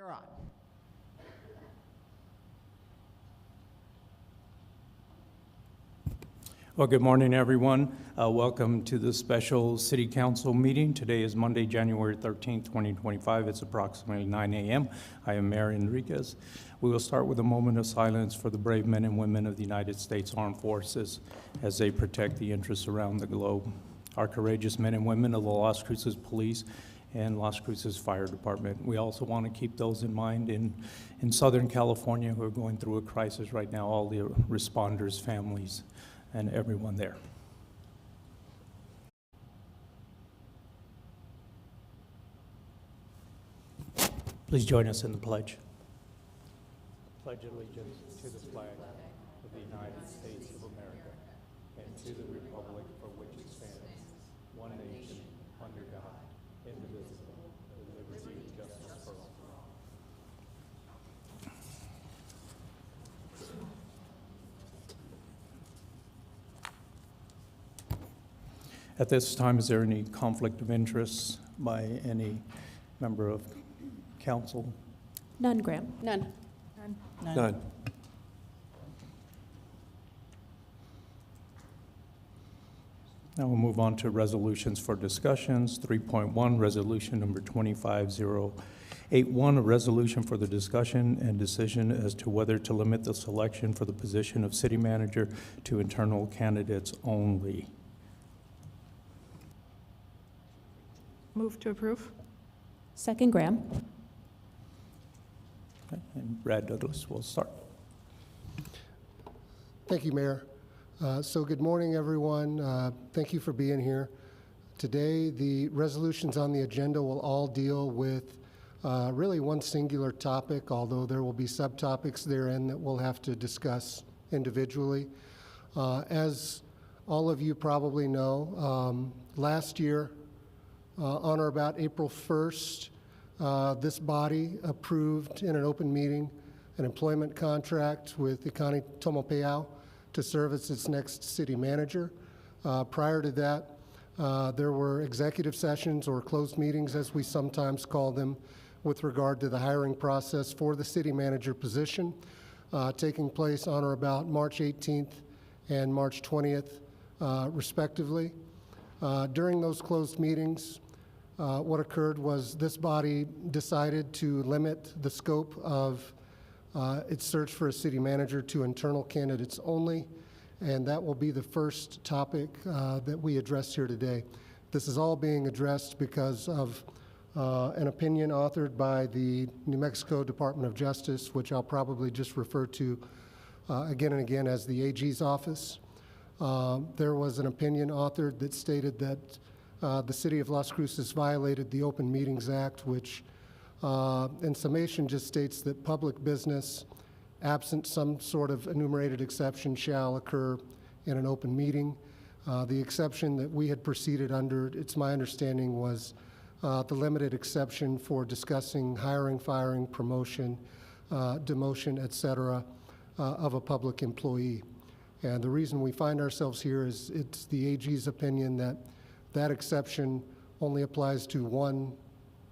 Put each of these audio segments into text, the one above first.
You're on. Well, good morning, everyone. Welcome to the special City Council meeting. Today is Monday, January 13th, 2025. It's approximately 9 a.m. I am Mayor Enriquez. We will start with a moment of silence for the brave men and women of the United States Armed Forces as they protect the interests around the globe. Our courageous men and women of the Las Cruces Police and Las Cruces Fire Department. We also want to keep those in mind in Southern California who are going through a crisis right now, all the responders, families, and everyone there. Please join us in the pledge. Pledge allegiance to the flag of the United States of America and to the republic for which it stands, one nation, under God, indivisible, with liberty and justice for all. At this time, is there any conflict of interest by any member of council? None, Graham. None. None. Now we'll move on to resolutions for discussions. 3.1, resolution number 25081, a resolution for the discussion and decision as to whether to limit the selection for the position of city manager to internal candidates only. Move to approve. Second, Graham. Okay, and Brad Douglas will start. Thank you, Mayor. So good morning, everyone. Thank you for being here. Today, the resolutions on the agenda will all deal with really one singular topic, although there will be subtopics therein that we'll have to discuss individually. As all of you probably know, last year, on or about April 1st, this body approved in an open meeting an employment contract with Ikani Tomopeau to serve as its next city manager. Prior to that, there were executive sessions or closed meetings, as we sometimes call them, with regard to the hiring process for the city manager position, taking place on or about March 18th and March 20th, respectively. During those closed meetings, what occurred was this body decided to limit the scope of its search for a city manager to internal candidates only, and that will be the first topic that we address here today. This is all being addressed because of an opinion authored by the New Mexico Department of Justice, which I'll probably just refer to again and again as the AG's office. There was an opinion authored that stated that the city of Las Cruces violated the Open Meetings Act, which in summation just states that public business, absent some sort of enumerated exception, shall occur in an open meeting. The exception that we had proceeded under, it's my understanding, was the limited exception for discussing hiring, firing, promotion, demotion, et cetera, of a public employee. And the reason we find ourselves here is it's the AG's opinion that that exception only applies to one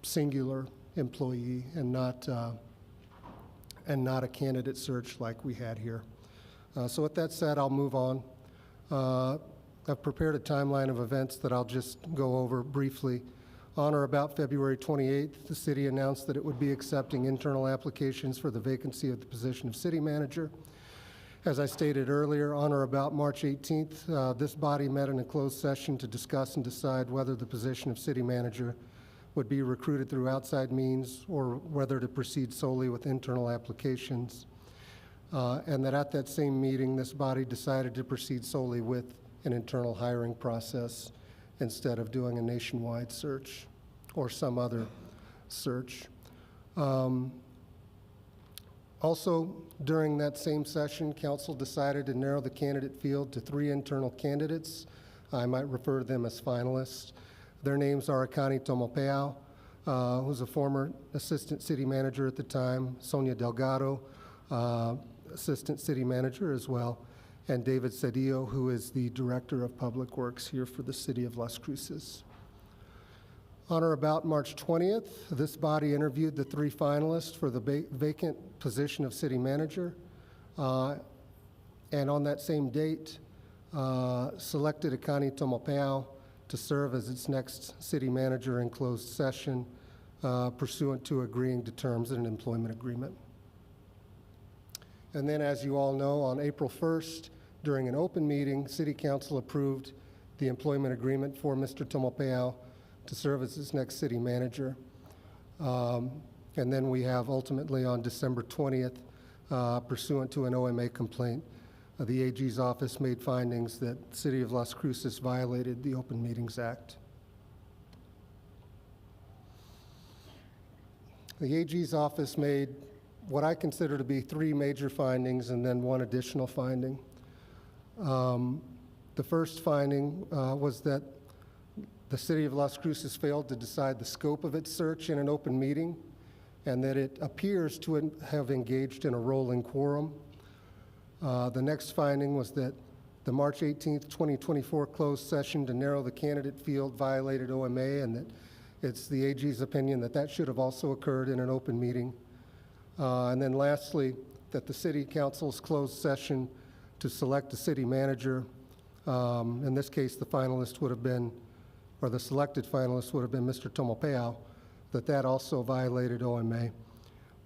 singular employee and not a candidate search like we had here. So with that said, I'll move on. I've prepared a timeline of events that I'll just go over briefly. On or about February 28th, the city announced that it would be accepting internal applications for the vacancy of the position of city manager. As I stated earlier, on or about March 18th, this body met in a closed session to discuss and decide whether the position of city manager would be recruited through outside means or whether to proceed solely with internal applications. And that at that same meeting, this body decided to proceed solely with an internal hiring process instead of doing a nationwide search or some other search. Also, during that same session, council decided to narrow the candidate field to 3 internal candidates. I might refer to them as finalists. Their names are Ikani Tomopeau, who's a former assistant city manager at the time, Sonia Delgado, assistant city manager as well, and David Cedillo, who is the director of public works here for the city of Las Cruces. On or about March 20th, this body interviewed the 3 finalists for the vacant position of city manager. And on that same date, selected Akani Tomopeau to serve as its next city manager in closed session pursuant to agreeing to terms in an employment agreement. And then, as you all know, on April 1st, during an open meeting, City Council approved the employment agreement for Mr. Tomopeau to serve as its next city manager. And then we have ultimately on December 20th, pursuant to an OMA complaint, the AG's office made findings that the City of Las Cruces violated the Open Meetings Act. The AG's office made what I consider to be 3 major findings and then 1 additional finding. The first finding was that the City of Las Cruces failed to decide the scope of its search in an open meeting, and that it appears to have engaged in a rolling quorum. The next finding was that the March 18th, 2024 closed session to narrow the candidate field violated OMA, and that it's the AG's opinion that that should have also occurred in an open meeting. And then lastly, that the City Council's closed session to select a city manager, in this case the finalist would have been, or the selected finalist would have been Mr. Tomopeau, that also violated OMA.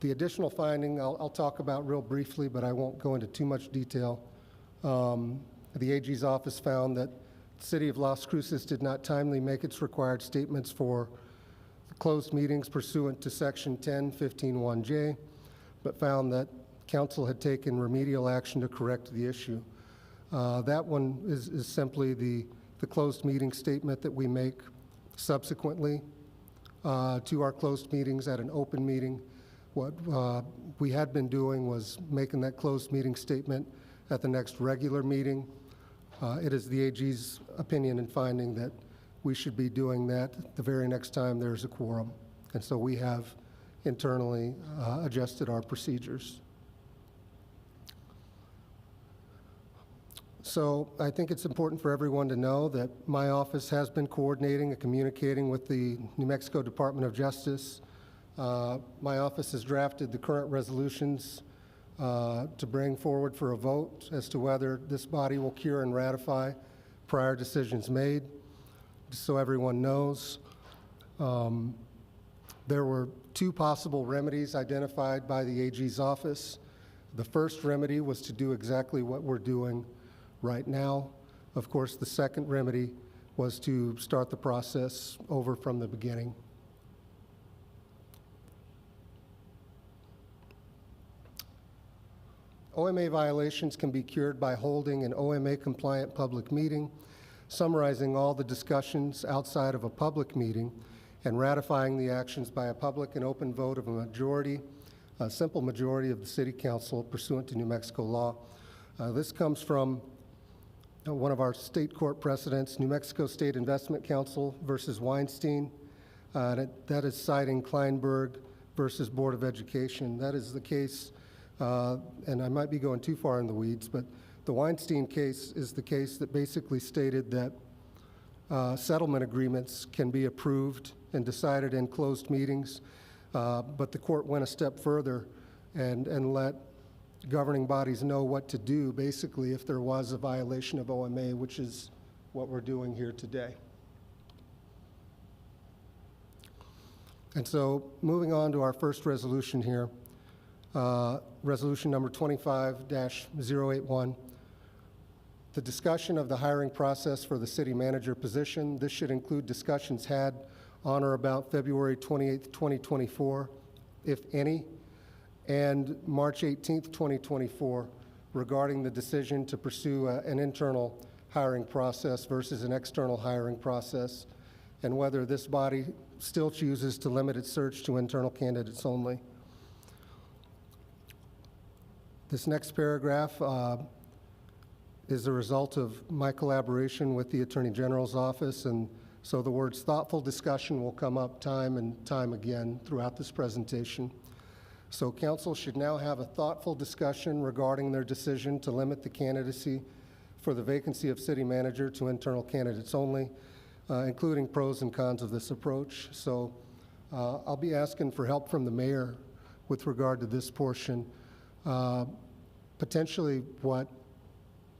The additional finding I'll talk about real briefly, but I won't go into too much detail. The AG's office found that the City of Las Cruces did not timely make its required statements for closed meetings pursuant to Section 1015(1)J, but found that Council had taken remedial action to correct the issue. That one is simply the closed meeting statement that we make subsequently to our closed meetings at an open meeting. What we had been doing was making that closed meeting statement at the next regular meeting. It is the AG's opinion and finding that we should be doing that the very next time there's a quorum. And so we have internally adjusted our procedures. So I think it's important for everyone to know that my office has been coordinating and communicating with the New Mexico Department of Justice. My office has drafted the current resolutions to bring forward for a vote as to whether this body will cure and ratify prior decisions made. Just so everyone knows, there were 2 possible remedies identified by the AG's office. The first remedy was to do exactly what we're doing right now. Of course, the second remedy was to start the process over from the beginning. OMA violations can be cured by holding an OMA-compliant public meeting, summarizing all the discussions outside of a public meeting, and ratifying the actions by a public and open vote of a simple majority of the City Council pursuant to New Mexico law. This comes from one of our state court precedents, New Mexico State Investment Council versus Weinstein. That is citing Kleinberg versus Board of Education. That is the case, and I might be going too far in the weeds, but the Weinstein case is the case that basically stated that settlement agreements can be approved and decided in closed meetings, but the court went a step further and let governing bodies know what to do, basically, if there was a violation of OMA, which is what we're doing here today. And so, moving on to our first resolution here, resolution number 25-081, the discussion of the hiring process for the city manager position. This should include discussions had on or about February 28th, 2024, if any, and March 18th, 2024, regarding the decision to pursue an internal hiring process versus an external hiring process, and whether this body still chooses to limit its search to internal candidates only. This next paragraph is a result of my collaboration with the Attorney General's office, and so the words thoughtful discussion will come up time and time again throughout this presentation. So Council should now have a thoughtful discussion regarding their decision to limit the candidacy for the vacancy of city manager to internal candidates only. including pros and cons of this approach. So I'll be asking for help from the mayor with regard to this portion. Potentially what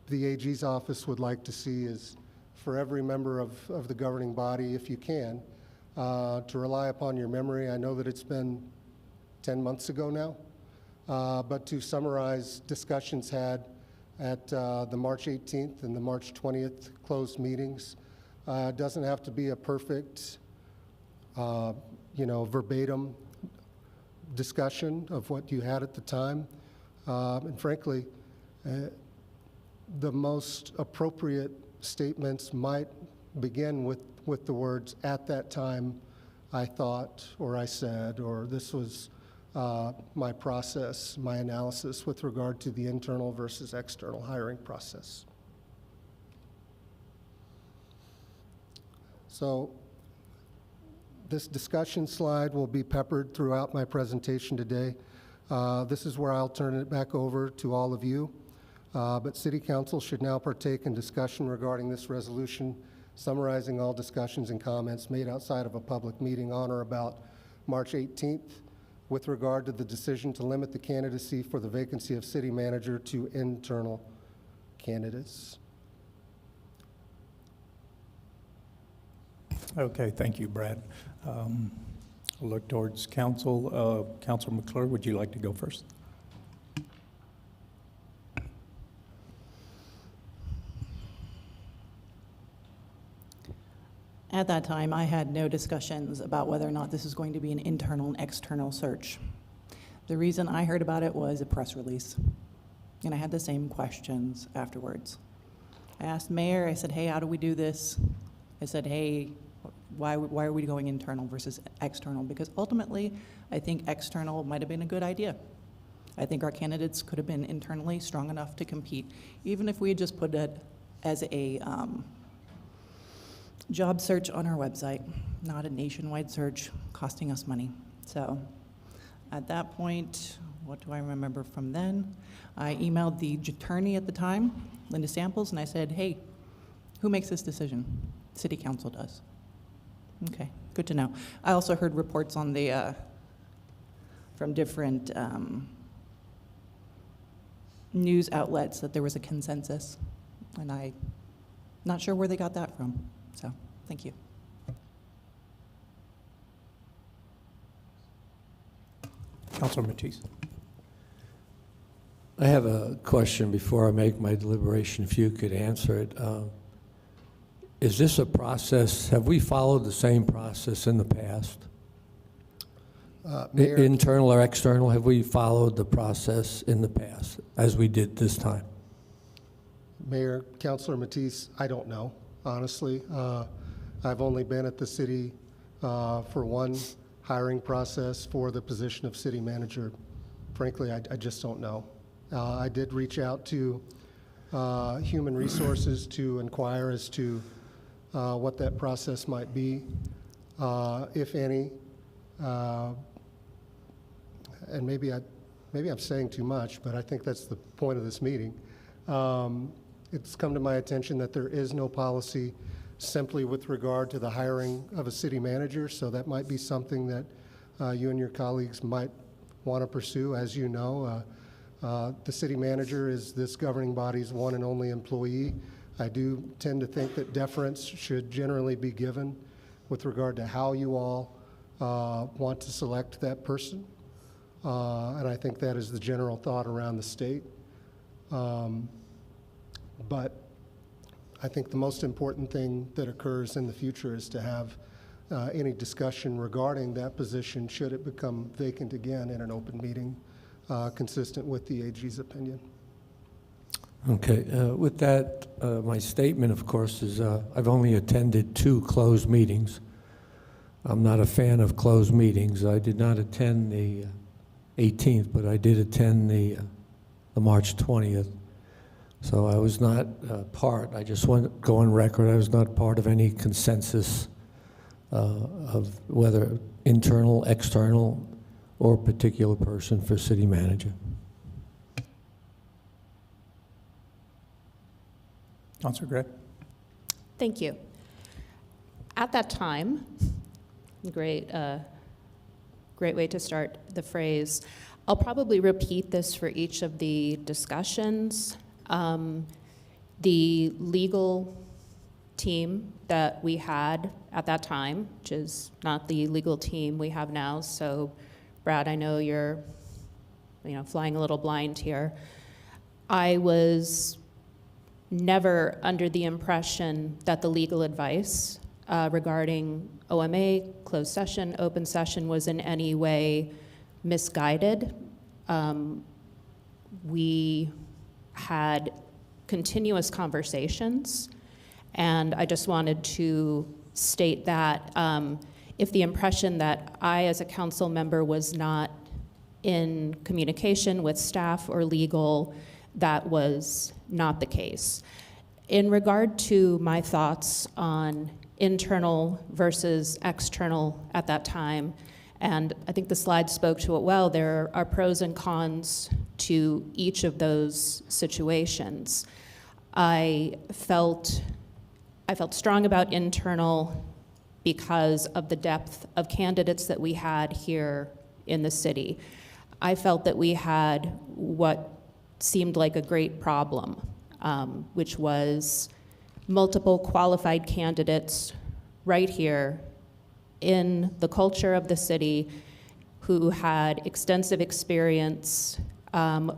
the AG's office would like to see is for every member of the governing body, if you can, to rely upon your memory. I know that it's been 10 months ago now, but to summarize discussions had at the March 18th and the March 20th closed meetings. It doesn't have to be a perfect, verbatim discussion of what you had at the time. And frankly, the most appropriate statements might begin with the words, "At that time, I thought," or "I said," or "This was my process, my analysis with regard to the internal versus external hiring process." So this discussion slide will be peppered throughout my presentation today. This is where I'll turn it back over to all of you. But City Council should now partake in discussion regarding this resolution, summarizing all discussions and comments made outside of a public meeting on or about March 18th with regard to the decision to limit the candidacy for the vacancy of city manager to internal candidates. Okay, thank you, Brad. I'll look towards council. Councilor McClure, would you like to go first? At that time, I had no discussions about whether or not this is going to be an internal and external search. The reason I heard about it was a press release, and I had the same questions afterwards. I asked Mayor, I said, "Hey, how do we do this?" I said, "Hey, why are we going internal versus external?" Because ultimately, I think external might have been a good idea. I think our candidates could have been internally strong enough to compete, even if we had just put it as a job search on our website, not a nationwide search costing us money. So at that point, what do I remember from then? I emailed the attorney at the time, Linda Samples, and I said, "Hey, who makes this decision?" City Council does. Okay, good to know. I also heard reports on the from different news outlets that there was a consensus, and I'm not sure where they got that from. So, thank you. Councilor Matisse. I have a question before I make my deliberation, if you could answer it. Is this a process, have we followed the same process in the past? Mayor, Internal or external, have we followed the process in the past as we did this time? Mayor, Councilor Matisse, I don't know, honestly. I've only been at the city for one hiring process for the position of city manager. Frankly, I just don't know. I did reach out to Human Resources to inquire as to what that process might be, if any. And maybe I'm saying too much, but I think that's the point of this meeting. It's come to my attention that there is no policy simply with regard to the hiring of a city manager, so that might be something that you and your colleagues might want to pursue. As you know, the city manager is this governing body's one and only employee. I do tend to think that deference should generally be given with regard to how you all want to select that person. And I think that is the general thought around the state. But I think the most important thing that occurs in the future is to have any discussion regarding that position should it become vacant again in an open meeting consistent with the AG's opinion. Okay, with that, my statement, of course, is I've only attended 2 closed meetings. I'm not a fan of closed meetings. I did not attend the 18th, but I did attend the March 20th. So I was not part, I just want to go on record, I was not part of any consensus of whether internal, external, or particular person for city manager. Councilor Gray. Thank you. At that time, great way to start the phrase. I'll probably repeat this for each of the discussions. The legal team that we had at that time, which is not the legal team we have now. So, Brad, I know you're, flying a little blind here. I was never under the impression that the legal advice regarding OMA, closed session, open session was in any way misguided. We had continuous conversations, and I just wanted to state that if the impression that I as a council member was not in communication with staff or legal, that was not the case. In regard to my thoughts on internal versus external at that time, and I think the slide spoke to it well, there are pros and cons to each of those situations. I felt strong about internal because of the depth of candidates that we had here in the city. I felt that we had what seemed like a great problem, which was multiple qualified candidates right here in the culture of the city who had extensive experience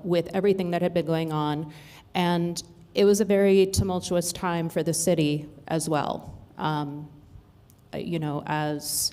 with everything that had been going on. And it was a very tumultuous time for the city as well. As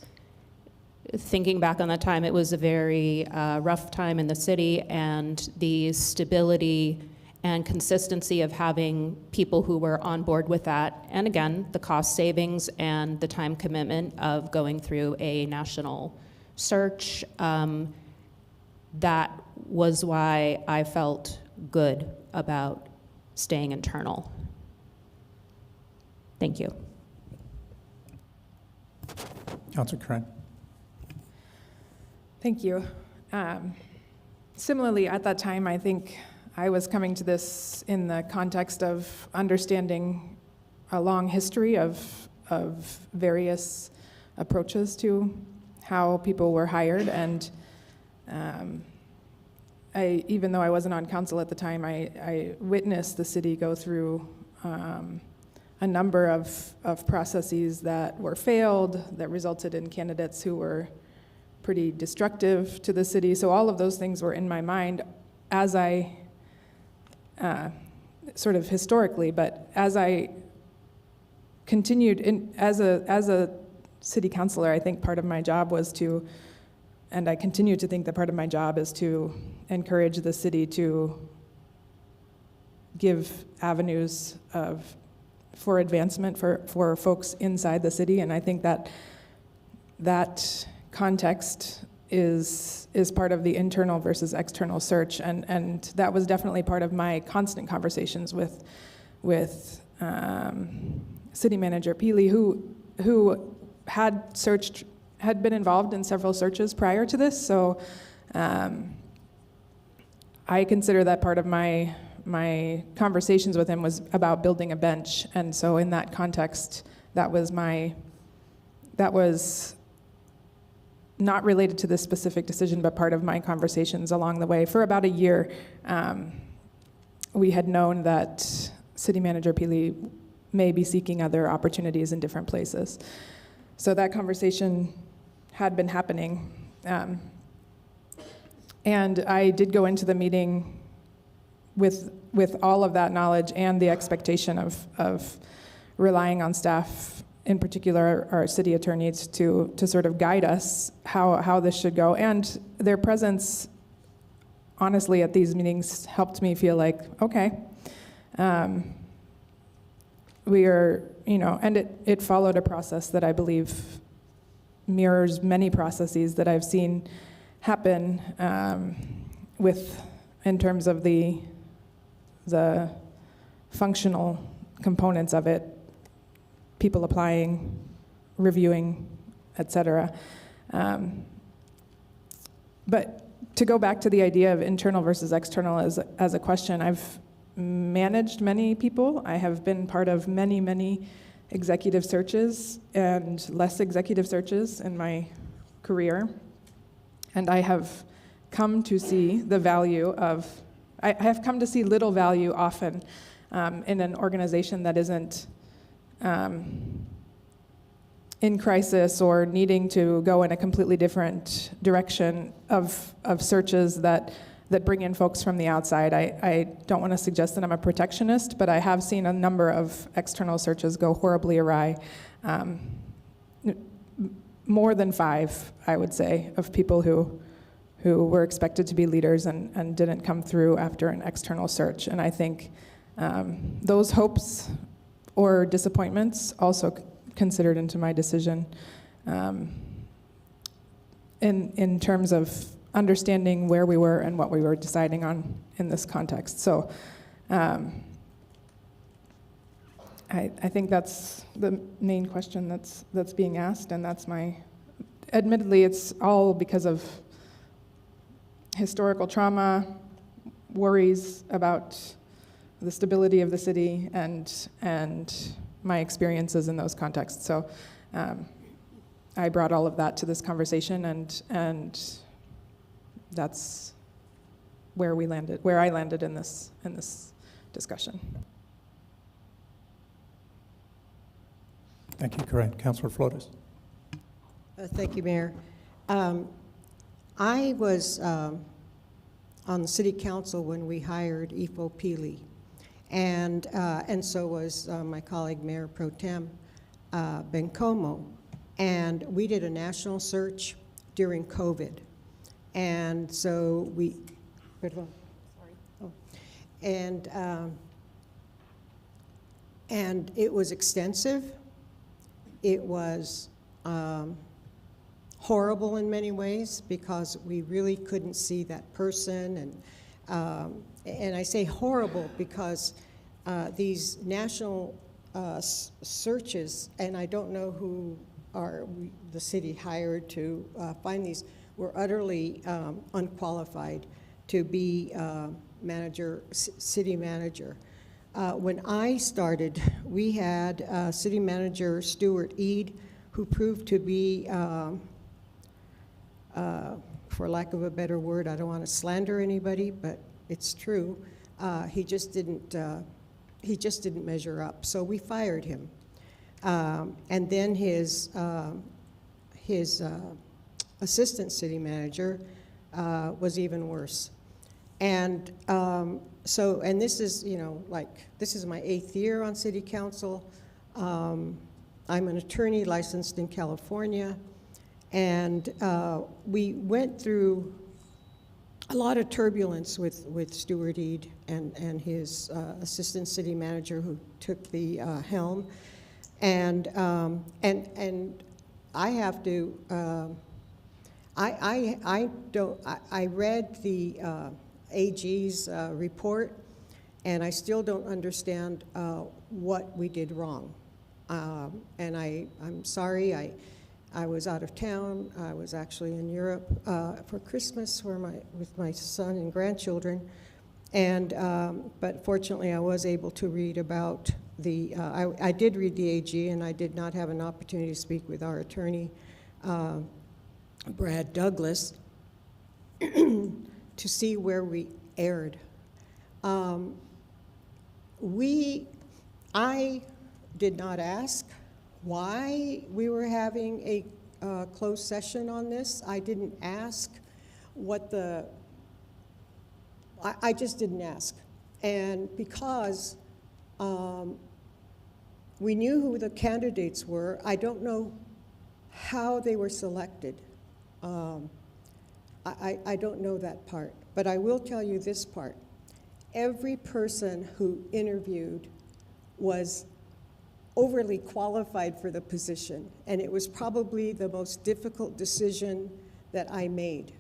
thinking back on that time, it was a very rough time in the city, and the stability and consistency of having people who were on board with that, and again, the cost savings and the time commitment of going through a national search, that was why I felt good about staying internal. Thank you. Councilor Karen. Thank you. Similarly, at that time, I think I was coming to this in the context of understanding a long history of various approaches to how people were hired, and even though I wasn't on council at the time, I witnessed the city go through a number of processes that were failed, that resulted in candidates who were pretty destructive to the city. So all of those things were in my mind as I, sort of historically, but as I continued as a city councilor, I think part of my job was to, and I continue to think that part of my job is to encourage the city to give avenues for advancement for folks inside the city, and I think that context is part of the internal versus external search, and that was definitely part of my constant conversations with City Manager Peely, who had been involved in several searches prior to this. So I consider that part of my conversations with him was about building a bench, and so in that context, that was not related to this specific decision, but part of my conversations along the way. For about a year, we had known that City Manager Peely may be seeking other opportunities in different places. So that conversation had been happening. And I did go into the meeting with all of that knowledge and the expectation of relying on staff, in particular our city attorneys, to sort of guide us how this should go. And their presence, honestly, at these meetings helped me feel like, okay, we are, and it followed a process that I believe mirrors many processes that I've seen happen in terms of the functional components of it, people applying, reviewing, et cetera. But to go back to the idea of internal versus external as a question, I've managed many people. I have been part of many executive searches and less executive searches in my career. And I have come to see the value of, I have come to see little value often in an organization that isn't in crisis or needing to go in a completely different direction of searches that bring in folks from the outside. I don't want to suggest that I'm a protectionist, but I have seen a number of external searches go horribly awry. More than 5, I would say, of people who were expected to be leaders and didn't come through after an external search. And I think those hopes or disappointments also considered into my decision in terms of understanding where we were and what we were deciding on in this context. So I think that's the main question that's being asked, and that's my, admittedly, it's all because of historical trauma, worries about the stability of the city, and my experiences in those contexts. So I brought all of that to this conversation, and that's where we landed, where I landed in this discussion. Thank you, Corinne. Councilor Flores. Thank you, Mayor. I was on the city council when we hired Ifo Pili, and so was my colleague Mayor Pro Tem Bencomo, and we did a national search during COVID, and so we, and it was extensive. It was horrible in many ways because we really couldn't see that person, and I say horrible because these national searches, and I don't know who the city hired to find these, were utterly unqualified to be city manager. When I started, we had city manager Stuart Eade, who proved to be, for lack of a better word, I don't want to slander anybody, but it's true. He just didn't measure up. So we fired him, and then his assistant city manager was even worse. And so, and this is, this is my 8th year on city council. I'm an attorney licensed in California, and we went through a lot of turbulence with Stuart Eade and his assistant city manager who took the helm, and I have to. I read the AG's report, and I still don't understand what we did wrong. And I'm sorry, I was out of town. I was actually in Europe for Christmas with my son and grandchildren. And, but fortunately I was able to read about I did read the AG, and I did not have an opportunity to speak with our attorney, Brad Douglas, to see where we erred. I did not ask why we were having a closed session on this. I didn't ask what I just didn't ask. And because we knew who the candidates were, I don't know how they were selected. I don't know that part, but I will tell you this part. Every person who interviewed was overly qualified for the position, and it was probably the most difficult decision that I made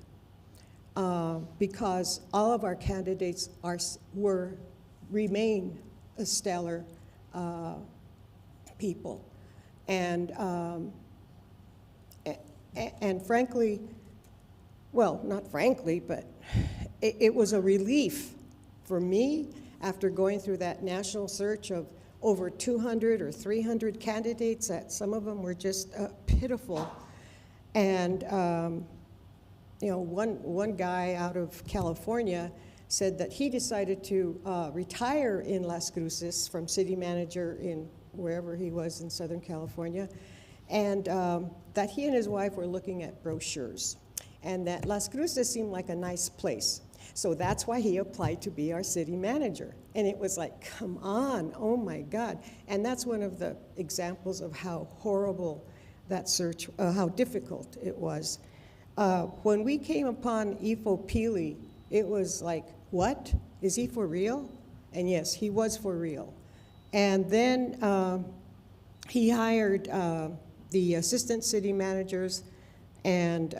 because all of our candidates remain stellar people, and frankly, well, not frankly, but it was a relief for me after going through that national search of over 200 or 300 candidates, that some of them were just pitiful. And one guy out of California said that he decided to retire in Las Cruces from city manager in wherever he was in Southern California, and that he and his wife were looking at brochures, and that Las Cruces seemed like a nice place. So that's why he applied to be our city manager. And it was like, come on, oh my God. And that's one of the examples of how horrible that search, how difficult it was. When we came upon Ifo Pili, it was like, what? Is he for real? And yes, he was for real. And then he hired the assistant city managers, and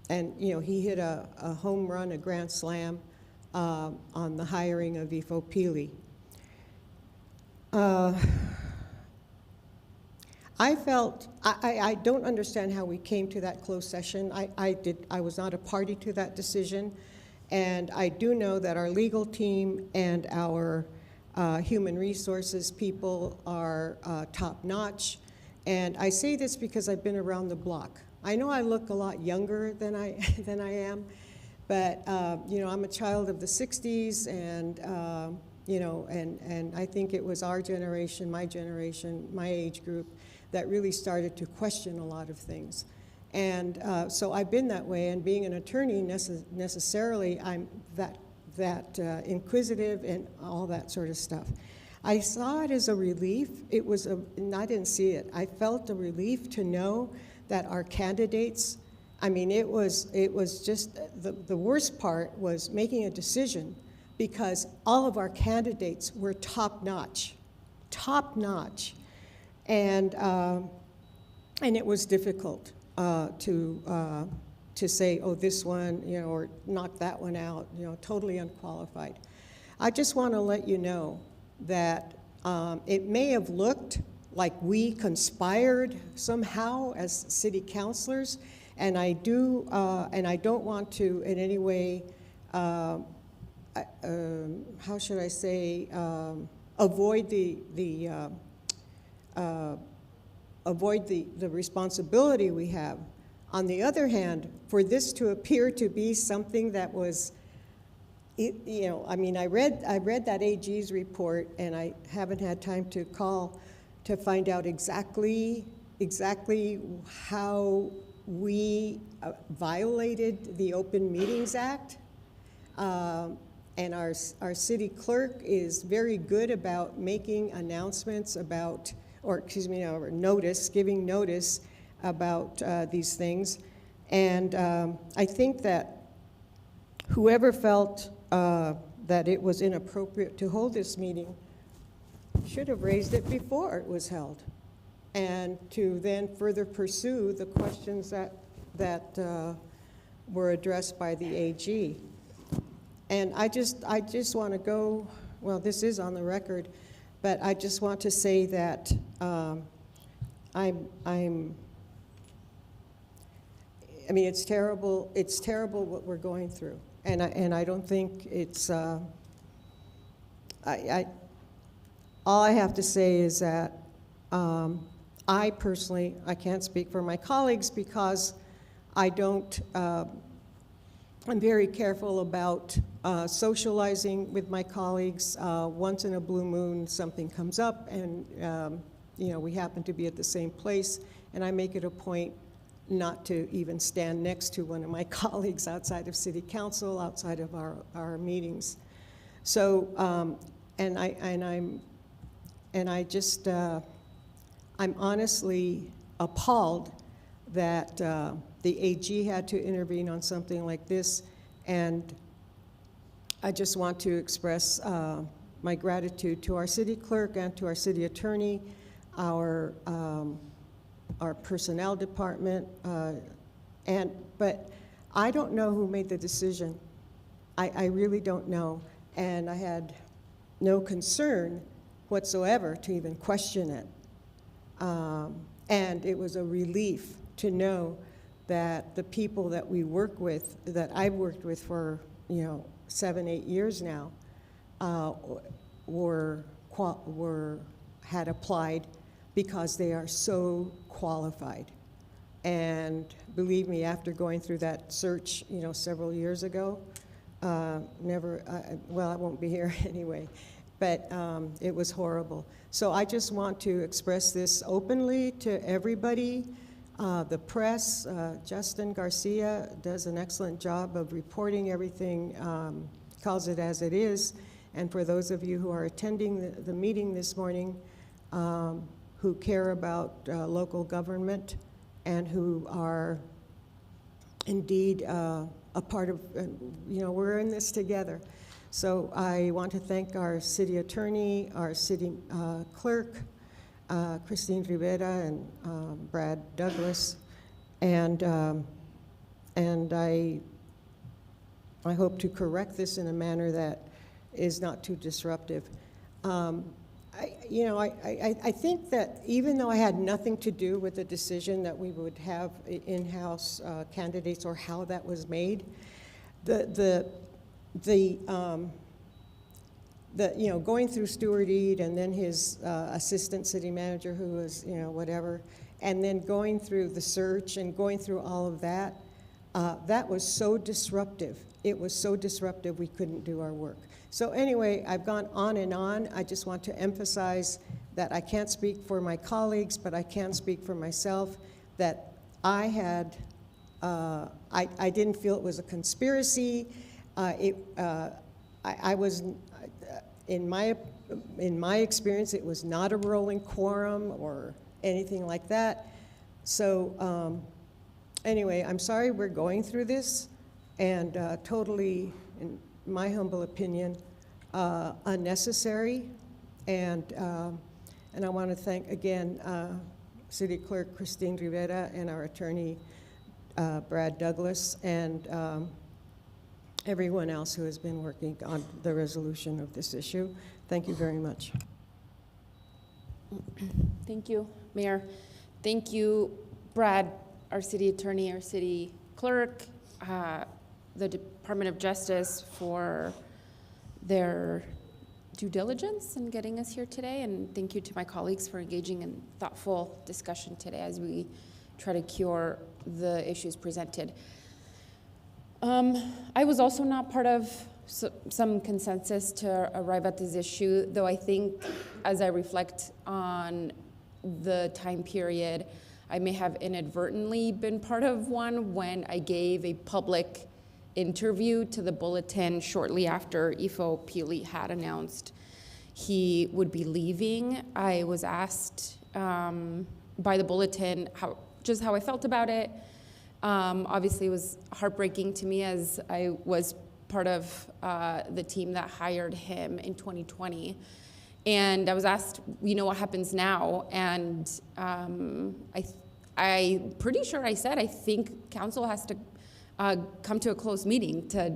he hit a home run, a grand slam on the hiring of Ifo Pili. I don't understand how we came to that closed session. I was not a party to that decision, and I do know that our legal team and our human resources people are top-notch. And I say this because I've been around the block. I know I look a lot younger than I am, but I'm a child of the '60s, and and I think it was our generation, my age group, that really started to question a lot of things. And so I've been that way, and being an attorney, necessarily I'm that inquisitive and all that sort of stuff. I saw it as a relief. And I didn't see it. I felt a relief to know that our candidates, I mean, it was just, the worst part was making a decision, because all of our candidates were top-notch. And it was difficult to say, oh, this one, or knock that one out, totally unqualified. I just want to let you know that it may have looked like we conspired somehow as city councilors, and I don't want to in any way, how should I say, avoid the responsibility we have. On the other hand, for this to appear to be something that was, I read that AG's report, and I haven't had time to call to find out exactly how we violated the Open Meetings Act. And our city clerk is very good about making announcements about, or giving notice about these things. And I think that whoever felt that it was inappropriate to hold this meeting should have raised it before it was held, and to then further pursue the questions that were addressed by the AG. And I just want to go, well, this is on the record, but I just want to say that it's terrible what we're going through. And I don't think it's, all I have to say is that I personally, I can't speak for my colleagues, because I don't, I'm very careful about socializing with my colleagues. Once in a blue moon, something comes up, and we happen to be at the same place, and I make it a point not to even stand next to one of my colleagues outside of city council, outside of our meetings. So, I'm honestly appalled that the AG had to intervene on something like this, and I just want to express my gratitude to our city clerk and to our city attorney, our personnel department, but I don't know who made the decision. I really don't know, and I had no concern whatsoever to even question it. And it was a relief to know that the people that we work with, that I've worked with for 7, 8 years now, were had applied because they are so qualified. And believe me, after going through that search, several years ago, well, I won't be here anyway, but it was horrible. So I just want to express this openly to everybody. The press, Justin Garcia does an excellent job of reporting everything, calls it as it is. And for those of you who are attending the meeting this morning, who care about local government and who are indeed a part of, we're in this together. So I want to thank our city attorney, our city clerk, Christine Rivera and Brad Douglas, and I hope to correct this in a manner that is not too disruptive. I think that even though I had nothing to do with the decision that we would have in-house candidates or how that was made, going through Stuart Eade and then his assistant city manager who was, whatever, and then going through the search and going through all of that, that was so disruptive. It was so disruptive we couldn't do our work. So anyway, I've gone on and on. I just want to emphasize that I can't speak for my colleagues, but I can speak for myself, that I had, I didn't feel it was a conspiracy. I was, in my experience, it was not a rolling quorum or anything like that. So anyway, I'm sorry we're going through this, and totally, in my humble opinion, unnecessary. And I want to thank again City Clerk Christine Rivera and our attorney Brad Douglas, and everyone else who has been working on the resolution of this issue. Thank you very much. Thank you, Mayor. Thank you, Brad, our city attorney, our city clerk, the Department of Justice for their due diligence in getting us here today. And thank you to my colleagues for engaging in thoughtful discussion today as we try to cure the issues presented. I was also not part of some consensus to arrive at this issue, though I think as I reflect on the time period, I may have inadvertently been part of one when I gave a public interview to the Bulletin shortly after Ifo Pili had announced he would be leaving. I was asked by the Bulletin how I felt about it. Obviously, it was heartbreaking to me as I was part of the team that hired him in 2020. And I was asked, what happens now? And I'm pretty sure I said, I think council has to come to a closed meeting to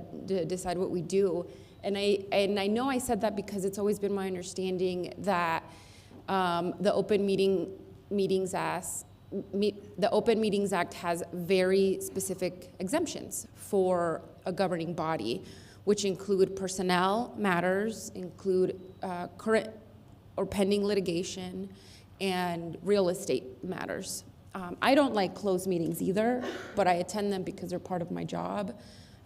decide what we do. And I know I said that because it's always been my understanding that the Open Meetings Act has very specific exemptions for a governing body, which include personnel matters, include current or pending litigation, and real estate matters. I don't like closed meetings either, but I attend them because they're part of my job.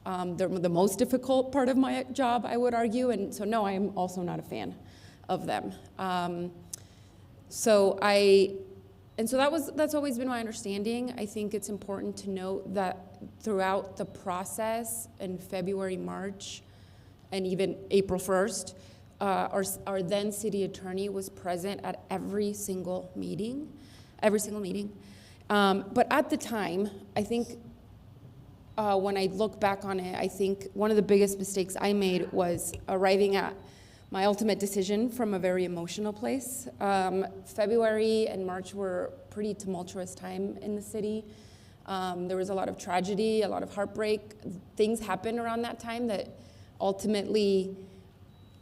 They're the most difficult part of my job, I would argue, and so no, I'm also not a fan of them. That's always been my understanding. I think it's important to note that throughout the process in February, March, and even April 1st, our then city attorney was present at every single meeting. But at the time, I think when I look back on it, I think one of the biggest mistakes I made was arriving at my ultimate decision from a very emotional place. February and March were pretty tumultuous time in the city. There was a lot of tragedy, a lot of heartbreak. Things happened around that time that ultimately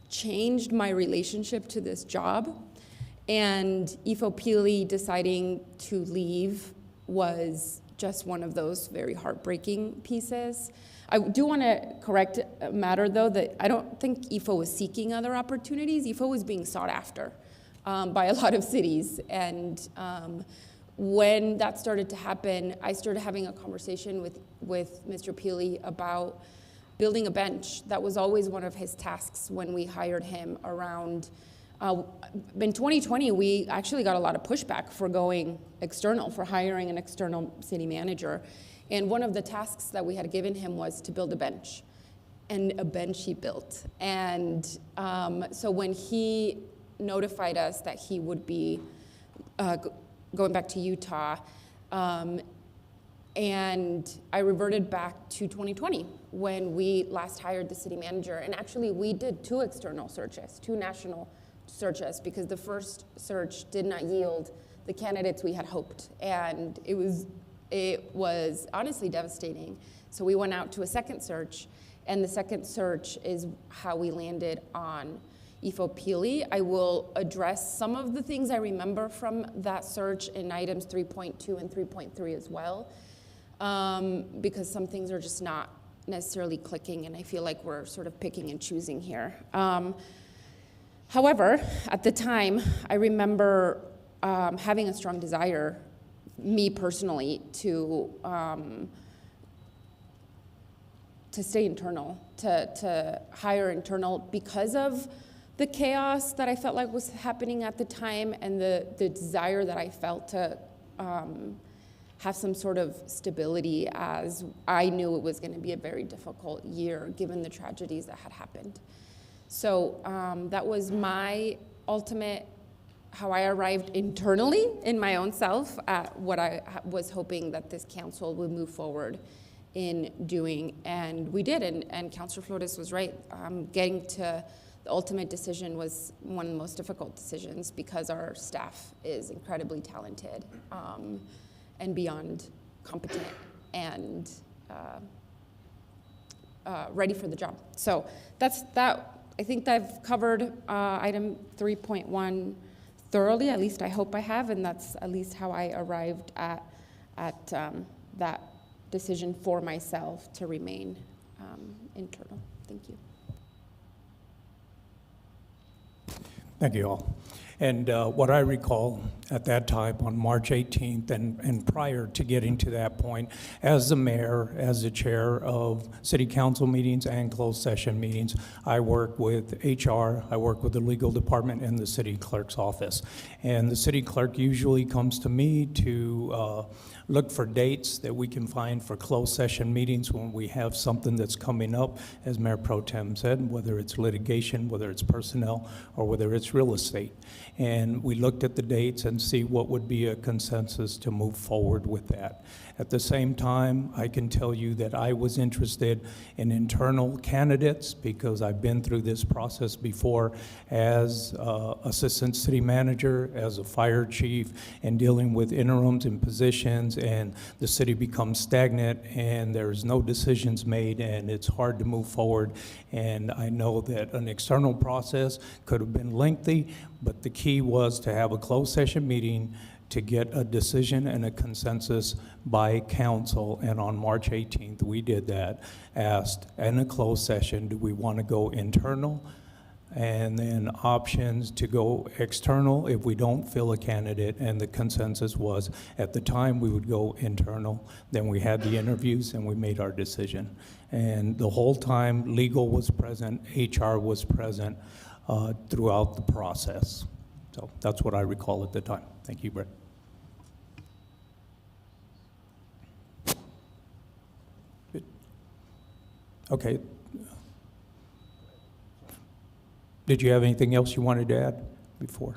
changed my relationship to this job. And Ifo Pili deciding to leave was just one of those very heartbreaking pieces. I do want to correct a matter, though, that I don't think IFO was seeking other opportunities. IFO was being sought after by a lot of cities. And when that started to happen, I started having a conversation with Mr. Peely about building a bench. That was always one of his tasks when we hired him around. In 2020, we actually got a lot of pushback for going external, for hiring an external city manager. And one of the tasks that we had given him was to build a bench. And a bench he built. And so when he notified us that he would be going back to Utah, and I reverted back to 2020 when we last hired the city manager. And actually, we did 2 external searches, 2 national searches, because the first search did not yield the candidates we had hoped. And it was honestly devastating. So we went out to a second search, and the second search is how we landed on IFO Peely. I will address some of the things I remember from that search in items 3.2 and 3.3 as well, because some things are just not necessarily clicking, and I feel like we're sort of picking and choosing here. However, at the time, I remember having a strong desire, me personally, to stay internal, to hire internal, because of the chaos that I felt like was happening at the time, and the desire that I felt to have some sort of stability, as I knew it was going to be a very difficult year given the tragedies that had happened. So that was my ultimate, how I arrived internally in my own self at what I was hoping that this council would move forward in doing, and we did, and Councilor Flores was right. Getting to the ultimate decision was one of the most difficult decisions, because our staff is incredibly talented and beyond competent and ready for the job. So that's that. I think I've covered item 3.1 thoroughly, at least I hope I have, and that's at least how I arrived at that decision for myself to remain internal. Thank you. Thank you all. And what I recall at that time on March 18th and prior to getting to that point, as the mayor, as the chair of city council meetings and closed session meetings, I work with HR, I work with the legal department and the city clerk's office. And the city clerk usually comes to me to look for dates that we can find for closed session meetings when we have something that's coming up, as Mayor Pro Tem said, whether it's litigation, whether it's personnel, or whether it's real estate. And we looked at the dates and see what would be a consensus to move forward with that. At the same time, I can tell you that I was interested in internal candidates, because I've been through this process before as assistant city manager, as a fire chief, and dealing with interims and positions, and the city becomes stagnant and there's no decisions made and it's hard to move forward. And I know that an external process could have been lengthy, but the key was to have a closed session meeting to get a decision and a consensus by council. And on March 18th, we did that, asked in a closed session, do we want to go internal? And then options to go external if we don't fill a candidate. And the consensus was, at the time, we would go internal. Then we had the interviews and we made our decision. And the whole time, legal was present, HR was present throughout the process. So that's what I recall at the time. Thank you, Brett. Good. Okay. Did you have anything else you wanted to add before?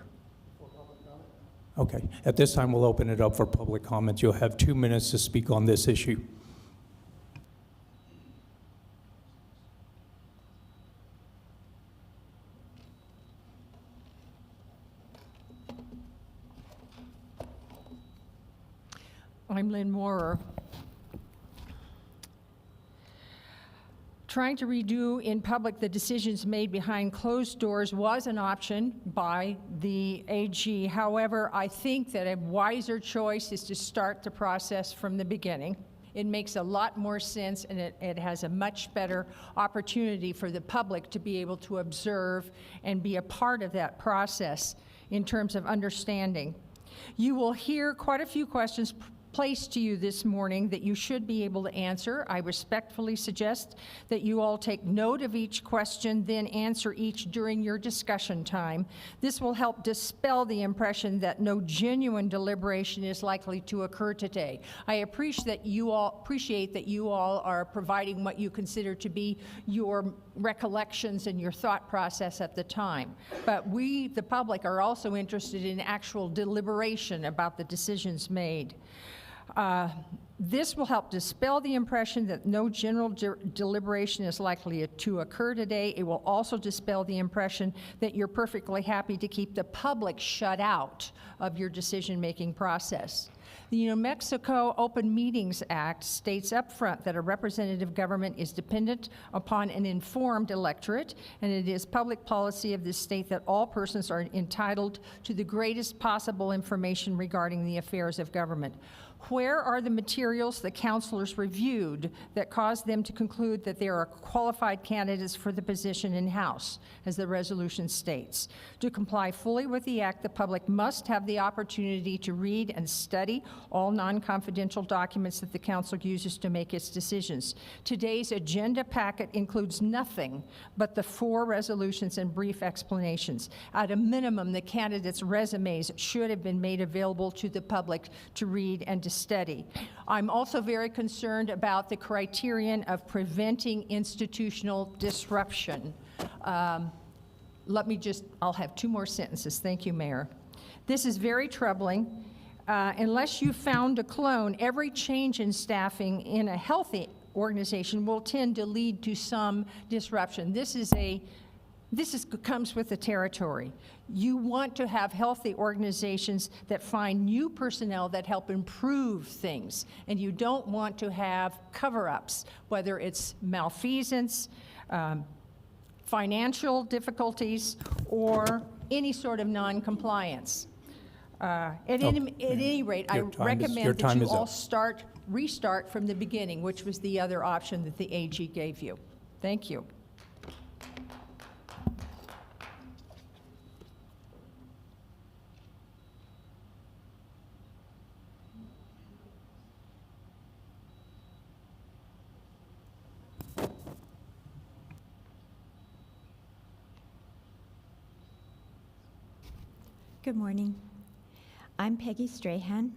Okay. At this time, we'll open it up for public comments. You'll have 2 minutes to speak on this issue. I'm Lynn Moorer. trying to redo in public the decisions made behind closed doors was an option by the AG. However, I think that a wiser choice is to start the process from the beginning. It makes a lot more sense, and it has a much better opportunity for the public to be able to observe and be a part of that process in terms of understanding. You will hear quite a few questions placed to you this morning that you should be able to answer. I respectfully suggest that you all take note of each question, then answer each during your discussion time. This will help dispel the impression that no genuine deliberation is likely to occur today. I appreciate that you all are providing what you consider to be your recollections and your thought process at the time. But we, the public, are also interested in actual deliberation about the decisions made. This will help dispel the impression that no general deliberation is likely to occur today. It will also dispel the impression that you're perfectly happy to keep the public shut out of your decision-making process. The New Mexico Open Meetings Act states up front that a representative government is dependent upon an informed electorate, and it is public policy of this state that all persons are entitled to the greatest possible information regarding the affairs of government. Where are the materials the counselors reviewed that caused them to conclude that they are qualified candidates for the position in-house, as the resolution states? To comply fully with the act, the public must have the opportunity to read and study all non-confidential documents that the council uses to make its decisions. Today's agenda packet includes nothing but the 4 resolutions and brief explanations. At a minimum, the candidates' resumes should have been made available to the public to read and to study. I'm also very concerned about the criterion of preventing institutional disruption. I'll have 2 more sentences. Thank you, Mayor. This is very troubling. Unless you found a clone, every change in staffing in a healthy organization will tend to lead to some disruption. This comes with the territory. You want to have healthy organizations that find new personnel that help improve things, and you don't want to have cover-ups, whether it's malfeasance, financial difficulties, or any sort of non-compliance. At any rate, I recommend that you all restart from the beginning, which was the other option that the AG gave you. Thank you. Good morning. I'm Peggy Strahan.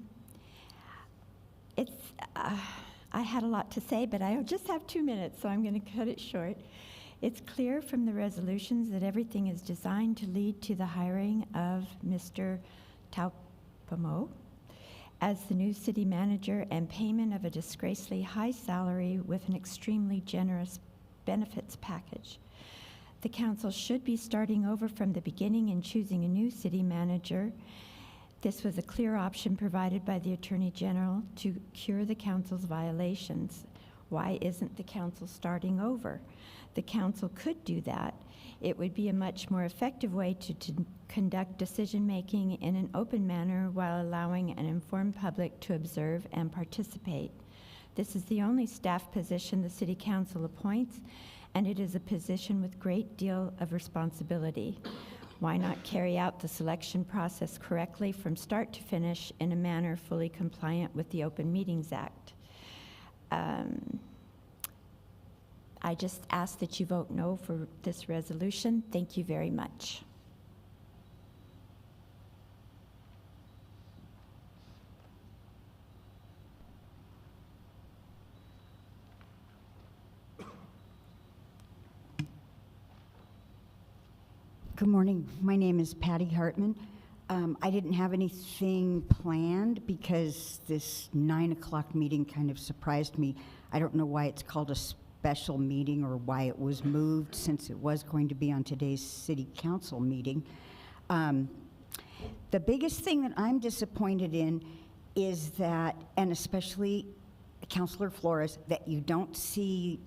I had a lot to say, but I just have 2 minutes, so I'm going to cut it short. It's clear from the resolutions that everything is designed to lead to the hiring of Mr. Taupamo as the new city manager and payment of a disgracefully high salary with an extremely generous benefits package. The council should be starting over from the beginning and choosing a new city manager. This was a clear option provided by the Attorney General to cure the council's violations. Why isn't the council starting over? The council could do that. It would be a much more effective way to conduct decision-making in an open manner while allowing an informed public to observe and participate. This is the only staff position the City Council appoints, and it is a position with great deal of responsibility. Why not carry out the selection process correctly from start to finish in a manner fully compliant with the Open Meetings Act? I just ask that you vote no for this resolution. Thank you very much. Good morning. My name is Patty Hartman. I didn't have anything planned because this 9 o'clock meeting kind of surprised me. I don't know why it's called a special meeting or why it was moved, since it was going to be on today's city council meeting. The biggest thing that I'm disappointed in is that, and especially Councilor Flores, that you don't see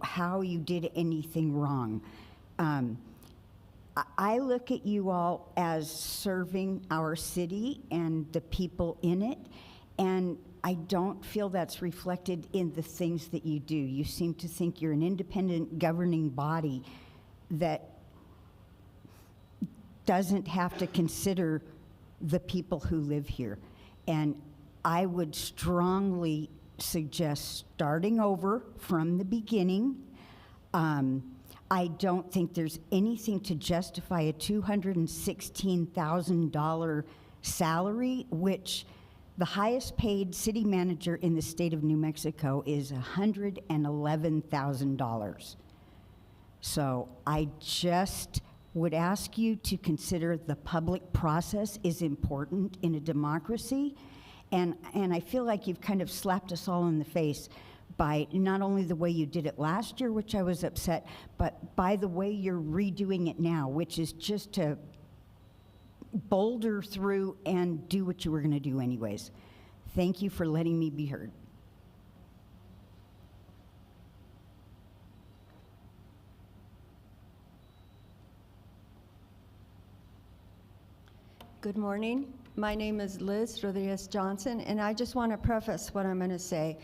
how you did anything wrong. I look at you all as serving our city and the people in it, and I don't feel that's reflected in the things that you do. You seem to think you're an independent governing body that doesn't have to consider the people who live here. And I would strongly suggest starting over from the beginning. I don't think there's anything to justify a $216,000 salary, which the highest paid city manager in the state of New Mexico is $111,000. So I just would ask you to consider the public process is important in a democracy. And I feel like you've kind of slapped us all in the face by not only the way you did it last year, which I was upset, but by the way you're redoing it now, which is just to boulder through and do what you were going to do anyways. Thank you for letting me be heard. Good morning. My name is Liz Rodriguez Johnson, and I just want to preface what I'm going to say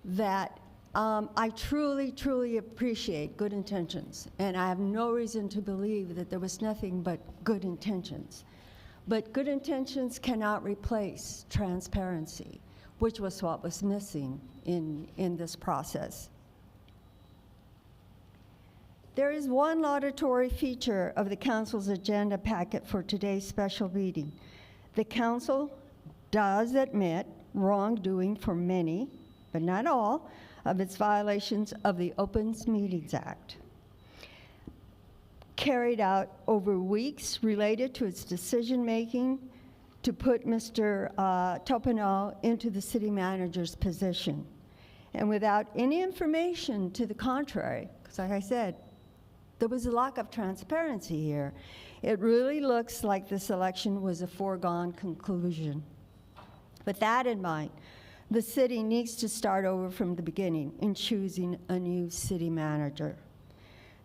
that I truly, truly appreciate good intentions, and I have no reason to believe that there was nothing but good intentions. But good intentions cannot replace transparency, which was what was missing in this process. There is one laudatory feature of the council's agenda packet for today's special meeting. The council does admit wrongdoing for many, but not all, of its violations of the Open Meetings Act, carried out over weeks related to its decision-making to put Mr. Topinol into the city manager's position. And without any information to the contrary, because like I said, there was a lack of transparency here. It really looks like this election was a foregone conclusion. With that in mind, the city needs to start over from the beginning in choosing a new city manager.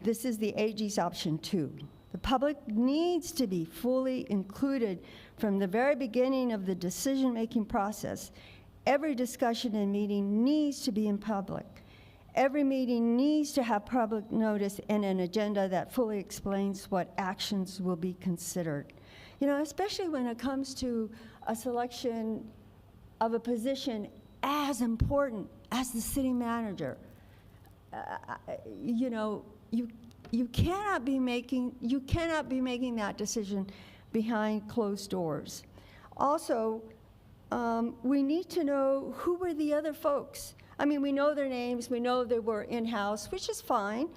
This is the AG's option 2. The public needs to be fully included from the very beginning of the decision-making process. Every discussion and meeting needs to be in public. Every meeting needs to have public notice and an agenda that fully explains what actions will be considered. You know, especially when it comes to a selection of a position as important as the city manager. You know, you cannot be making that decision behind closed doors. Also, we need to know who were the other folks. I mean, we know their names, we know they were in-house, which is fine,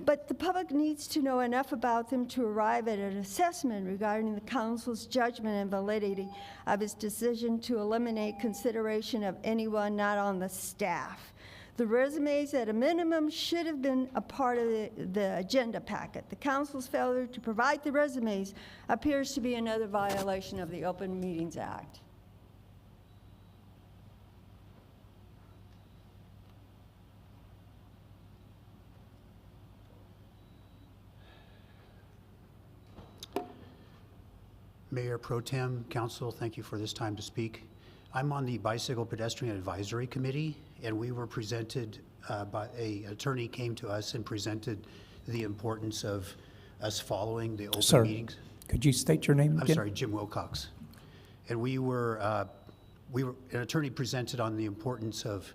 but the public needs to know enough about them to arrive at an assessment regarding the council's judgment and validity of its decision to eliminate consideration of anyone not on the staff. The resumes, at a minimum, should have been a part of the agenda packet. The council's failure to provide the resumes appears to be another violation of the Open Meetings Act. Mayor Pro Tem, Council, thank you for this time to speak. I'm on the Bicycle Pedestrian Advisory Committee, and we were presented by an attorney came to us and presented the importance of us following the open meetings. Could you state your name again? I'm sorry, Jim Wilcox. And an attorney presented on the importance of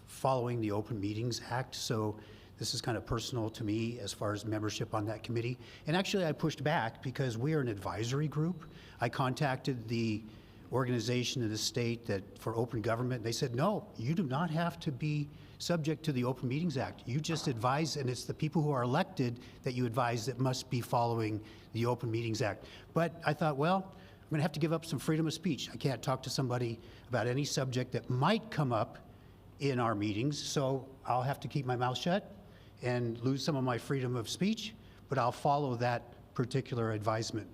following the Open Meetings Act. So this is kind of personal to me as far as membership on that committee. And actually, I pushed back because we are an advisory group. I contacted the organization in the state that for open government. They said, no, you do not have to be subject to the Open Meetings Act. You just advise, and it's the people who are elected that you advise that must be following the Open Meetings Act. But I thought, well, I'm going to have to give up some freedom of speech. I can't talk to somebody about any subject that might come up in our meetings, so I'll have to keep my mouth shut and lose some of my freedom of speech, but I'll follow that particular advisement.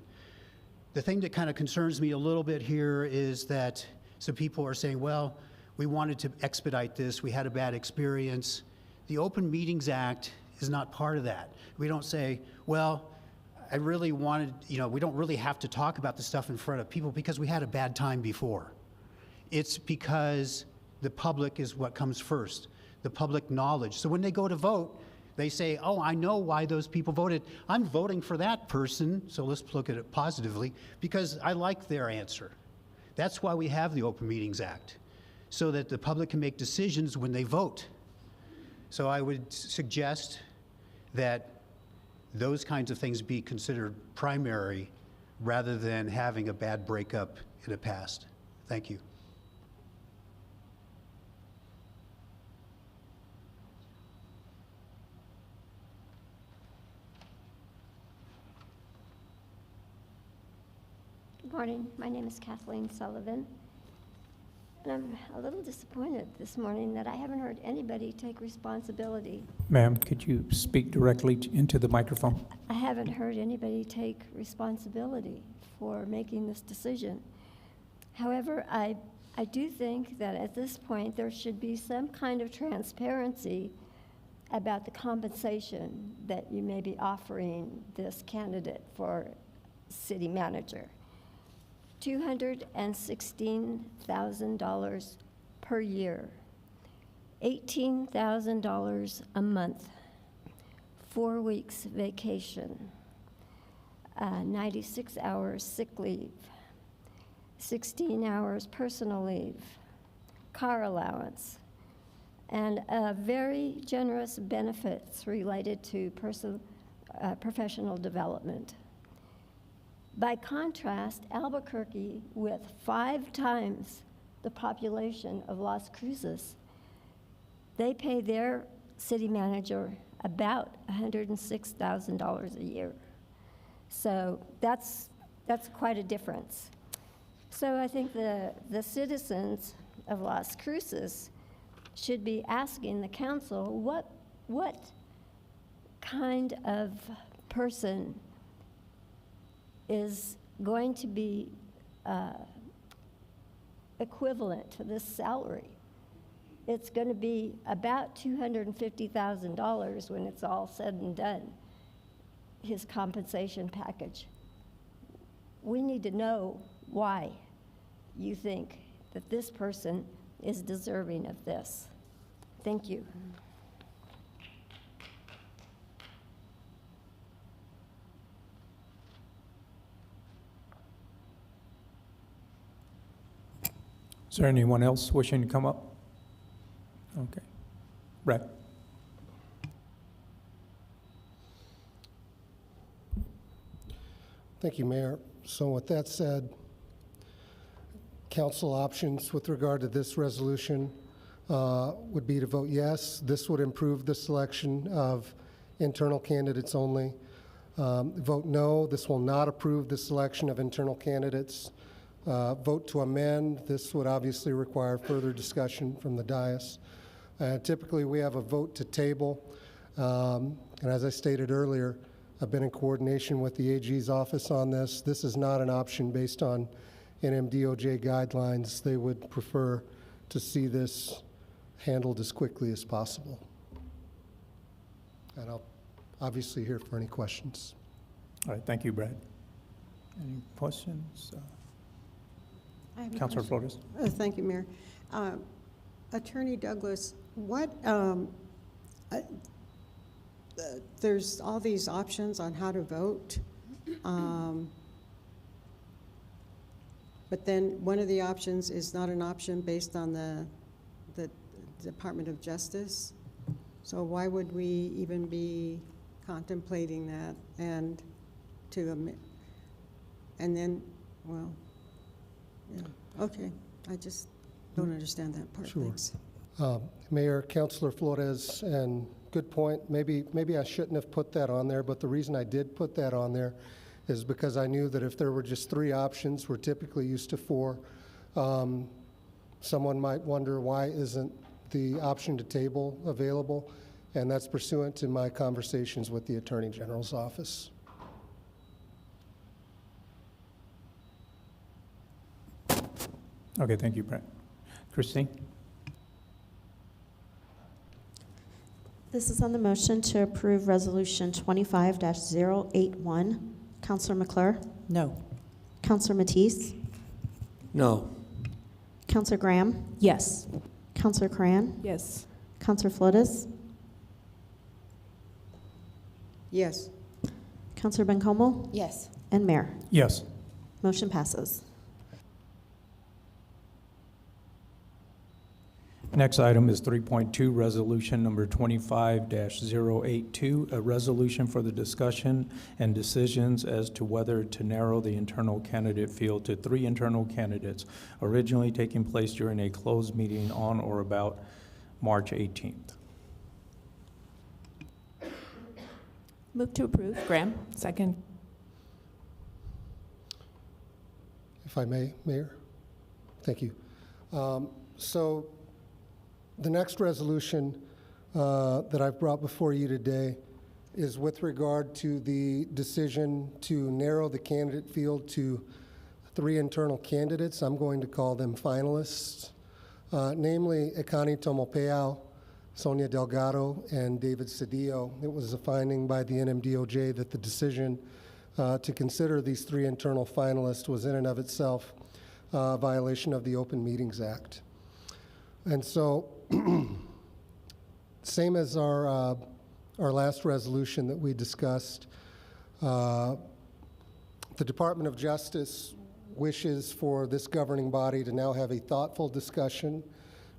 The thing that kind of concerns me a little bit here is that some people are saying, well, we wanted to expedite this, we had a bad experience. The Open Meetings Act is not part of that. We don't say, well, I really wanted, we don't really have to talk about the stuff in front of people because we had a bad time before. It's because the public is what comes first, the public knowledge. So when they go to vote, they say, oh, I know why those people voted. I'm voting for that person, so let's look at it positively, because I like their answer. That's why we have the Open Meetings Act, so that the public can make decisions when they vote. So I would suggest that those kinds of things be considered primary rather than having a bad breakup in the past. Thank you. Good morning. My name is Kathleen Sullivan. And I'm a little disappointed this morning that I haven't heard anybody take responsibility. Ma'am, could you speak directly into the microphone? I haven't heard anybody take responsibility for making this decision. However, I do think that at this point there should be some kind of transparency about the compensation that you may be offering this candidate for city manager. $216,000 per year, $18,000 a month, 4 weeks vacation, 96 hours sick leave, 16 hours personal leave, car allowance, and very generous benefits related to professional development. By contrast, Albuquerque, with 5 times the population of Las Cruces, they pay their city manager about $106,000 a year. So that's quite a difference. So I think the citizens of Las Cruces should be asking the council what kind of person is going to be equivalent to this salary. It's going to be about $250,000 when it's all said and done, his compensation package. We need to know why you think that this person is deserving of this. Thank you. Is there anyone else wishing to come up? Okay. Brad. Thank you, Mayor. So with that said, council options with regard to this resolution would be to vote yes. This would improve the selection of internal candidates only. Vote no. This will not approve the selection of internal candidates. Vote to amend. This would obviously require further discussion from the dais. Typically, we have a vote to table. And as I stated earlier, I've been in coordination with the AG's office on this. This is not an option based on NMDOJ guidelines. They would prefer to see this handled as quickly as possible. And I'll obviously here for any questions. All right, thank you, Brad. Any questions? I have a Councilor question. Flores. Thank you, Mayor. Attorney Douglas, there's all these options on how to vote, but then one of the options is not an option based on the Department of Justice. So why would we even be contemplating that and then, well, yeah, okay. I just don't understand that part. Sure. Thanks. Mayor, Councilor Flores, and good point. Maybe I shouldn't have put that on there, but the reason I did put that on there is because I knew that if there were just 3 options, we're typically used to 4. Someone might wonder why isn't the option to table available, and that's pursuant to my conversations with the Attorney General's office. Okay, thank you, Brad. Christine? This is on the motion to approve Resolution 25-081. Counselor McClure? No. Counselor Matisse? No. Counselor Graham? Yes. Counselor Cran? Yes. Counselor Flores? Yes. Counselor Bencomo? Yes. And Mayor? Yes. Motion passes. Next item is 3.2, Resolution Number 25-082, a resolution for the discussion and decisions as to whether to narrow the internal candidate field to 3 internal candidates, originally taking place during a closed meeting on or about March 18th. Move to approve. Graham? Second. If I may, Mayor? Thank you. So the next resolution that I've brought before you today is with regard to the decision to narrow the candidate field to 3 internal candidates. I'm going to call them finalists, namely Ekani Tomopeau, Sonia Delgado, and David Cedillo. It was a finding by the NMDOJ that the decision to consider these 3 internal finalists was in and of itself a violation of the Open Meetings Act. And so, same as our last resolution that we discussed, the Department of Justice wishes for this governing body to now have a thoughtful discussion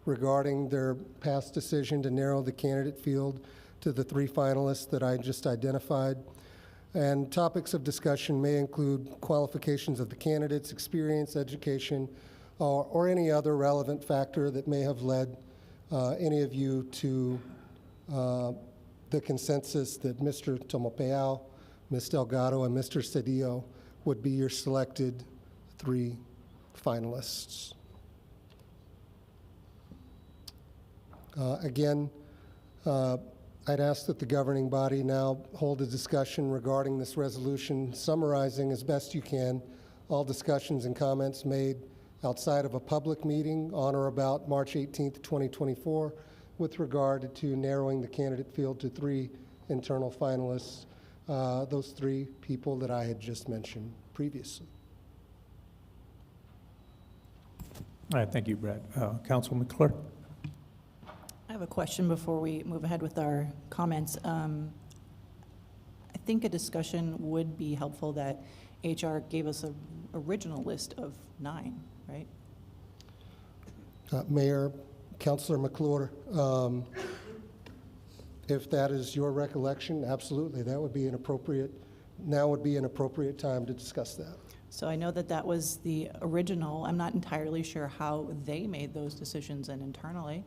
regarding their past decision to narrow the candidate field to the 3 finalists that I just identified. And topics of discussion may include qualifications of the candidates, experience, education, or any other relevant factor that may have led any of you to the consensus that Mr. Tomopeau, Ms. Delgado, and Mr. Cedillo would be your selected 3 finalists. Again, I'd ask that the governing body now hold a discussion regarding this resolution, summarizing as best you can all discussions and comments made outside of a public meeting on or about March 18th, 2024, with regard to narrowing the candidate field to 3 internal finalists, those 3 people that I had just mentioned previously. All right, thank you, Brad. Councilman McClure? I have a question before we move ahead with our comments. I think a discussion would be helpful that HR gave us an original list of 9, right? Mayor, Councilor McClure, if that is your recollection, absolutely, that would be an appropriate, now would be an appropriate time to discuss that. So I know that that was the original. I'm not entirely sure how they made those decisions and internally,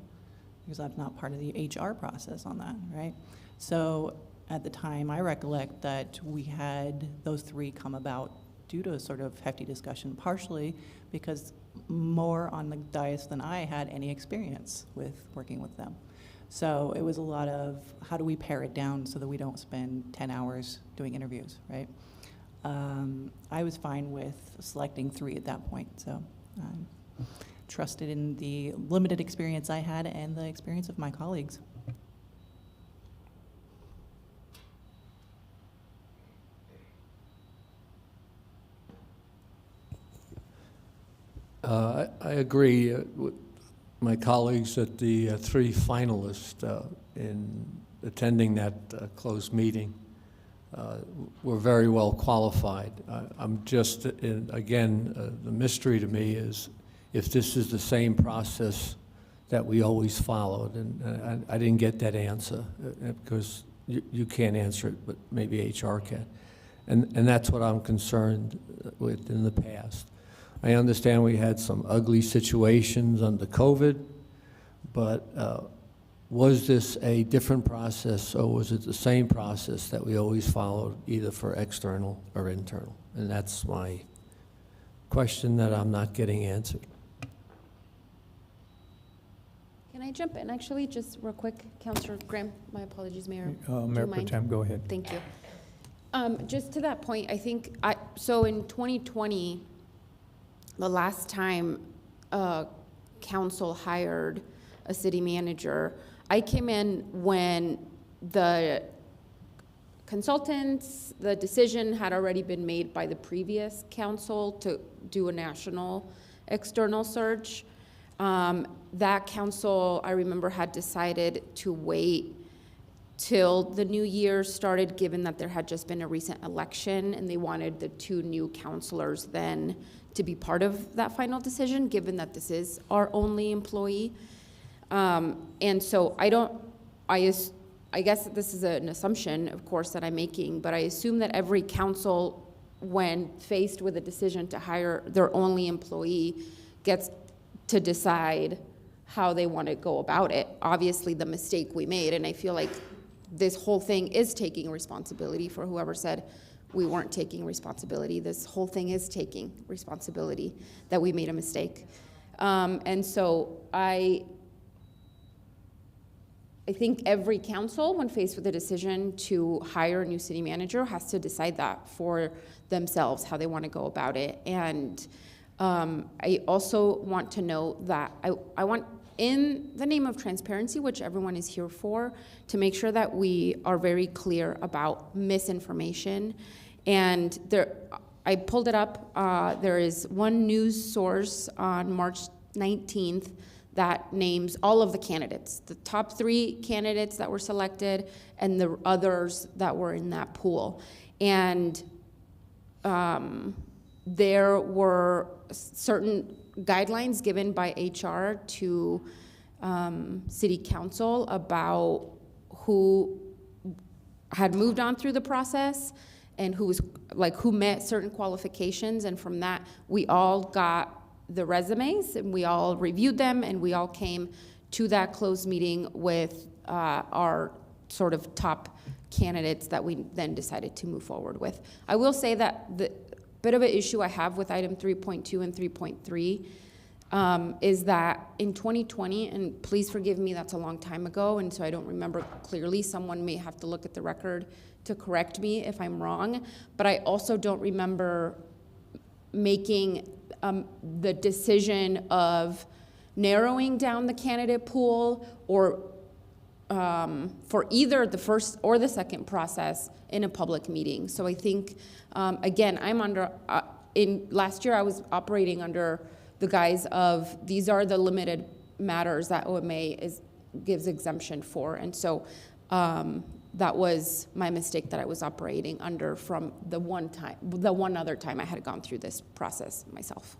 because I'm not part of the HR process on that, right? So at the time, I recollect that we had those 3 come about due to a sort of hefty discussion, partially because more on the dais than I had any experience with working with them. So it was a lot of how do we pare it down so that we don't spend 10 hours doing interviews, right? I was fine with selecting 3 at that point, so trusted in the limited experience I had and the experience of my colleagues. I agree with my colleagues that the 3 finalists in attending that closed meeting were very well qualified. I'm just, again, the mystery to me is if this is the same process that we always followed, and I didn't get that answer because you can't answer it, but maybe HR can. And that's what I'm concerned with in the past. I understand we had some ugly situations under COVID, but was this a different process, or was it the same process that we always followed, either for external or internal? And that's my question that I'm not getting answered. Can I jump in, actually, just real quick? Councilor Graham, my apologies, Mayor. Mayor Pro Tem, go ahead. Thank you. Just to that point, I think, so in 2020, the last time council hired a city manager, I came in when the consultants, the decision had already been made by the previous council to do a national external search. That council, I remember, had decided to wait till the new year started, given that there had just been a recent election, and they wanted the 2 new councilors then to be part of that final decision, given that this is our only employee. And so I guess this is an assumption, of course, that I'm making, but I assume that every council, when faced with a decision to hire their only employee, gets to decide how they want to go about it. Obviously, the mistake we made, and I feel like this whole thing is taking responsibility for whoever said we weren't taking responsibility. This whole thing is taking responsibility that we made a mistake. And so I think every council, when faced with a decision to hire a new city manager, has to decide that for themselves, how they want to go about it. And I also want to note that I want, in the name of transparency, which everyone is here for, to make sure that we are very clear about misinformation. And I pulled it up. There is one news source on March 19th that names all of the candidates, the top 3 candidates that were selected and the others that were in that pool. And there were certain guidelines given by HR to city council about who had moved on through the process and who met certain qualifications. And from that, we all got the resumes and we all reviewed them, and we all came to that closed meeting with our sort of top candidates that we then decided to move forward with. I will say that the bit of an issue I have with item 3.2 and 3.3 is that in 2020, and please forgive me, that's a long time ago, and so I don't remember clearly. Someone may have to look at the record to correct me if I'm wrong, but I also don't remember making the decision of narrowing down the candidate pool or for either the first or the second process in a public meeting. So I think, again, I'm under, last year I was operating under the guise of these are the limited matters that OMA gives exemption for. And so that was my mistake that I was operating under from the one other time I had gone through this process myself.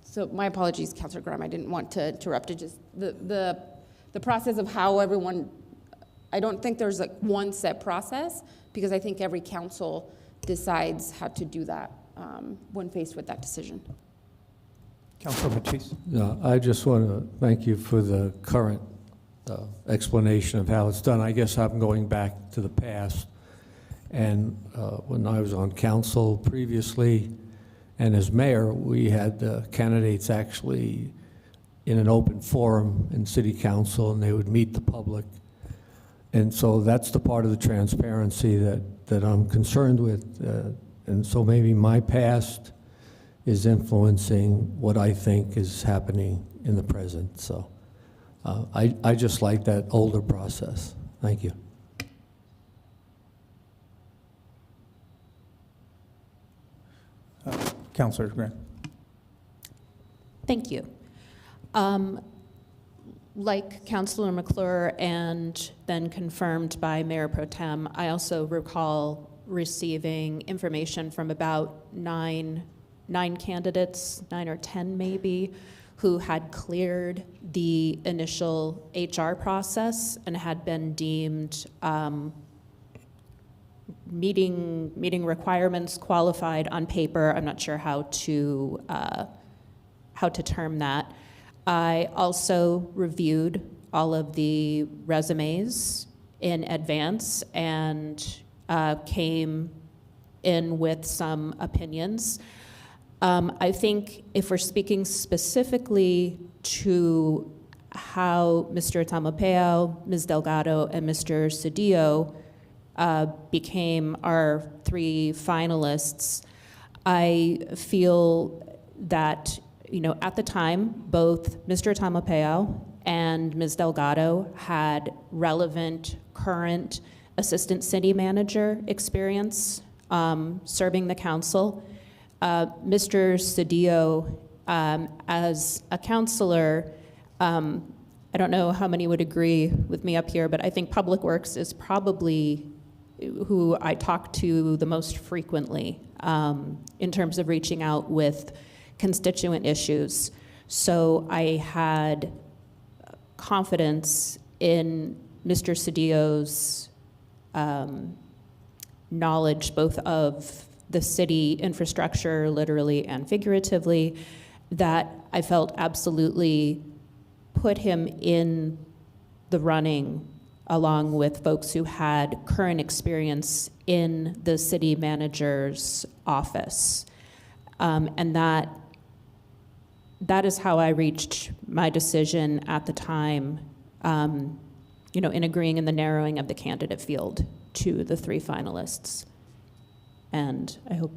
So my apologies, Councilor Graham, I didn't want to interrupt. It just, the process of how everyone, I don't think there's like one set process, because I think every council decides how to do that when faced with that decision. Councilor Matisse. No, I just want to thank you for the current explanation of how it's done. I guess I'm going back to the past, and when I was on council previously and as mayor, we had the candidates actually in an open forum in city council, and they would meet the public. And so that's the part of the transparency that I'm concerned with. And so maybe my past is influencing what I think is happening in the present. So I just like that older process. Thank you. Councilor Grant. Thank you. Like Councilor McClure and then confirmed by Mayor Pro Tem, I also recall receiving information from about nine candidates, 9 or 10 maybe, who had cleared the initial HR process and had been deemed meeting requirements, qualified on paper. I'm not sure how to term that. I also reviewed all of the resumes in advance and came in with some opinions. I think if we're speaking specifically to how Mr. Tamapeo, Ms. Delgado, and Mr. Cedillo became our 3 finalists, I feel that, at the time, both Mr. Tamapeo and Ms. Delgado had relevant current assistant city manager experience serving the council. Mr. Cedillo, as a counselor, I don't know how many would agree with me up here, but I think Public Works is probably who I talk to the most frequently in terms of reaching out with constituent issues. So I had confidence in Mr. Cedillo's knowledge both of the city infrastructure, literally and figuratively, that I felt absolutely put him in the running along with folks who had current experience in the city manager's office. And that is how I reached my decision at the time, in agreeing in the narrowing of the candidate field to the 3 finalists. And I think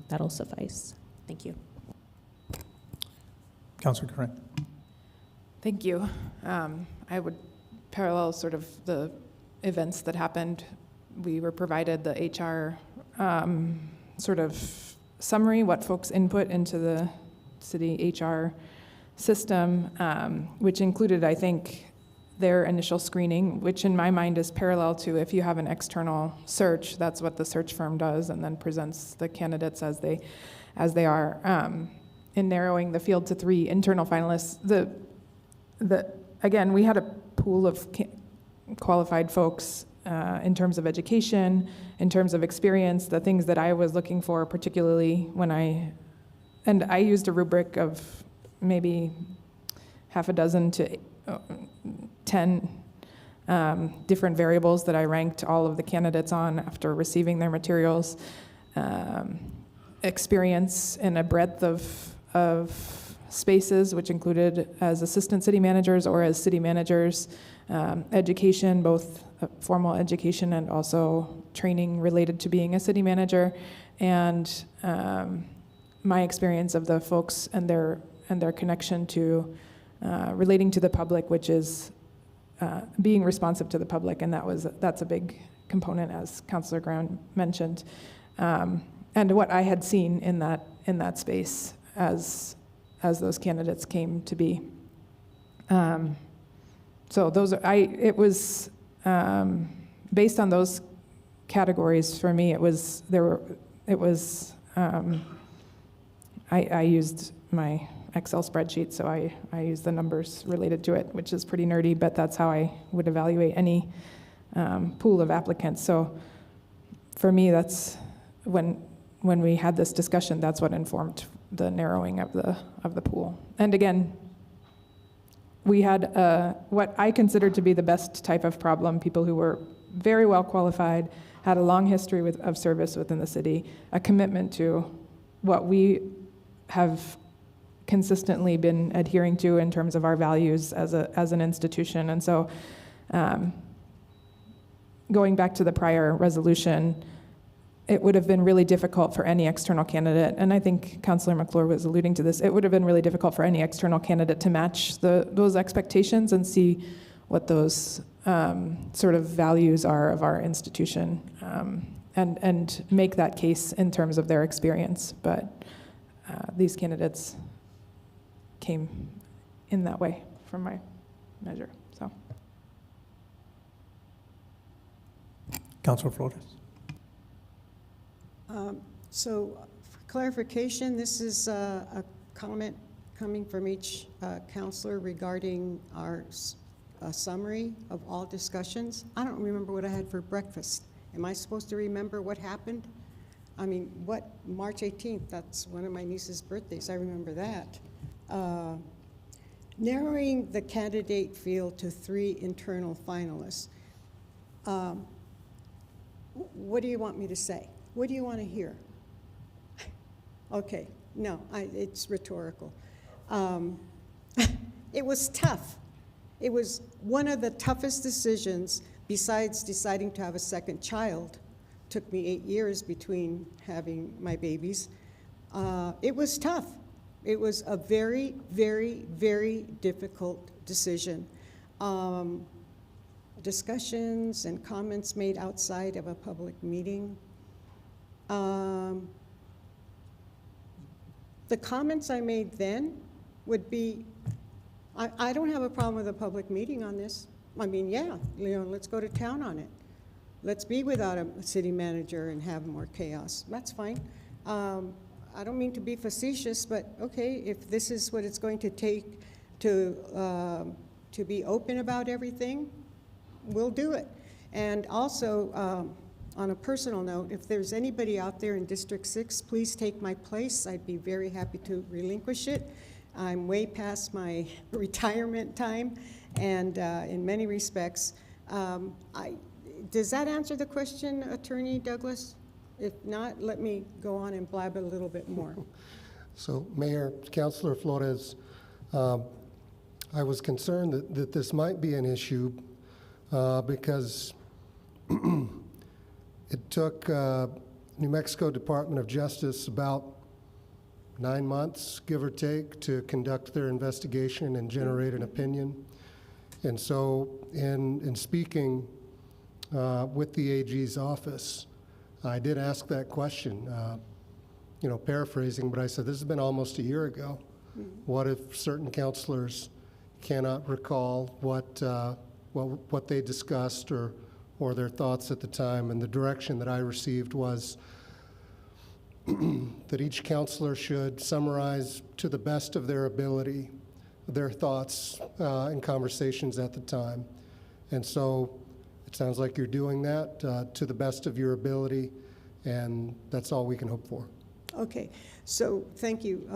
that'll suffice. Thank you. Councilor Coran. Thank you. I would parallel sort of the events that happened. We were provided the HR sort of summary, what folks input into the city HR system, which included, I think, their initial screening, which in my mind is parallel to if you have an external search, that's what the search firm does and then presents the candidates as they are. In narrowing the field to 3 internal finalists, again, we had a pool of qualified folks in terms of education, in terms of experience, the things that I was looking for, particularly and I used a rubric of maybe half a dozen to 10 different variables that I ranked all of the candidates on after receiving their materials. Experience in a breadth of spaces, which included as assistant city managers or as city managers, education, both formal education and also training related to being a city manager, and my experience of the folks and their connection to relating to the public, which is being responsive to the public, and that's a big component, as Councilor Graham mentioned, and what I had seen in that space as those candidates came to be. So it was based on those categories for me. I used my Excel spreadsheet, so I used the numbers related to it, which is pretty nerdy, but that's how I would evaluate any pool of applicants. So for me, that's when we had this discussion, that's what informed the narrowing of the pool. And again, we had what I considered to be the best type of problem, people who were very well qualified, had a long history of service within the city, a commitment to what we have consistently been adhering to in terms of our values as an institution. And so going back to the prior resolution, it would have been really difficult for any external candidate, and I think Councilor McClure was alluding to this, it would have been really difficult for any external candidate to match those expectations and see what those sort of values are of our institution, and make that case in terms of their experience. But these candidates came in that way from my measure. Councilor Flores. So for clarification, this is a comment coming from each counselor regarding our summary of all discussions. I don't remember what I had for breakfast. Am I supposed to remember what happened? I mean, March 18th, that's one of my niece's birthdays, I remember that. Narrowing the candidate field to 3 internal finalists. What do you want me to say? What do you want to hear? Okay, no, it's rhetorical. It was tough. It was one of the toughest decisions, besides deciding to have a second child. Took me 8 years between having my babies. It was tough. It was a very, very, very difficult decision. Discussions and comments made outside of a public meeting. The comments I made then would be, I don't have a problem with a public meeting on this. I mean, yeah, let's go to town on it. Let's be without a city manager and have more chaos. That's fine. I don't mean to be facetious, but okay, if this is what it's going to take to be open about everything, we'll do it. And also, on a personal note, if there's anybody out there in District 6, please take my place. I'd be very happy to relinquish it. I'm way past my retirement time, and in many respects, does that answer the question, Attorney Douglas? If not, let me go on and blab a little bit more. So, Mayor, Councilor Flores, I was concerned that this might be an issue because it took New Mexico Department of Justice about 9 months, give or take, to conduct their investigation and generate an opinion. And so in speaking with the AG's office, I did ask that question, paraphrasing, but I said, this has been almost a year ago. What if certain counselors cannot recall what they discussed or their thoughts at the time? And the direction that I received was that each counselor should summarize to the best of their ability their thoughts and conversations at the time. And so it sounds like you're doing that to the best of your ability, and that's all we can hope for. Okay, so thank you,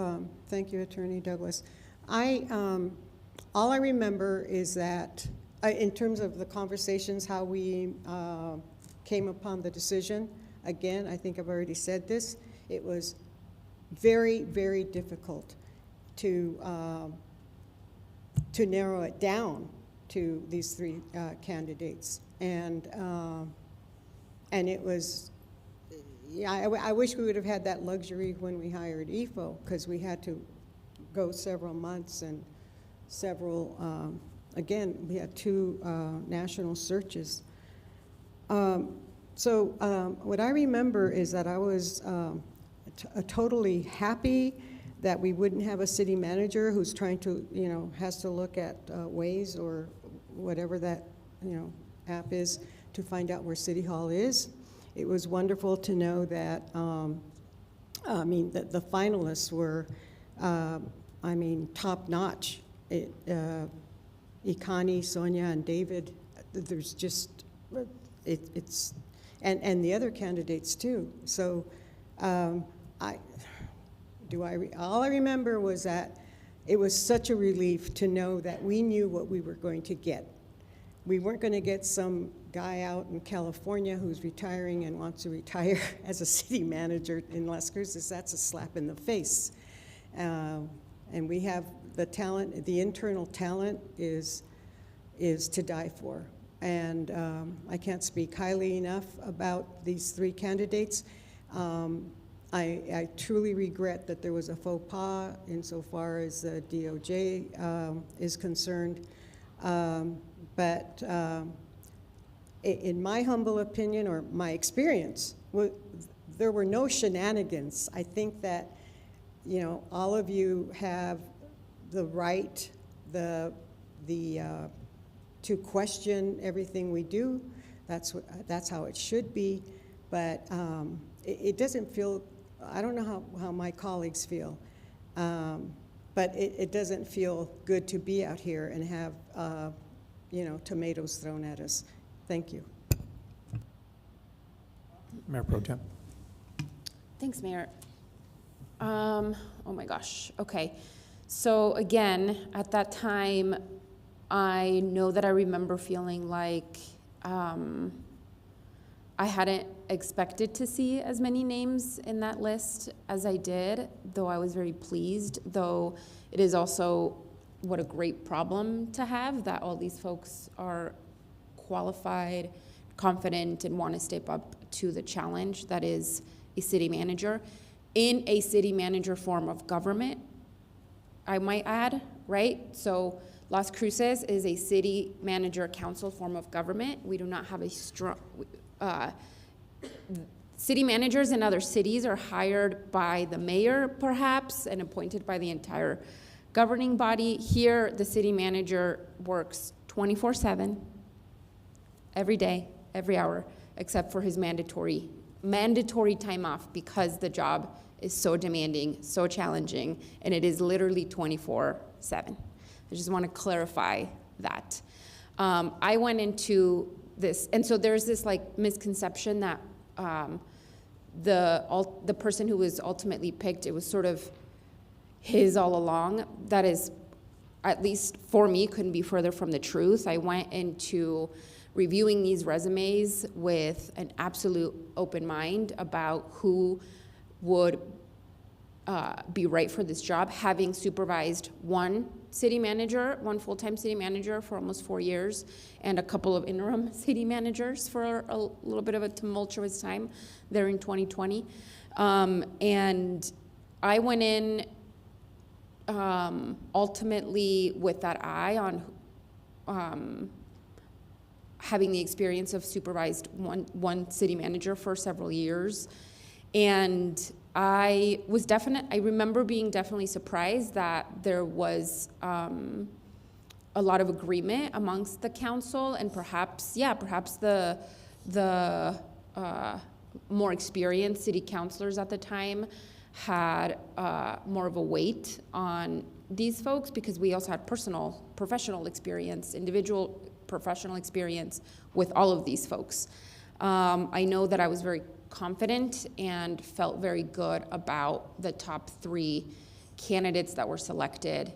Attorney Douglas. All I remember is that in terms of the conversations, how we came upon the decision, again, I think I've already said this, it was very, very difficult to narrow it down to these three candidates. And it was, yeah, I wish we would have had that luxury when we hired EFO, because we had to go several months and several, again, we had 2 national searches. So what I remember is that I was totally happy that we wouldn't have a city manager who's trying to, has to look at Waze or whatever that, app is to find out where City Hall is. It was wonderful to know that, that the finalists were, top notch. Ikani, Sonia, and David, there's just, it's, and the other candidates too. So all I remember was that it was such a relief to know that we knew what we were going to get. We weren't going to get some guy out in California who's retiring and wants to retire as a city manager in Las Cruces. That's a slap in the face. And we have the talent, the internal talent is to die for. And I can't speak highly enough about these 3 candidates. I truly regret that there was a faux pas insofar as the DOJ is concerned. But in my humble opinion, or my experience, there were no shenanigans. I think that, all of you have the right to question everything we do. That's how it should be. But it doesn't feel, I don't know how my colleagues feel, but it doesn't feel good to be out here and have tomatoes thrown at us. Thank you. Mayor Pro Tem. Thanks, Mayor. Oh my gosh, okay. So again, at that time, I know that I remember feeling like I hadn't expected to see as many names in that list as I did, though I was very pleased, though it is also what a great problem to have, that all these folks are qualified, confident, and want to step up to the challenge that is a city manager in a city manager form of government, I might add, right? So Las Cruces is a city manager council form of government. We do not have a strong, city managers in other cities are hired by the mayor, perhaps, and appointed by the entire governing body. Here, the city manager works 24/7, every day, every hour, except for his mandatory time off, because the job is so demanding, so challenging, and it is literally 24/7. I just want to clarify that. I went into this, and so there's this like misconception that the person who was ultimately picked, it was sort of his all along. That is, at least for me, couldn't be further from the truth. I went into reviewing these resumes with an absolute open mind about who would be right for this job, having supervised one full-time city manager for almost 4 years, and a couple of interim city managers for a little bit of a tumultuous time there in 2020. And I went in ultimately with that eye on having the experience of supervised one city manager for several years. And I remember being definitely surprised that there was a lot of agreement amongst the council, and perhaps the more experienced city councilors at the time had more of a weight on these folks, because we also had professional experience, individual professional experience with all of these folks. I know that I was very confident and felt very good about the top 3 candidates that were selected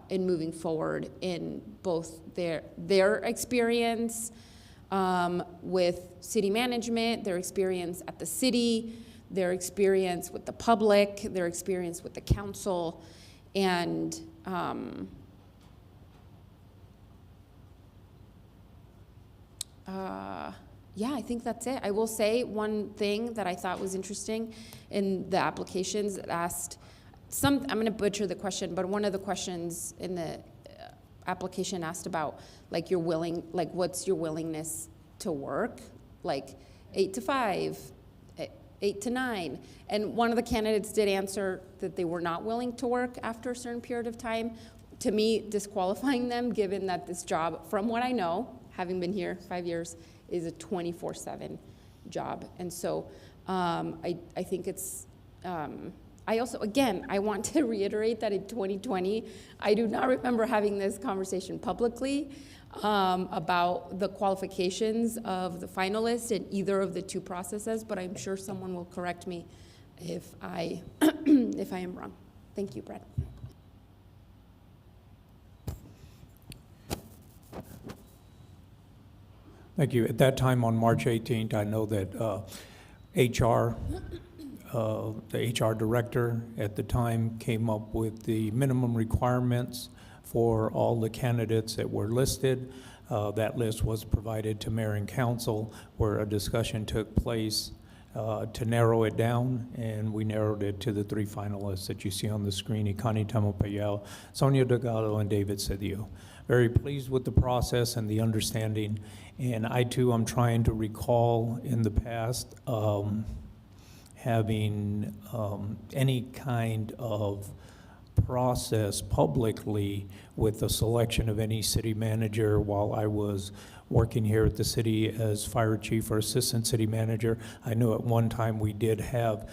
in moving forward in both their experience with city management, their experience at the city, their experience with the public, their experience with the council, and yeah, I think that's it. I will say one thing that I thought was interesting in the applications that asked I'm going to butcher the question, but one of the questions in the application asked about what's your willingness to work, like 8 to 5, 8 to 9. And one of the candidates did answer that they were not willing to work after a certain period of time, to me disqualifying them, given that this job, from what I know, having been here 5 years, is a 24/7 job. And so I think it's, I also, again, I want to reiterate that in 2020, I do not remember having this conversation publicly about the qualifications of the finalists in either of the 2 processes, but I'm sure someone will correct me if I am wrong. Thank you, Brett. Thank you. At that time, on March 18th, I know that the HR director at the time came up with the minimum requirements for all the candidates that were listed. That list was provided to mayor and council, where a discussion took place to narrow it down, and we narrowed it to the 3 finalists that you see on the screen: Ikani Tamopayao, Sonia Delgado, and David Cedillo. Very pleased with the process and the understanding. And I too am trying to recall in the past having any kind of process publicly with the selection of any city manager while I was working here at the city as fire chief or assistant city manager. I know at one time we did have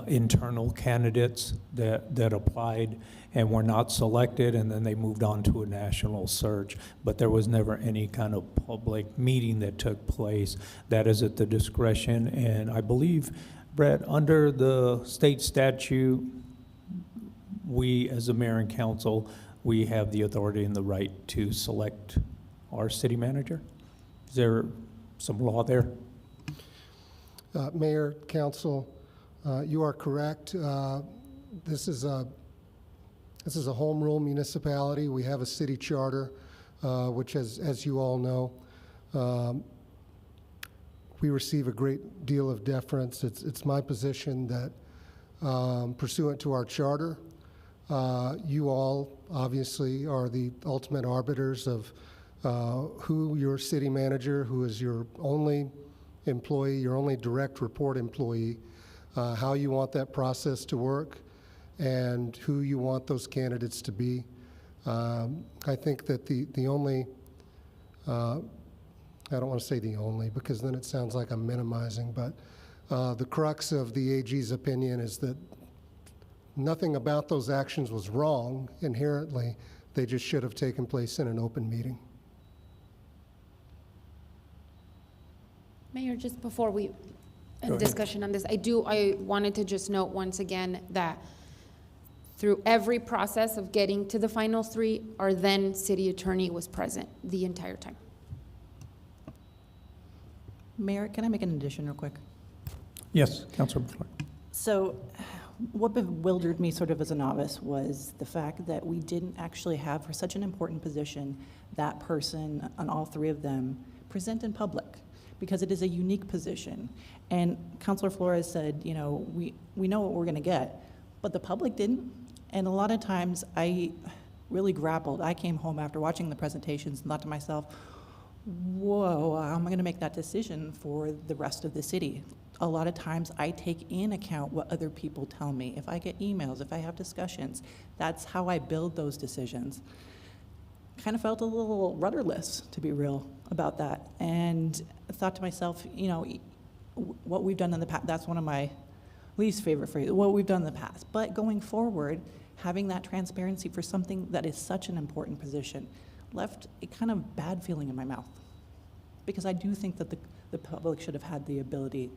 internal candidates that applied and were not selected, and then they moved on to a national search. But there was never any kind of public meeting that took place. That is at the discretion, and I believe, Brett, under the state statute, we as a mayor and council, we have the authority and the right to select our city manager. Is there some law there? Mayor, council, you are correct. This is a home rule municipality. We have a city charter, which, as you all know, we receive a great deal of deference. It's my position that, pursuant to our charter, You all obviously are the ultimate arbiters of who your city manager, who is your only employee, your only direct report employee, how you want that process to work, and who you want those candidates to be. I think that the only, I don't want to say the only, because then it sounds like I'm minimizing, but the crux of the AG's opinion is that nothing about those actions was wrong inherently. They just should have taken place in an open meeting. Mayor, just before we Go end ahead. discussion on this, I wanted to just note once again that through every process of getting to the final three, our then city attorney was present the entire time. Mayor, can I make an addition real quick? Yes, Councilor Butler. So what bewildered me sort of as a novice was the fact that we didn't actually have, for such an important position, that person on all three of them present in public, because it is a unique position. And Councilor Flores said, you know, we know what we're going to get, but the public didn't. And a lot of times I really grappled. I came home after watching the presentations and thought to myself, whoa, how am I going to make that decision for the rest of the city? A lot of times I take in account what other people tell me. If I get emails, if I have discussions, that's how I build those decisions. Kind of felt a little rudderless, to be real, about that. And I thought to myself, you know, what we've done in the past, that's one of my least favorite phrases, what we've done in the past. But going forward, having that transparency for something that is such an important position left a kind of bad feeling in my mouth. Because I do think that the public should have had the ability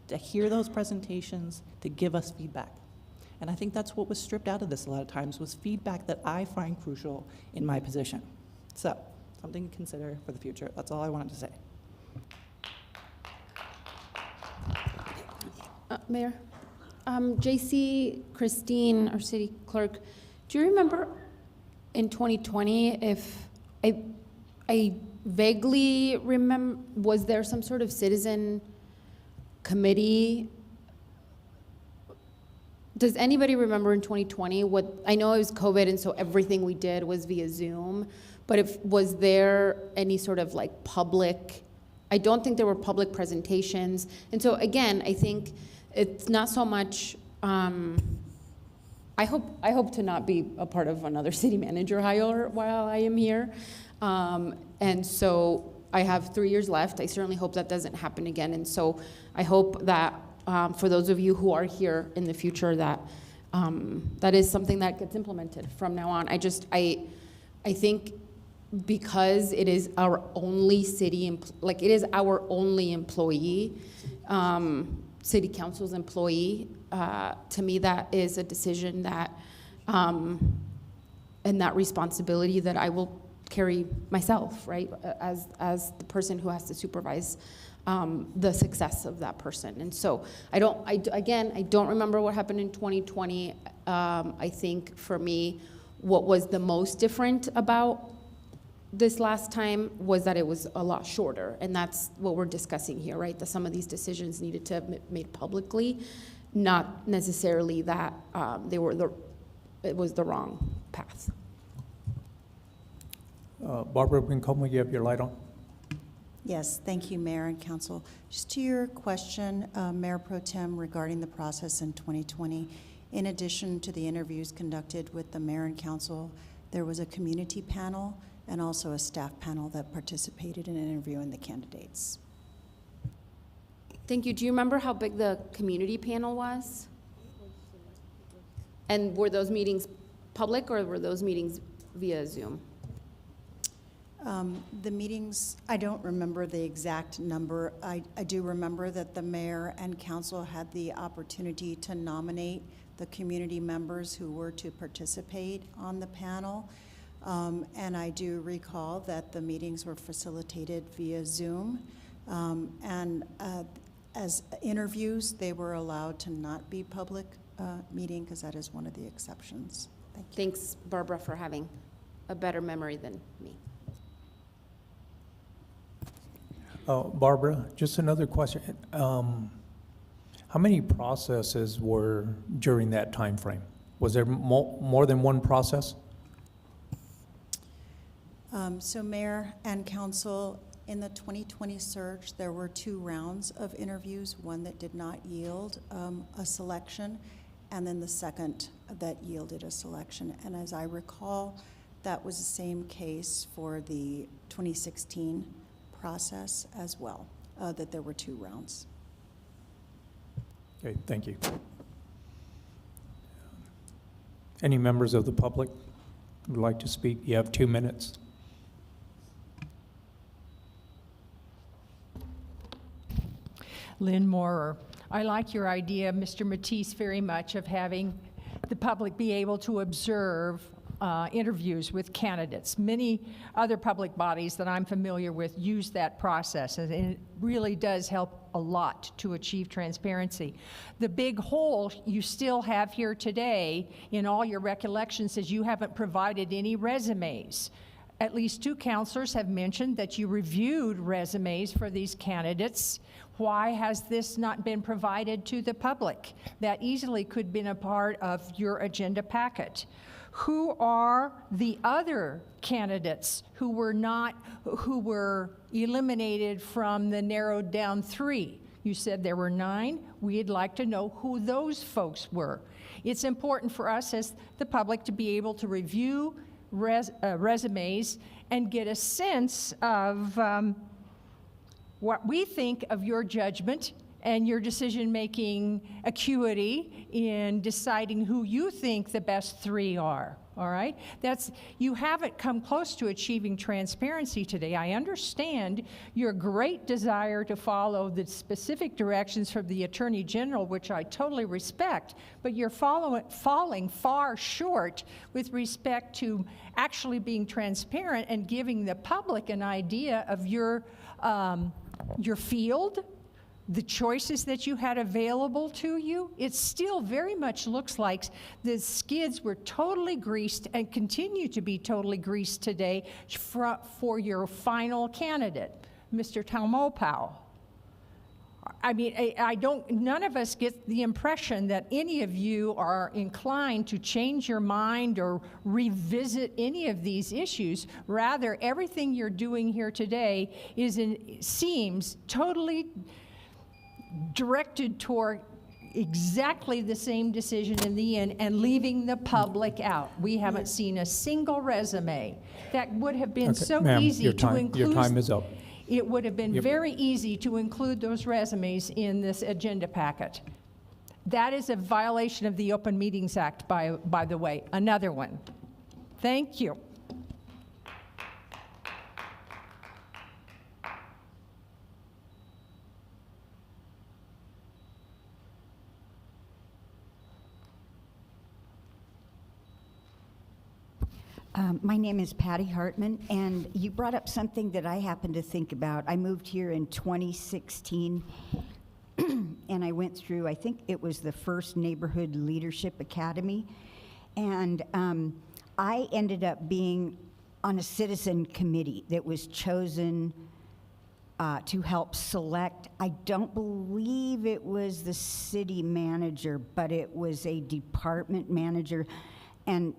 to hear those presentations, to give us feedback. And I think that's what was stripped out of this a lot of times, was feedback that I find crucial in my position. So, something to consider for the future. That's all I wanted to say. Mayor, JC, Christine, our city clerk, do you remember in 2020 if I vaguely remember, was there some sort of citizen committee? Does anybody remember in 2020 what, I know it was COVID and so everything we did was via Zoom, but was there any sort of like public, I don't think there were public presentations. And so again, I think it's not so much, I hope to not be a part of another city manager hire while I am here. And so I have 3 years left. I certainly hope that doesn't happen again. And so I hope that for those of you who are here in the future, that that is something that gets implemented from now on. I think because it is our only city, like it is our only employee, city council's employee, to me that is a decision that, and that responsibility that I will carry myself, right, as the person who has to supervise the success of that person. And so I don't remember what happened in 2020. I think for me, what was the most different about this last time was that it was a lot shorter, and that's what we're discussing here, right? That some of these decisions needed to be made publicly, not necessarily that it was the wrong path. Barbara Bencomo, you have your light on. Yes, thank you, Mayor and Council. Just to your question, Mayor Pro Tem, regarding the process in 2020, in addition to the interviews conducted with the Mayor and Council, there was a community panel and also a staff panel that participated in interviewing the candidates. Thank you. Do you remember how big the community panel was? And were those meetings public or were those meetings via Zoom? The meetings, I don't remember the exact number. I do remember that the mayor and council had the opportunity to nominate the community members who were to participate on the panel. And I do recall that the meetings were facilitated via Zoom. As interviews, they were allowed to not be public meeting because that is one of the exceptions. Thank you. Thanks, Barbara, for having a better memory than me. Barbara, just another question. How many processes were during that time frame? Was there more than one process? So Mayor and Council, in the 2020 search, there were 2 rounds of interviews, one that did not yield a selection, and then the second that yielded a selection. And as I recall, that was the same case for the 2016 process as well, that there were 2 rounds. Okay, thank you. Any members of the public who would like to speak? You have 2 minutes. Lynn Moorer. I like your idea, Mr. Matisse, very much of having the public be able to observe interviews with candidates. Many other public bodies that I'm familiar with use that process, and it really does help a lot to achieve transparency. The big hole you still have here today in all your recollections is you haven't provided any resumes. At least 2 counselors have mentioned that you reviewed resumes for these candidates. Why has this not been provided to the public? That easily could have been a part of your agenda packet. Who are the other candidates who were eliminated from the narrowed down 3? You said there were 9. We'd like to know who those folks were. It's important for us as the public to be able to review resumes and get a sense of what we think of your judgment and your decision-making acuity in deciding who you think the best 3 are, all right? You haven't come close to achieving transparency today. I understand your great desire to follow the specific directions from the Attorney General, which I totally respect, but you're falling far short with respect to actually being transparent and giving the public an idea of your field, the choices that you had available to you. It still very much looks like the skids were totally greased and continue to be totally greased today for your final candidate, Mr. Taumopao. I mean, none of us get the impression that any of you are inclined to change your mind or revisit any of these issues. Rather, everything you're doing here today seems totally directed toward exactly the same decision in the end and leaving the public out. We haven't seen a single resume. That would have been so easy to include. Your time is up. It would have been very easy to include those resumes in this agenda packet. That is a violation of the Open Meetings Act, by the way, another one. Thank you. My name is Patty Hartman, and you brought up something that I happen to think about. I moved here in 2016, and I went through, I think it was the first Neighborhood Leadership Academy, and I ended up being on a citizen committee that was chosen to help select, I don't believe it was the city manager, but it was a department manager, and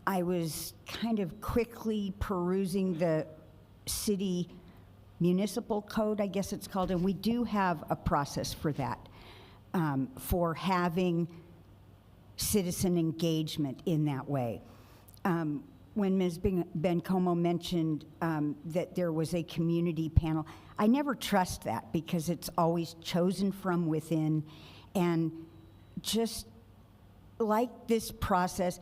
I was kind of quickly perusing the city municipal code, I guess it's called, and we do have a process for that, for having citizen engagement in that way. When Ms. Bencomo mentioned that there was a community panel, I never trust that because it's always chosen from within, and just like this process,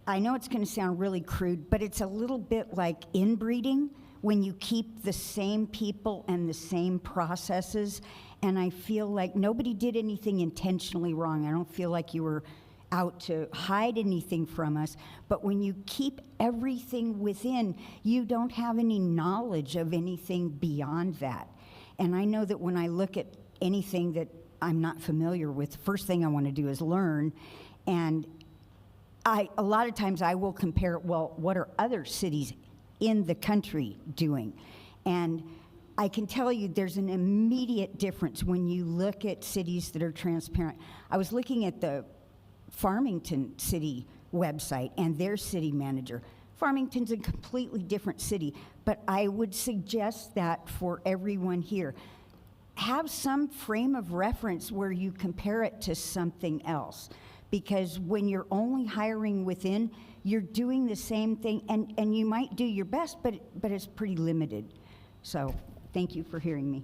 I know it's going to sound really crude, but it's a little bit like inbreeding when you keep the same people and the same processes, and I feel like nobody did anything intentionally wrong. I don't feel like you were out to hide anything from us, but when you keep everything within, you don't have any knowledge of anything beyond that. And I know that when I look at anything that I'm not familiar with, the first thing I want to do is learn, and a lot of times I will compare, well, what are other cities in the country doing? And I can tell you there's an immediate difference when you look at cities that are transparent. I was looking at the Farmington city website and their city manager. Farmington's a completely different city, but I would suggest that for everyone here, have some frame of reference where you compare it to something else. Because when you're only hiring within, you're doing the same thing, and you might do your best, but it's pretty limited. So thank you for hearing me.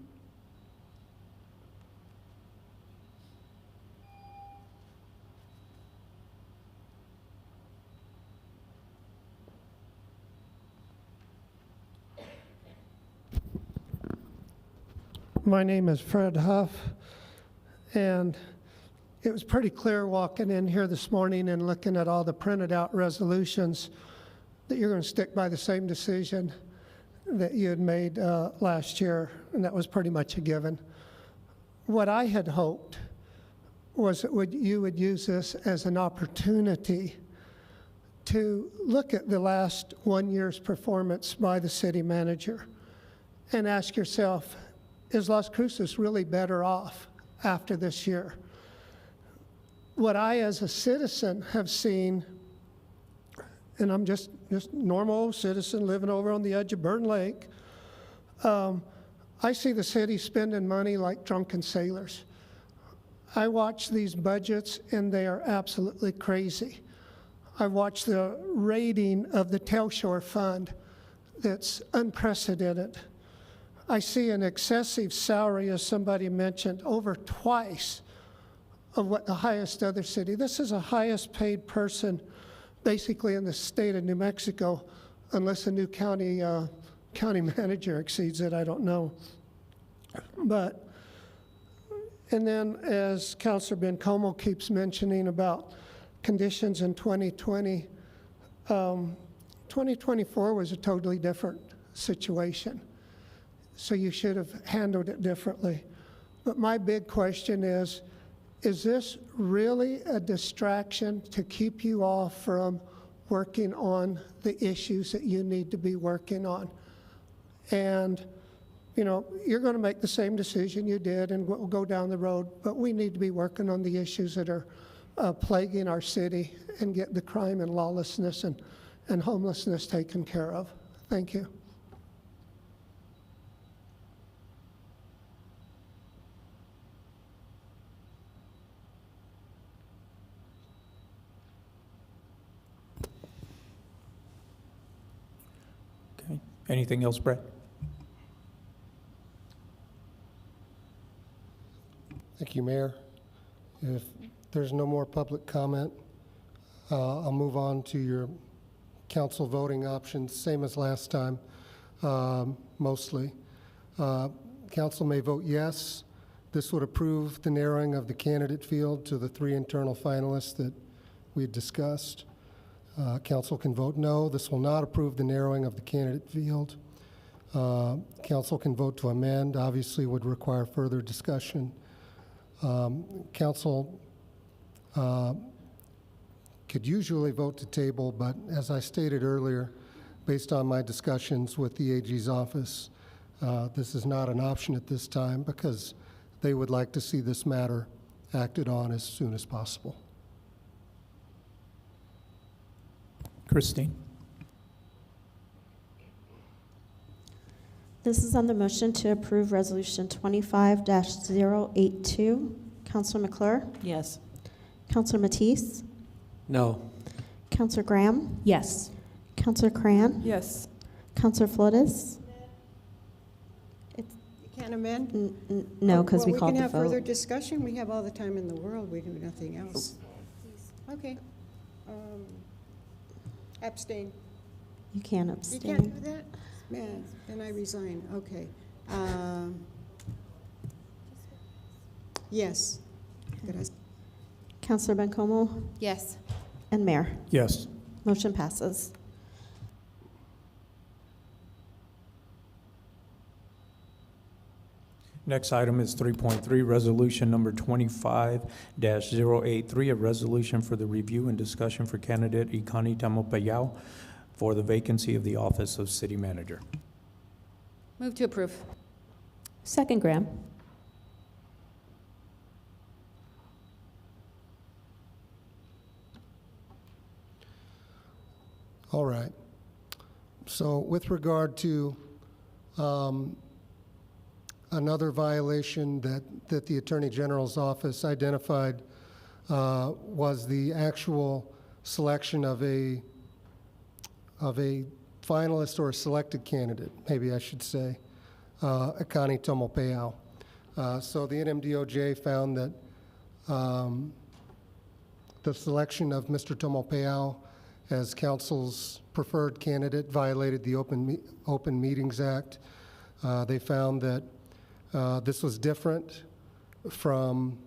My name is Fred Huff, and it was pretty clear walking in here this morning and looking at all the printed out resolutions that you're going to stick by the same decision that you had made last year, and that was pretty much a given. What I had hoped was that you would use this as an opportunity to look at the last 1 year's performance by the city manager and ask yourself, is Las Cruces really better off after this year? What I, as a citizen, have seen, and I'm just normal citizen living over on the edge of Burn Lake, I see the city spending money like drunken sailors. I watch these budgets, and they are absolutely crazy. I watch the rating of the Tailshore Fund that's unprecedented. I see an excessive salary, as somebody mentioned, over twice of what the highest other city. This is the highest paid person basically in the state of New Mexico, unless a new county manager exceeds it, I don't know. But, and then as Councilor Bencomo keeps mentioning about conditions in 2020, 2024 was a totally different situation. So you should have handled it differently. But my big question is this really a distraction to keep you all from working on the issues that you need to be working on? And, you know, you're going to make the same decision you did and we'll go down the road, but we need to be working on the issues that are plaguing our city and get the crime and lawlessness and homelessness taken care of. Thank you. Okay. Anything else, Brett? Thank you, Mayor. If there's no more public comment, I'll move on to your council voting options, same as last time, mostly. Council may vote yes. This would approve the narrowing of the candidate field to the 3 internal finalists that we had discussed. Council can vote no. This will not approve the narrowing of the candidate field. Council can vote to amend, obviously would require further discussion. Council could usually vote to table, but as I stated earlier, based on my discussions with the AG's office, this is not an option at this time because they would like to see this matter acted on as soon as possible. Christine? This is on the motion to approve Resolution 25-082. Councilor McClure? Yes. Councilor Matisse? No. Councilor Graham? Yes. Councilor Cran? Yes. Councilor Flores? You can't amend? No, because we Well, called we the can have further vote. discussion. We have all the time in the world. We can do nothing else. Okay. Abstain. You can't You abstain. can't do that? Man, then I resign. Okay. Yes. Councilor Bencomo? Yes. And Mayor? Yes. Motion passes. Next item is 3.3, Resolution Number 25-083, a resolution for the review and discussion for candidate Ikani Tamopayao for the vacancy of the office of City Manager. Move to approve. Second, Graham. All right. So with regard to another violation that the Attorney General's office identified was the actual selection of a finalist or a selected candidate, maybe I should say, Akani Tomopeau. So the NMDOJ found that the selection of Mr. Tomopeau as council's preferred candidate violated the Open Meetings Act. They found that this was different from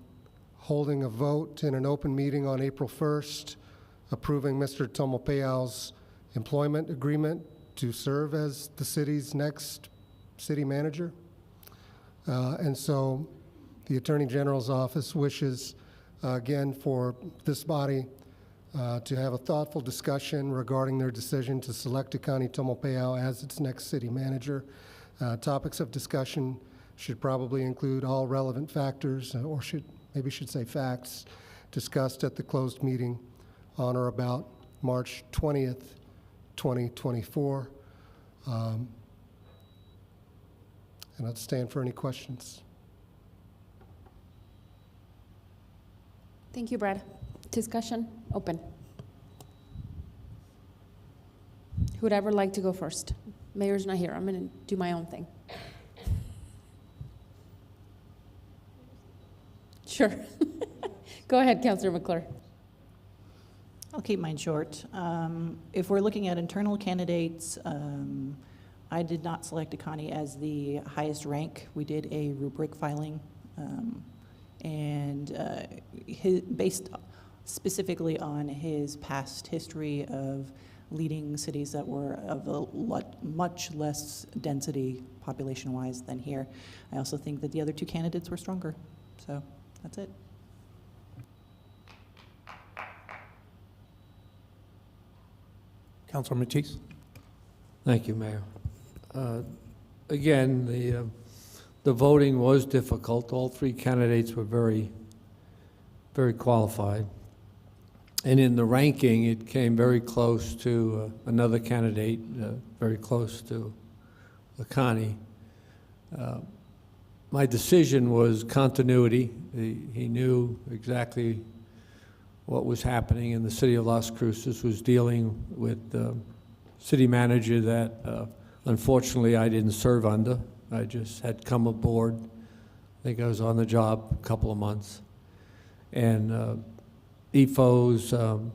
holding a vote in an open meeting on April 1st, approving Mr. Tomopeau's employment agreement to serve as the city's next city manager. And so the Attorney General's office wishes, again, for this body to have a thoughtful discussion regarding their decision to select Akani Tomopeau as its next city manager. Topics of discussion should probably include all relevant factors, or maybe should say facts, discussed at the closed meeting on or about March 20th, 2024. And I'd stand for any questions. Thank you, Brad. Discussion open. Who would ever like to go first? Mayor's not here. I'm going to do my own thing. Sure. Go ahead, Councilor McClure. I'll keep mine short. If we're looking at internal candidates, I did not select Akani as the highest rank. We did a rubric filing, based specifically on his past history of leading cities that were of a much less density population-wise than here. I also think that the other two candidates were stronger. So that's it. Councilor Matisse. Thank you, Mayor. Again, the voting was difficult. All three candidates were very, very qualified. And in the ranking, it came very close to another candidate, very close to Akani. My decision was continuity. He knew exactly what was happening in the city of Las Cruces, was dealing with the city manager that unfortunately I didn't serve under. I just had come aboard. I think I was on the job a couple of months. And EFO's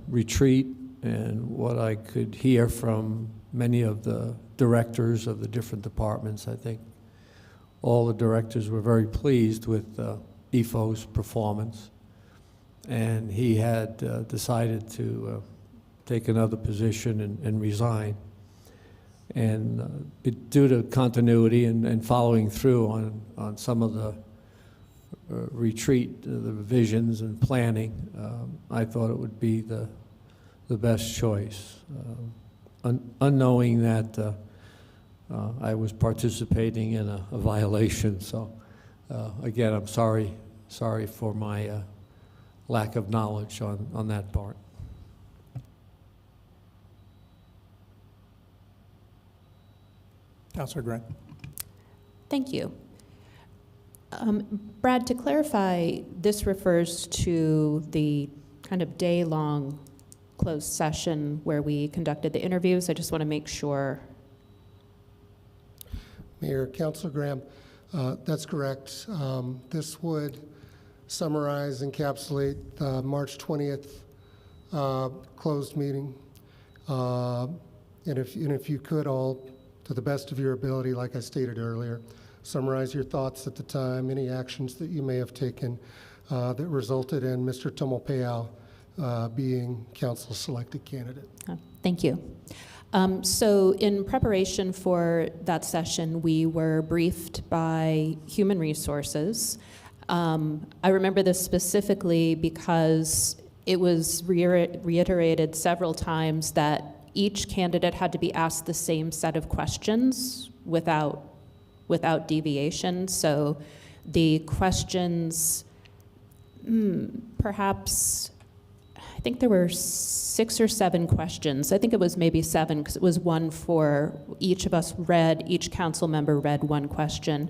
retreat and what I could hear from many of the directors of the different departments, I think all the directors were very pleased with EFO's performance. And he had decided to take another position and resign. And due to continuity and following through on some of the retreat, the revisions and planning, I thought it would be the best choice, unknowing that I was participating in a violation. So again, I'm sorry for my lack of knowledge on that part. Councilor Grant. Thank you. Brad, to clarify, this refers to the kind of day-long closed session where we conducted the interviews. I just want to make sure. Mayor, Councilor Graham, that's correct. This would summarize, encapsulate the March 20th closed meeting. And if you could all, to the best of your ability, like I stated earlier, summarize your thoughts at the time, any actions that you may have taken that resulted in Mr. Tomopeau being council selected candidate. Thank you. So in preparation for that session, we were briefed by Human Resources. I remember this specifically because it was reiterated several times that each candidate had to be asked the same set of questions without deviation. So the questions, perhaps I think there were 6 or 7 questions. I think it was maybe 7 because it was one for each of us each council member read one question.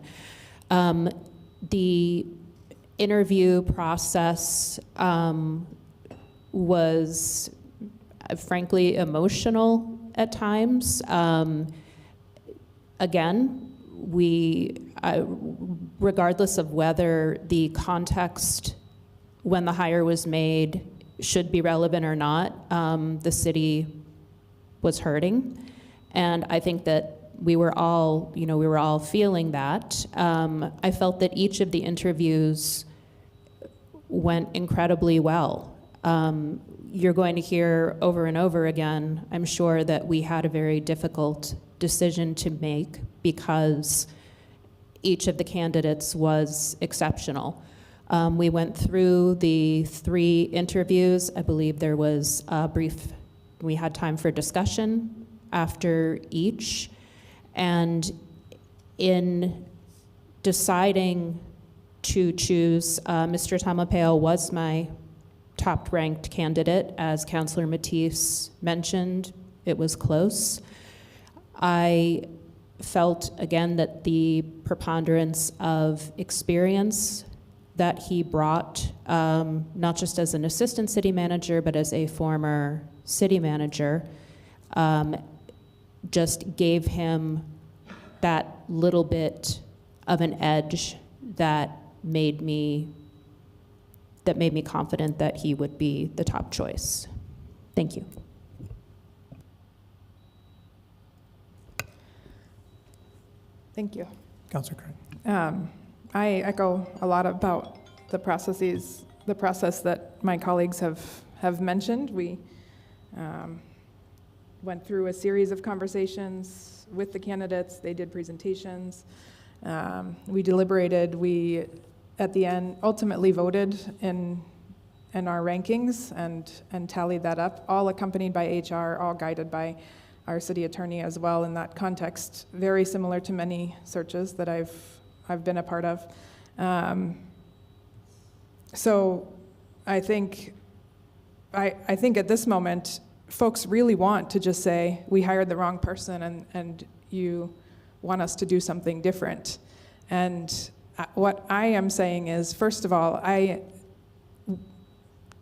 The interview process was frankly emotional at times. Again, regardless of whether the context when the hire was made should be relevant or not, the city was hurting. And I think that we were all feeling that. I felt that each of the interviews went incredibly well. You're going to hear over and over again, I'm sure, that we had a very difficult decision to make because each of the candidates was exceptional. We went through the 3 interviews. I believe there was we had time for discussion after each. And in deciding to choose, Mr. Tamalpais was my top-ranked candidate. As Councillor Matisse mentioned, it was close. I felt, again, that the preponderance of experience that he brought, not just as an assistant city manager, but as a former city manager, just gave him that little bit of an edge that made me confident that he would be the top choice. Thank you. Thank you. Councilor Craig. I echo a lot about the process that my colleagues have mentioned. We went through a series of conversations with the candidates. They did presentations. We deliberated. We, at the end, ultimately voted in our rankings and tallied that up, all accompanied by HR, all guided by our city attorney as well in that context, very similar to many searches that I've been a part of. So I think at this moment, folks really want to just say, we hired the wrong person and you want us to do something different. And what I am saying is, first of all, I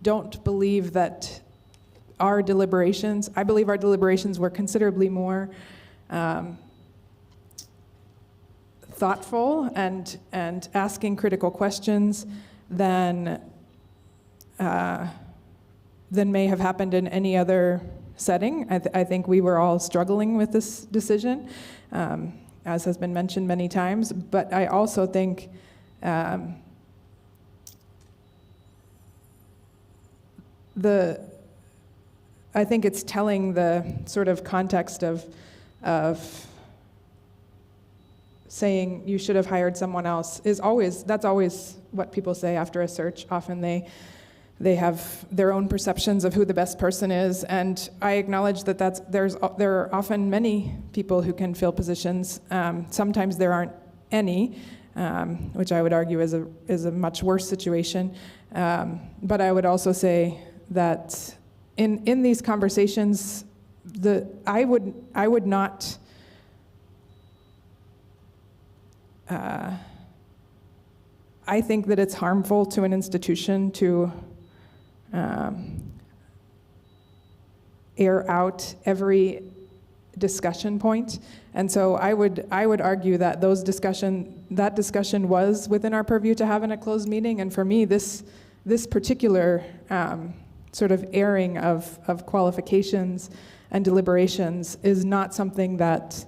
don't believe that I believe our deliberations were considerably more thoughtful and asking critical questions than may have happened in any other setting. I think we were all struggling with this decision, as has been mentioned many times, but I also think I think it's telling the sort of context of saying you should have hired someone else that's always what people say after a search. Often they have their own perceptions of who the best person is, and I acknowledge that there are often many people who can fill positions. Sometimes there aren't any, which I would argue is a much worse situation. But I would also say that in these conversations, I would not. I think that it's harmful to an institution to air out every discussion point, and so I would argue that that discussion was within our purview to have in a closed meeting, and for me, this particular sort of airing of qualifications and deliberations is not something that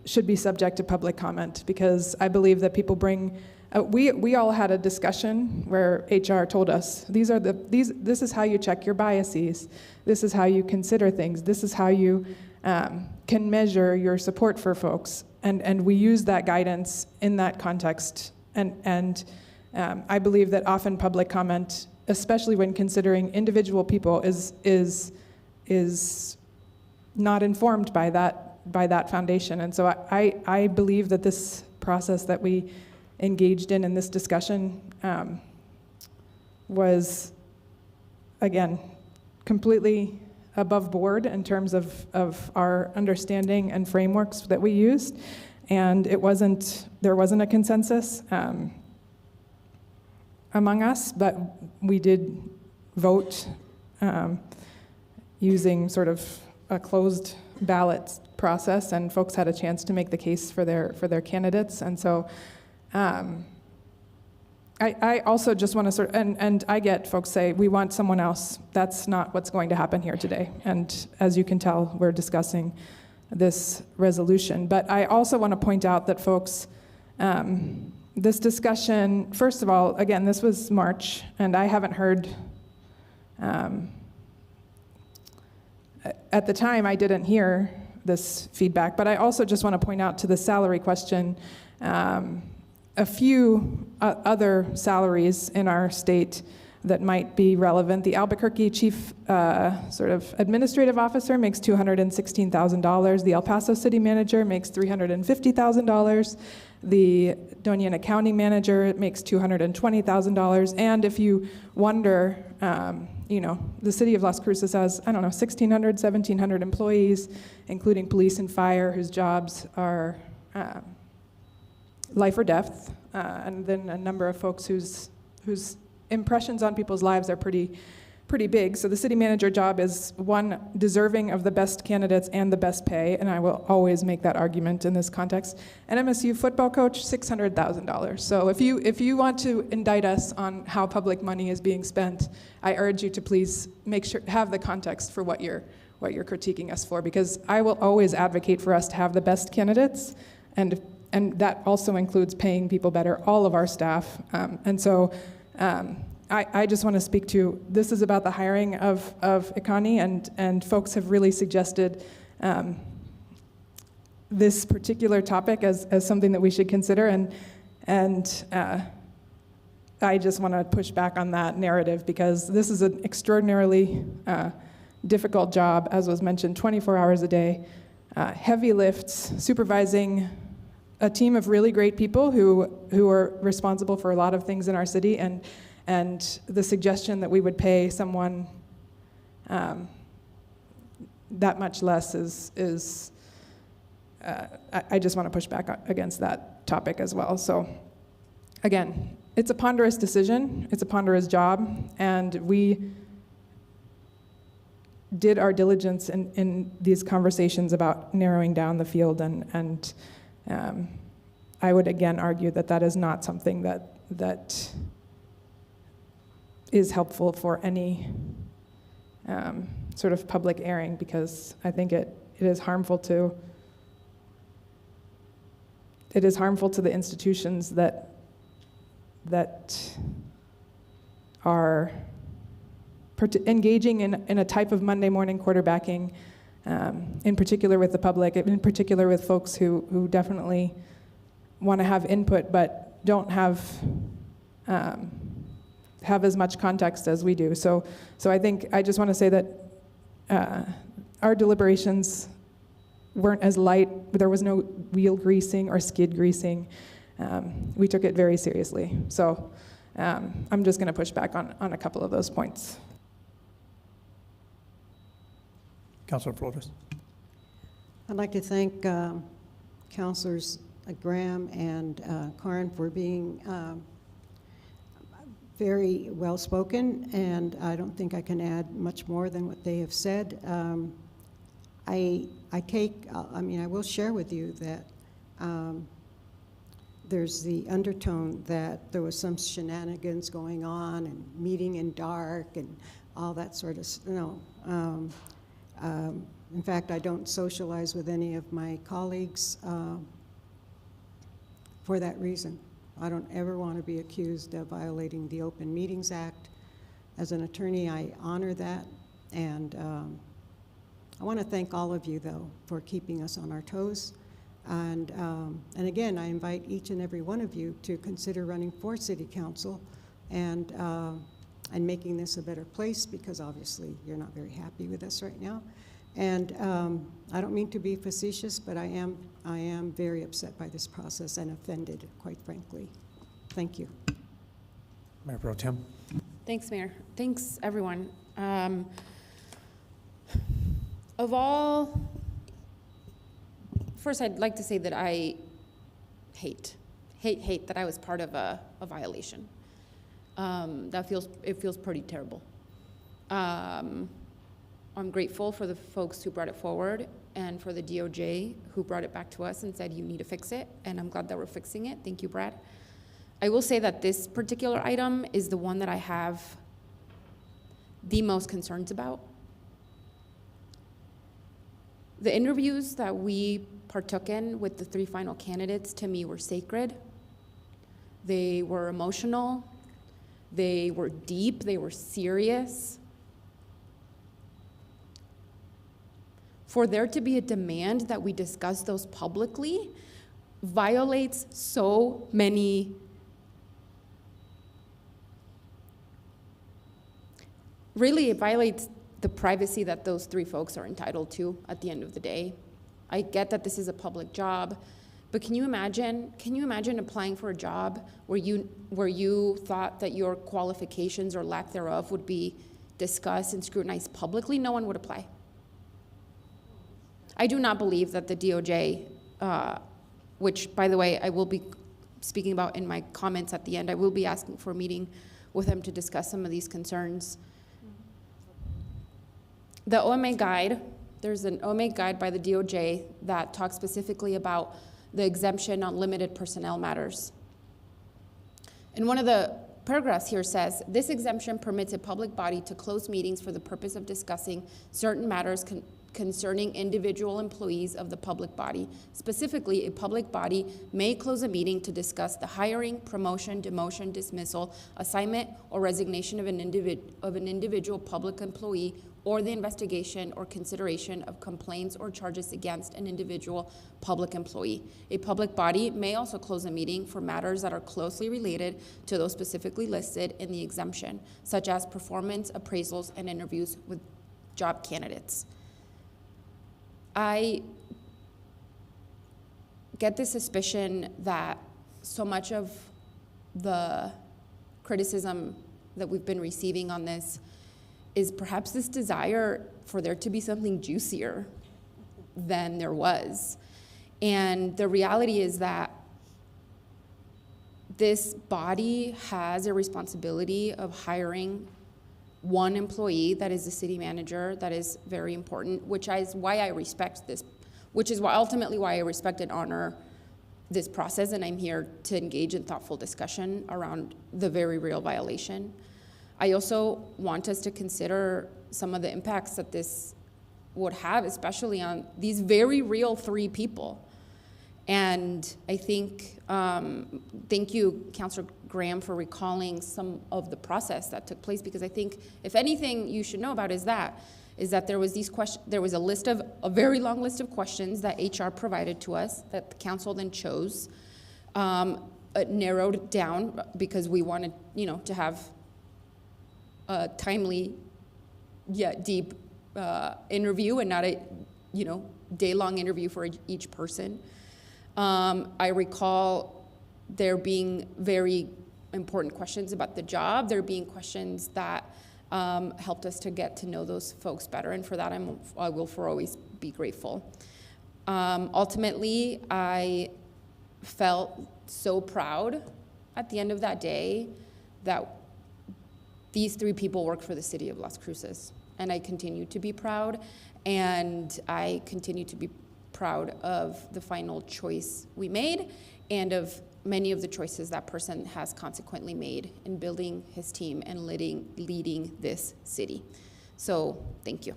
should be subject to public comment, because I believe that people bring. We all had a discussion where HR told us this is how you check your biases. This is how you consider things. This is how you can measure your support for folks. And we use that guidance in that context. And I believe that often public comment, especially when considering individual people, is not informed by that foundation. And so I believe that this process that we engaged in this discussion was, again, completely above board in terms of our understanding and frameworks that we used, and there wasn't a consensus among us, but we did vote using sort of a closed ballot process, and folks had a chance to make the case for their candidates. And so I also just want to and I get folks say, we want someone else. That's not what's going to happen here today. And as you can tell, we're discussing this resolution. But I also want to point out that folks, this discussion, first of all, again, this was March, and I haven't heard, at the time I didn't hear this feedback, but I also just want to point out to the salary question, a few other salaries in our state that might be relevant. The Albuquerque chief sort of administrative officer makes $216,000. The El Paso city manager makes $350,000. The Doña County manager makes $220,000. And if you wonder, the city of Las Cruces has, 1,600, 1,700 employees, including police and fire, whose jobs are life or death, and then a number of folks whose impressions on people's lives are pretty big. So the city manager job is one deserving of the best candidates and the best pay, and I will always make that argument in this context. An MSU football coach, $600,000. So if you want to indict us on how public money is being spent, I urge you to please have the context for what you're critiquing us for, because I will always advocate for us to have the best candidates, and that also includes paying people better, all of our staff. I just want to speak to, this is about the hiring of Ikani, and folks have really suggested this particular topic as something that we should consider, and I just want to push back on that narrative, because this is an extraordinarily difficult job, as was mentioned, 24 hours a day, heavy lifts, supervising a team of really great people who are responsible for a lot of things in our city, and the suggestion that we would pay someone that much less is I just want to push back against that topic as well. So again, it's a ponderous decision, it's a ponderous job, and we did our diligence in these conversations about narrowing down the field, and I would again argue that is not something that is helpful for any sort of public airing, because I think it is harmful to the institutions that are engaging in a type of Monday morning quarterbacking, in particular with the public, in particular with folks who definitely want to have input but don't have as much context as we do. So I think I just want to say that our deliberations weren't as light. There was no wheel greasing or skid greasing. We took it very seriously. So I'm just going to push back on a couple of those points. Councilor Flores. I'd like to thank Councilors Graham and Karin for being very well-spoken, and I don't think I can add much more than what they have said. I will share with you that there's the undertone that there was some shenanigans going on and meeting in dark and all that sort of in fact, I don't socialize with any of my colleagues for that reason. I don't ever want to be accused of violating the Open Meetings Act. As an attorney, I honor that, and I want to thank all of you, though, for keeping us on our toes. And again, I invite each and every one of you to consider running for City Council and making this a better place, because obviously you're not very happy with us right now. And I don't mean to be facetious, but I am very upset by this process and offended, quite frankly. Thank you. Mayor Pro Tem. Thanks, Mayor. Thanks, everyone. Of all, first I'd like to say that I hate that I was part of a violation. It feels pretty terrible. I'm grateful for the folks who brought it forward and for the DOJ who brought it back to us and said, you need to fix it, and I'm glad that we're fixing it. Thank you, Brad. I will say that this particular item is the one that I have the most concerns about. The interviews that we partook in with the 3 final candidates, to me, were sacred. They were emotional. They were deep. They were serious. For there to be a demand that we discuss those publicly violates so many. Really, it violates the privacy that those 3 folks are entitled to at the end of the day. I get that this is a public job, but can you imagine applying for a job where you thought that your qualifications or lack thereof would be discussed and scrutinized publicly? No one would apply. I do not believe that the DOJ, which, by the way, I will be speaking about in my comments at the end, I will be asking for a meeting with them to discuss some of these concerns. The OMA guide, there's an OMA guide by the DOJ that talks specifically about the exemption on limited personnel matters. And one of the paragraphs here says, this exemption permits a public body to close meetings for the purpose of discussing certain matters concerning individual employees of the public body. Specifically, a public body may close a meeting to discuss the hiring, promotion, demotion, dismissal, assignment, or resignation of an individual public employee, or the investigation or consideration of complaints or charges against an individual public employee. A public body may also close a meeting for matters that are closely related to those specifically listed in the exemption, such as performance appraisals and interviews with job candidates. I get the suspicion that so much of the criticism that we've been receiving on this is perhaps this desire for there to be something juicier than there was. And the reality is that this body has a responsibility of hiring one employee that is the city manager. That is very important, which is why I respect this, which is why ultimately why I respect and honor this process, and I'm here to engage in thoughtful discussion around the very real violation. I also want us to consider some of the impacts that this would have, especially on these very real 3 people. And I think, thank you, Councilor Graham, for recalling some of the process that took place, because I think, if anything you should know about is that there was a very long list of questions that HR provided to us that the council then chose, narrowed down because we wanted, to have a timely yet deep interview and not a, day-long interview for each person. I recall there being very important questions about the job, there being questions that helped us to get to know those folks better, and for that I will for always be grateful. Ultimately, I felt so proud at the end of that day that these 3 people work for the city of Las Cruces, and I continue to be proud, and I continue to be proud of the final choice we made and of many of the choices that person has consequently made in building his team and leading this city. So, thank you.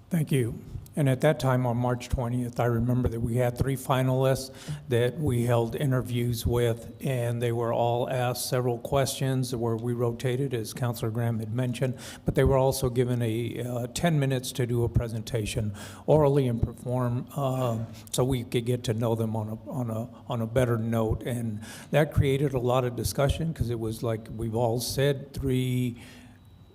Thank you. And at that time, on March 20th, I remember that we had 3 finalists that we held interviews with, and they were all asked several questions where we rotated, as Councilor Graham had mentioned, but they were also given 10 minutes to do a presentation orally and perform so we could get to know them on a better note. And that created a lot of discussion because it was, like we've all said, 3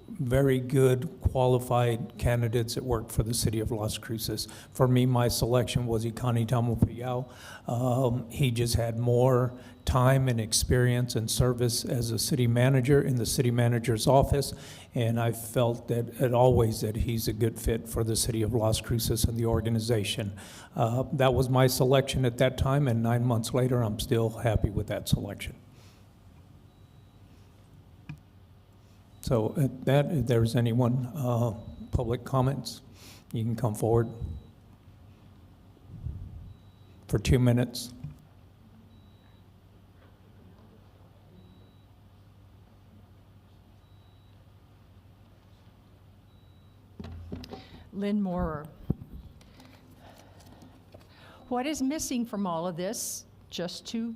very good, qualified candidates that worked for the city of Las Cruces. For me, my selection was Ikani Tamupiao. He just had more time and experience and service as a city manager in the city manager's office, and I felt that always that he's a good fit for the city of Las Cruces and the organization. That was my selection at that time, and 9 months later, I'm still happy with that selection. So at that, if there's anyone, public comments, you can come forward for 2 minutes. Lynn Moorer. What is missing from all of this, just to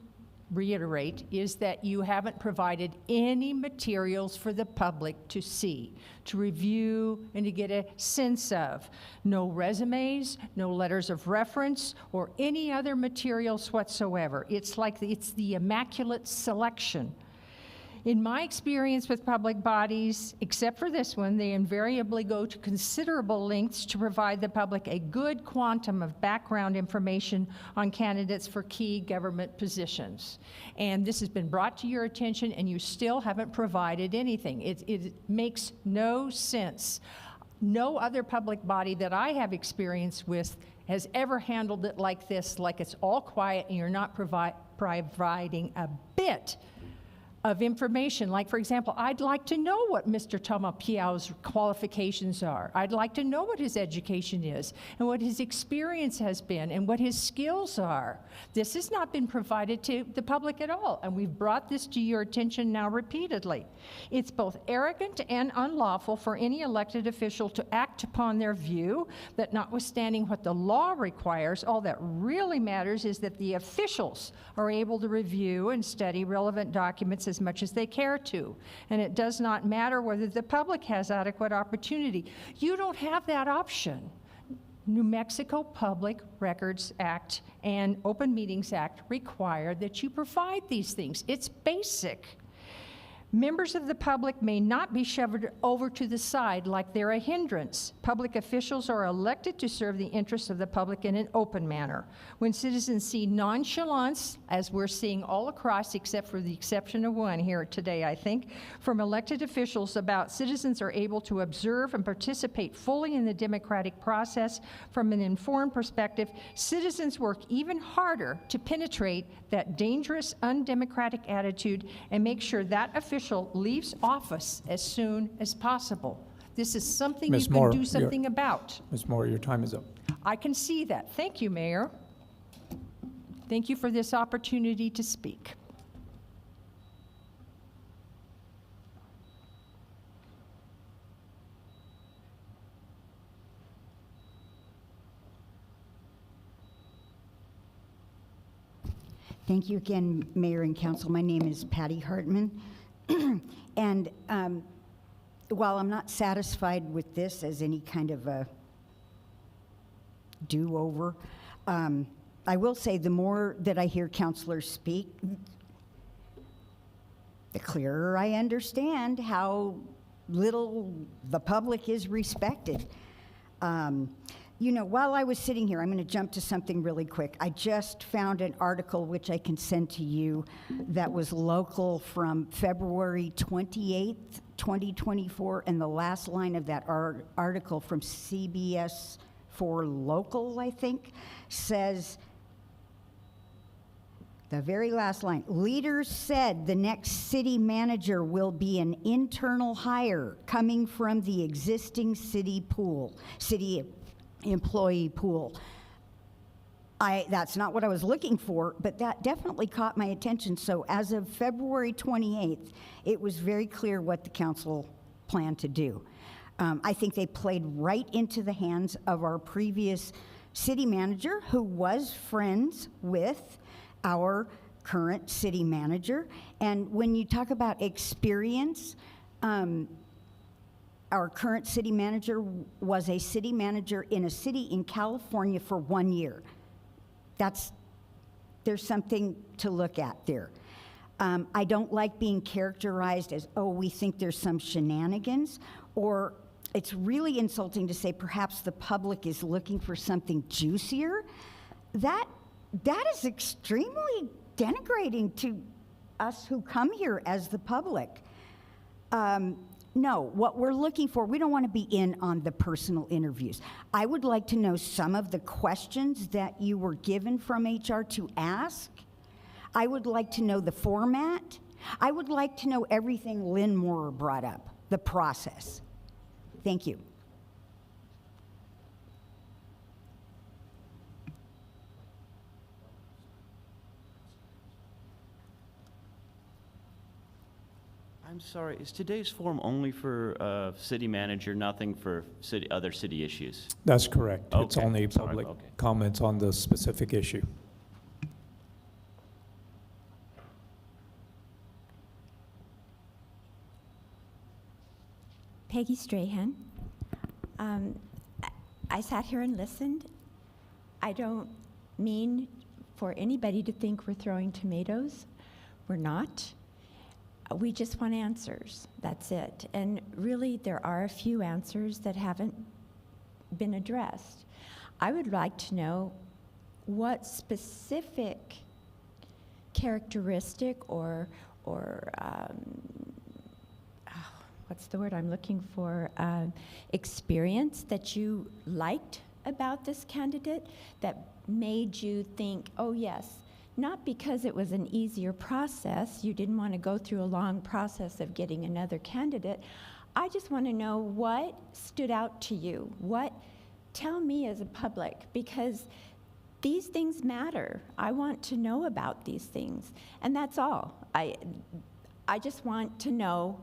reiterate, is that you haven't provided any materials for the public to see, to review, and to get a sense of. No resumes, no letters of reference, or any other materials whatsoever. It's like it's the immaculate selection. In my experience with public bodies, except for this one, they invariably go to considerable lengths to provide the public a good quantum of background information on candidates for key government positions. And this has been brought to your attention, and you still haven't provided anything. It makes no sense. No other public body that I have experience with has ever handled it like this, like it's all quiet and you're not providing a bit of information. Like, for example, I'd like to know what Mr. Tamapiao's qualifications are. I'd like to know what his education is and what his experience has been and what his skills are. This has not been provided to the public at all, and we've brought this to your attention now repeatedly. It's both arrogant and unlawful for any elected official to act upon their view that, notwithstanding what the law requires, all that really matters is that the officials are able to review and study relevant documents as much as they care to. And it does not matter whether the public has adequate opportunity. You don't have that option. New Mexico Public Records Act and Open Meetings Act require that you provide these things. It's basic. Members of the public may not be shoved over to the side like they're a hindrance. Public officials are elected to serve the interests of the public in an open manner. When citizens see nonchalance, as we're seeing all across, except for the exception of one here today, I think, from elected officials about citizens are able to observe and participate fully in the democratic process from an informed perspective, citizens work even harder to penetrate that dangerous, undemocratic attitude and make sure that official leaves office as soon as possible. This is something you can do something about. Ms. Moore, your time is up. I can see that. Thank you, Mayor. Thank you for this opportunity to speak. Thank you again, Mayor and Council. My name is Patty Hartman. And while I'm not satisfied with this as any kind of a do-over, I will say the more that I hear councilors speak, the clearer I understand how little the public is respected. You know, while I was sitting here, I'm going to jump to something really quick. I just found an article which I can send to you that was local from February 28th, 2024, and the last line of that article from CBS 4 Local, I think, says, the very last line, leaders said the next city manager will be an internal hire coming from the existing city employee pool. That's not what I was looking for, but that definitely caught my attention. So as of February 28th, it was very clear what the council planned to do. I think they played right into the hands of our previous city manager, who was friends with our current city manager. And when you talk about experience, our current city manager was a city manager in a city in California for 1 year. There's something to look at there. I don't like being characterized as, oh, we think there's some shenanigans. or it's really insulting to say perhaps the public is looking for something juicier. That is extremely denigrating to us who come here as the public. No, what we're looking for, we don't want to be in on the personal interviews. I would like to know some of the questions that you were given from HR to ask. I would like to know the format. I would like to know everything Lynn Moore brought up, the process. Thank you. I'm sorry, is today's forum only for city manager, nothing for other city issues? That's correct. It's Okay, only sorry, public okay. comments on the specific issue. Peggy Strahan. I sat here and listened. I don't mean for anybody to think we're throwing tomatoes. We're not. We just want answers. That's it. And really, there are a few answers that haven't been addressed. I would like to know what specific characteristic or what's the word I'm looking for, experience that you liked about this candidate that made you think, oh yes, not because it was an easier process, you didn't want to go through a long process of getting another candidate. I just want to know what stood out to you. Tell me as a public, because these things matter. I want to know about these things, and that's all. I just want to know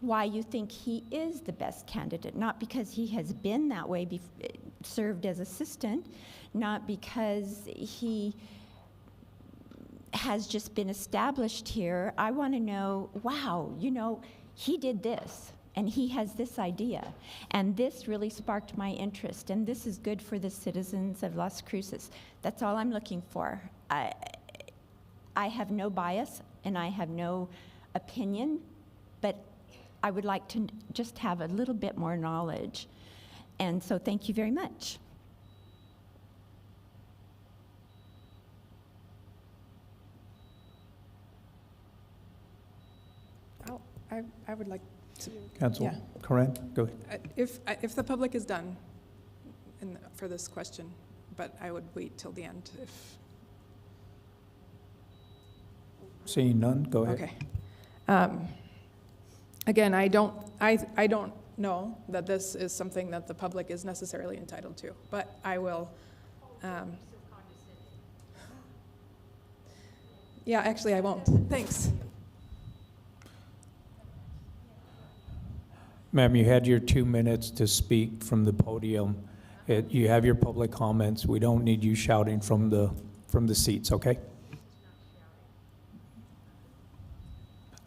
why you think he is the best candidate, not because he has been that way, served as assistant, not because he has just been established here. I want to know, wow, he did this, and he has this idea, and this really sparked my interest, and this is good for the citizens of Las Cruces. That's all I'm looking for. I have no bias, and I have no opinion, but I would like to just have a little bit more knowledge. And so thank you very much. I would like to. Council, Yeah. Corinne, go ahead. If the public is done for this question, but I would wait till the end if. Seeing none, go ahead. Okay. Again, I don't know that this is something that the public is necessarily entitled to, but I will. Yeah, actually, I won't. Thanks. Ma'am, you had your 2 minutes to speak from the podium. You have your public comments. We don't need you shouting from the seats, okay?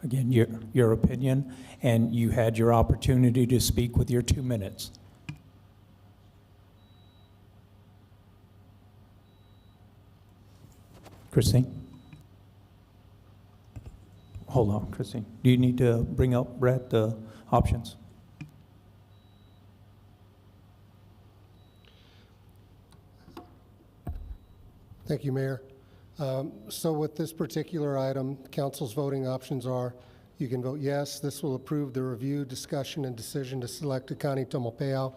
Again, your opinion, and you had your opportunity to speak with your 2 minutes. Christine? Hold on, Christine. Do you need to bring up, Brett, the options? Thank you, Mayor. So with this particular item, council's voting options are, you can vote yes, this will approve the review, discussion, and decision to select Connie Tomopeau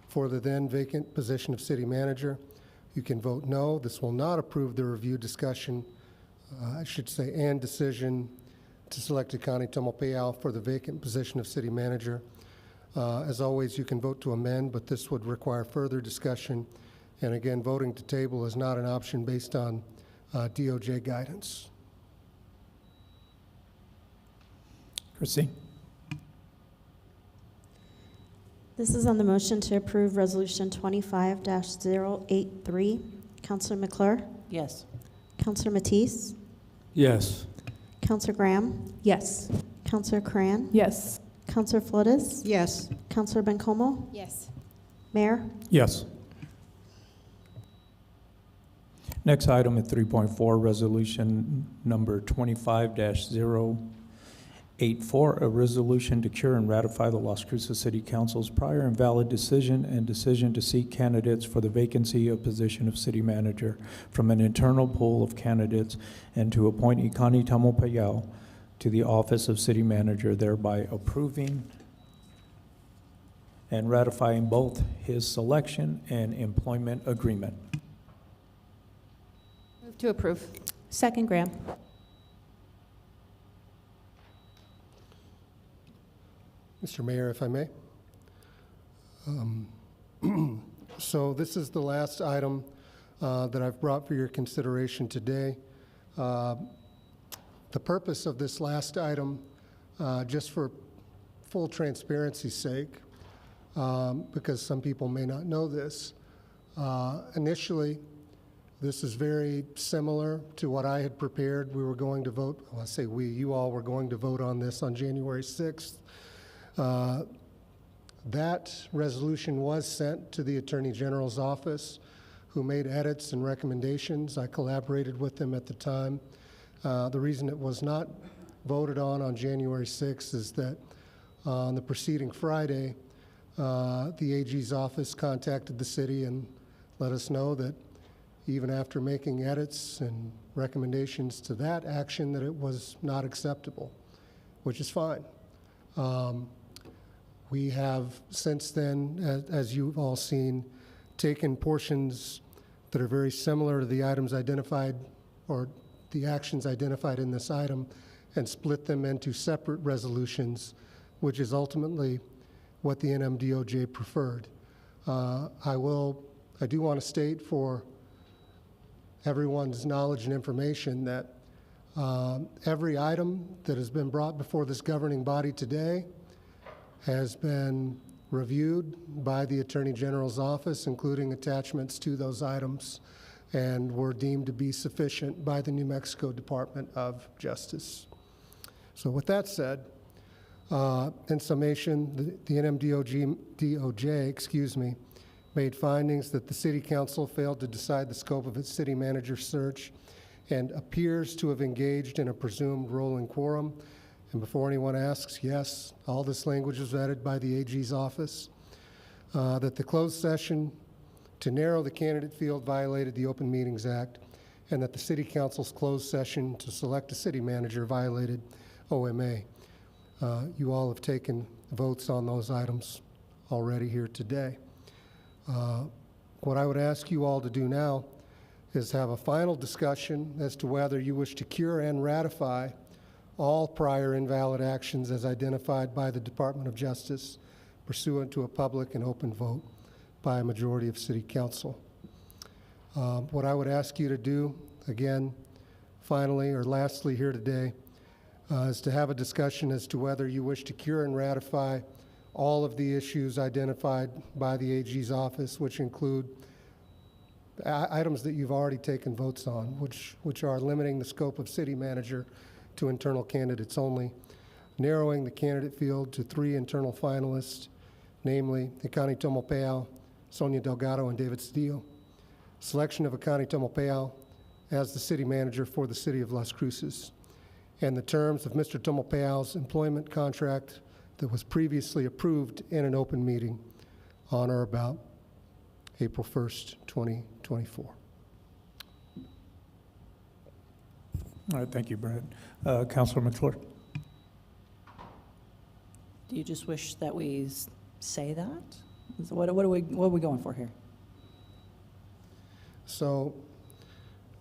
for the then vacant position of city manager. You can vote no, this will not approve the review, discussion, and decision to select Connie Tomopeau for the vacant position of city manager. As always, you can vote to amend, but this would require further discussion. And again, voting to table is not an option based on DOJ guidance. Christine? This is on the motion to approve Resolution 25-083. Councilor McClure? Yes. Councilor Matisse? Yes. Councilor Graham? Yes. Councilor Cran? Yes. Councilor Flores? Yes. Councilor Bencomo? Yes. Mayor? Yes. Next item at 3.4, resolution number 25-084, 8.4, a resolution to cure and ratify the Las Cruces City Council's prior and valid decision and decision to seek candidates for the vacancy of position of city manager from an internal pool of candidates and to appoint Ikani Tamopayao to the office of city manager, thereby approving and ratifying both his selection and employment agreement. Move to approve. Second, Graham. Mr. Mayor, if I may. So this is the last item that I've brought for your consideration today. The purpose of this last item, just for full transparency's sake, because some people may not know this, initially, this is very similar to what I had prepared. We were going to vote, well, I say we, you all were going to vote on this on January 6th. That resolution was sent to the Attorney General's office, who made edits and recommendations. I collaborated with them at the time. The reason it was not voted on January 6th is that on the preceding Friday, the AG's office contacted the city and let us know that even after making edits and recommendations to that action, that it was not acceptable, which is fine. We have since then, as you've all seen, taken portions that are very similar to the items identified or the actions identified in this item and split them into separate resolutions, which is ultimately what the NMDOJ preferred. I do want to state for everyone's knowledge and information that every item that has been brought before this governing body today has been reviewed by the Attorney General's office, including attachments to those items, and were deemed to be sufficient by the New Mexico Department of Justice. So with that said, in summation, the NMDOJ, made findings that the City Council failed to decide the scope of its city manager search and appears to have engaged in a presumed rolling quorum. And before anyone asks, yes, all this language was vetted by the AG's office. That the closed session to narrow the candidate field violated the Open Meetings Act, and that the City Council's closed session to select a city manager violated OMA. You all have taken votes on those items already here today. What I would ask you all to do now is have a final discussion as to whether you wish to cure and ratify all prior invalid actions as identified by the Department of Justice pursuant to a public and open vote by a majority of City Council. What I would ask you to do, again, finally or lastly here today, is to have a discussion as to whether you wish to cure and ratify all of the issues identified by the AG's office, which include items that you've already taken votes on, which are limiting the scope of city manager to internal candidates only, narrowing the candidate field to 3 internal finalists, namely Ikani Tamopayao, Sonia Delgado, and David Cedillo. Selection of Ikani Tamopayao as the city manager for the city of Las Cruces, and the terms of Mr. Tamopayao's employment contract that was previously approved in an open meeting on or about April 1st, 2024. All right, thank you, Brad. Councilor McClure. Do you just wish that we say that? What are we going for here? So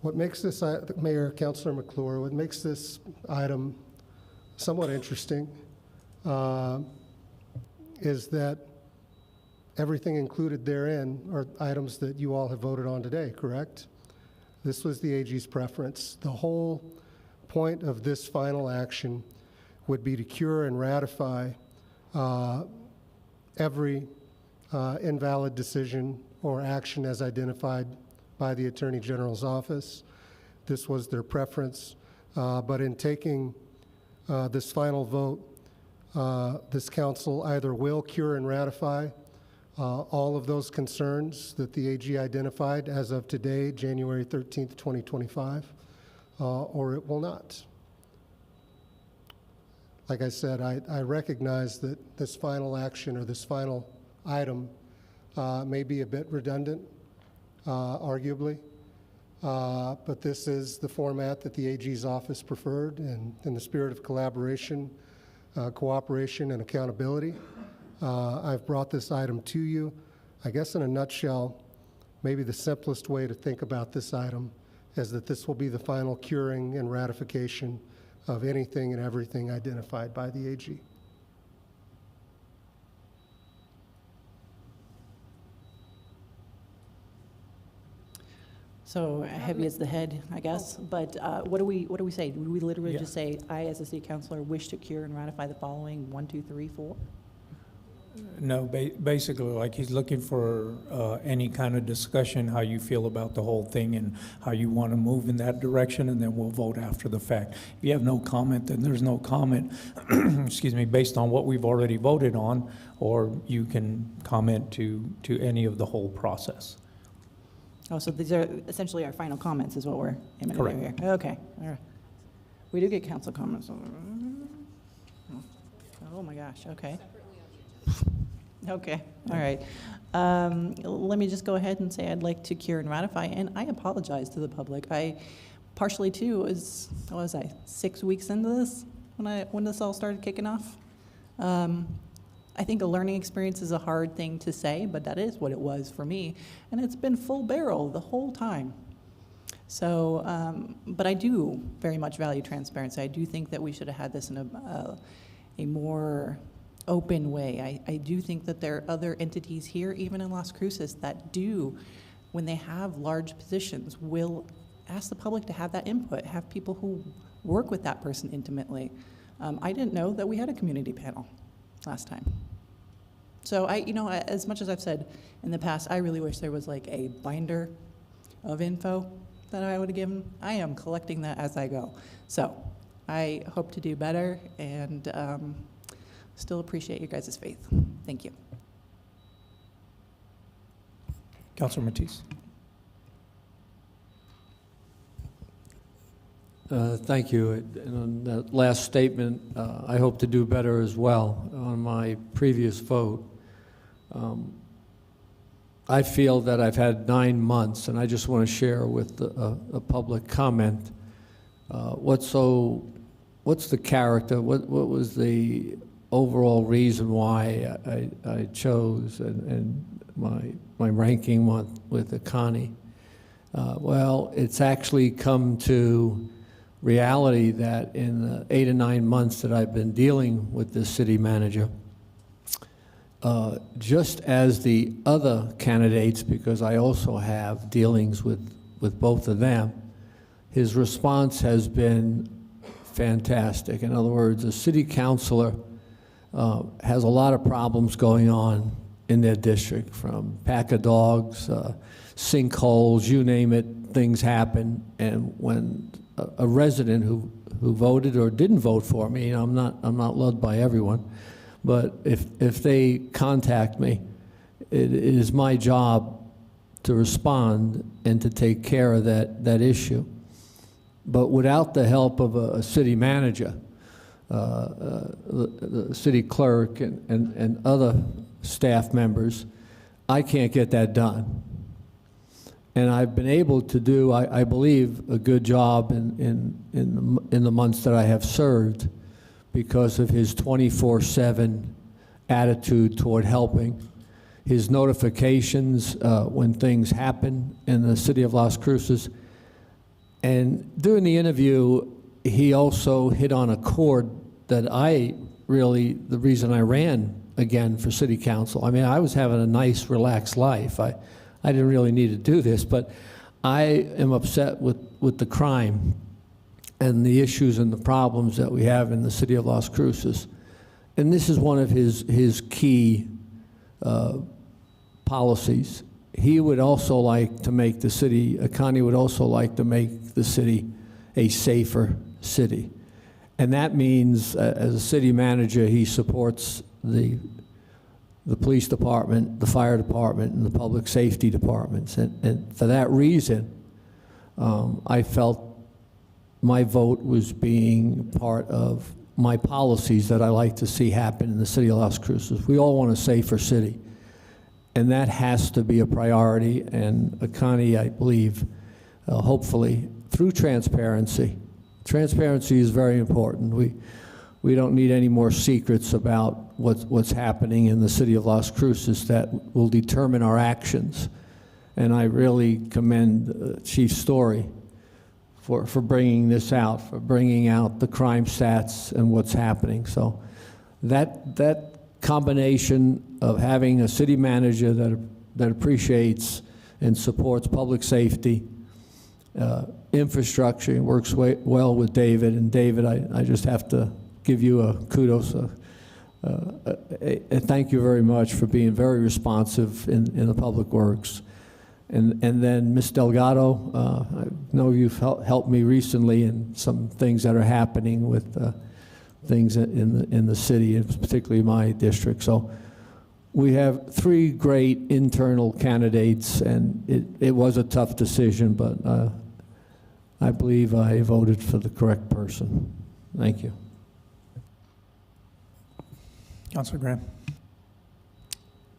what makes this, Mayor, Councilor McClure, what makes this item somewhat interesting is that everything included therein are items that you all have voted on today, correct? This was the AG's preference. The whole point of this final action would be to cure and ratify every invalid decision or action as identified by the Attorney General's office. This was their preference, but in taking this final vote, this council either will cure and ratify all of those concerns that the AG identified as of today, January 13th, 2025, or it will not. like I said, I recognize that this final action or this final item may be a bit redundant, arguably, but this is the format that the AG's office preferred, and in the spirit of collaboration, cooperation, and accountability, I've brought this item to you. I guess in a nutshell, maybe the simplest way to think about this item is that this will be the final curing and ratification of anything and everything identified by the AG. So heavy as the head, I guess, but what do we say? Do we literally just say, I, as a city councilor, wish to cure and ratify the following 1, 2, 3, 4? No, basically, like he's looking for any kind of discussion, how you feel about the whole thing and how you want to move in that direction, and then we'll vote after the fact. If you have no comment, then there's no comment, excuse me, based on what we've already voted on, or you can comment to any of the whole process. Oh, so these are essentially our final comments is what we're aiming to do here. Correct. Okay, all right. We do get council comments. Oh my gosh, okay. Okay, all right. Let me just go ahead and say I'd like to cure and ratify, and I apologize to the public. I partially too was, what was I, 6 weeks into this when this all started kicking off. I think a learning experience is a hard thing to say, but that is what it was for me, and it's been full barrel the whole time. So, but I do very much value transparency. I do think that we should have had this in a more open way. I do think that there are other entities here, even in Las Cruces, that do, when they have large positions, will ask the public to have that input, have people who work with that person intimately. I didn't know that we had a community panel last time. So as much as I've said in the past, I really wish there was like a binder of info that I would have given. I am collecting that as I go. So I hope to do better, and still appreciate your guys' faith. Thank you. Councilor Matisse. Thank you. And on that last statement, I hope to do better as well. On my previous vote, I feel that I've had 9 months, and I just want to share with a public comment. What's the character? What was the overall reason why I chose and my ranking with Connie? Well, it's actually come to reality that in the 8 or 9 months that I've been dealing with this city manager, just as the other candidates, because I also have dealings with both of them, his response has been fantastic. In other words, a city councilor has a lot of problems going on in their district, from pack of dogs, sinkholes, you name it, things happen. And when a resident who voted or didn't vote for me, I'm not loved by everyone, but if they contact me, it is my job to respond and to take care of that issue. But without the help of a city manager, the city clerk and other staff members, I can't get that done. And I've been able to do, I believe, a good job in the months that I have served, because of his 24/7 attitude toward helping, his notifications when things happen in the city of Las Cruces. And during the interview, he also hit on a chord that the reason I ran again for city council. I mean, I was having a nice, relaxed life. I didn't really need to do this, but I am upset with the crime and the issues and the problems that we have in the city of Las Cruces. And this is one of his key policies. He would also like to make the city, Connie would also like to make the city a safer city. And that means, as a city manager, he supports the police department, the fire department, and the public safety departments. And for that reason, I felt my vote was being part of my policies that I like to see happen in the city of Las Cruces. We all want a safer city, and that has to be a priority. And Connie, I believe, hopefully, through transparency. Transparency is very important. We don't need any more secrets about what's happening in the city of Las Cruces that will determine our actions. And I really commend Chief Story for bringing this out, for bringing out the crime stats and what's happening. So that combination of having a city manager that appreciates and supports public safety, infrastructure, works well with David. And David, I just have to give you a kudos. Thank you very much for being very responsive in the public works. And then Ms. Delgado, I know you've helped me recently in some things that are happening with things in the city, and particularly my district. So we have 3 great internal candidates, and it was a tough decision, but I believe I voted for the correct person. Thank you. Councilor Graham.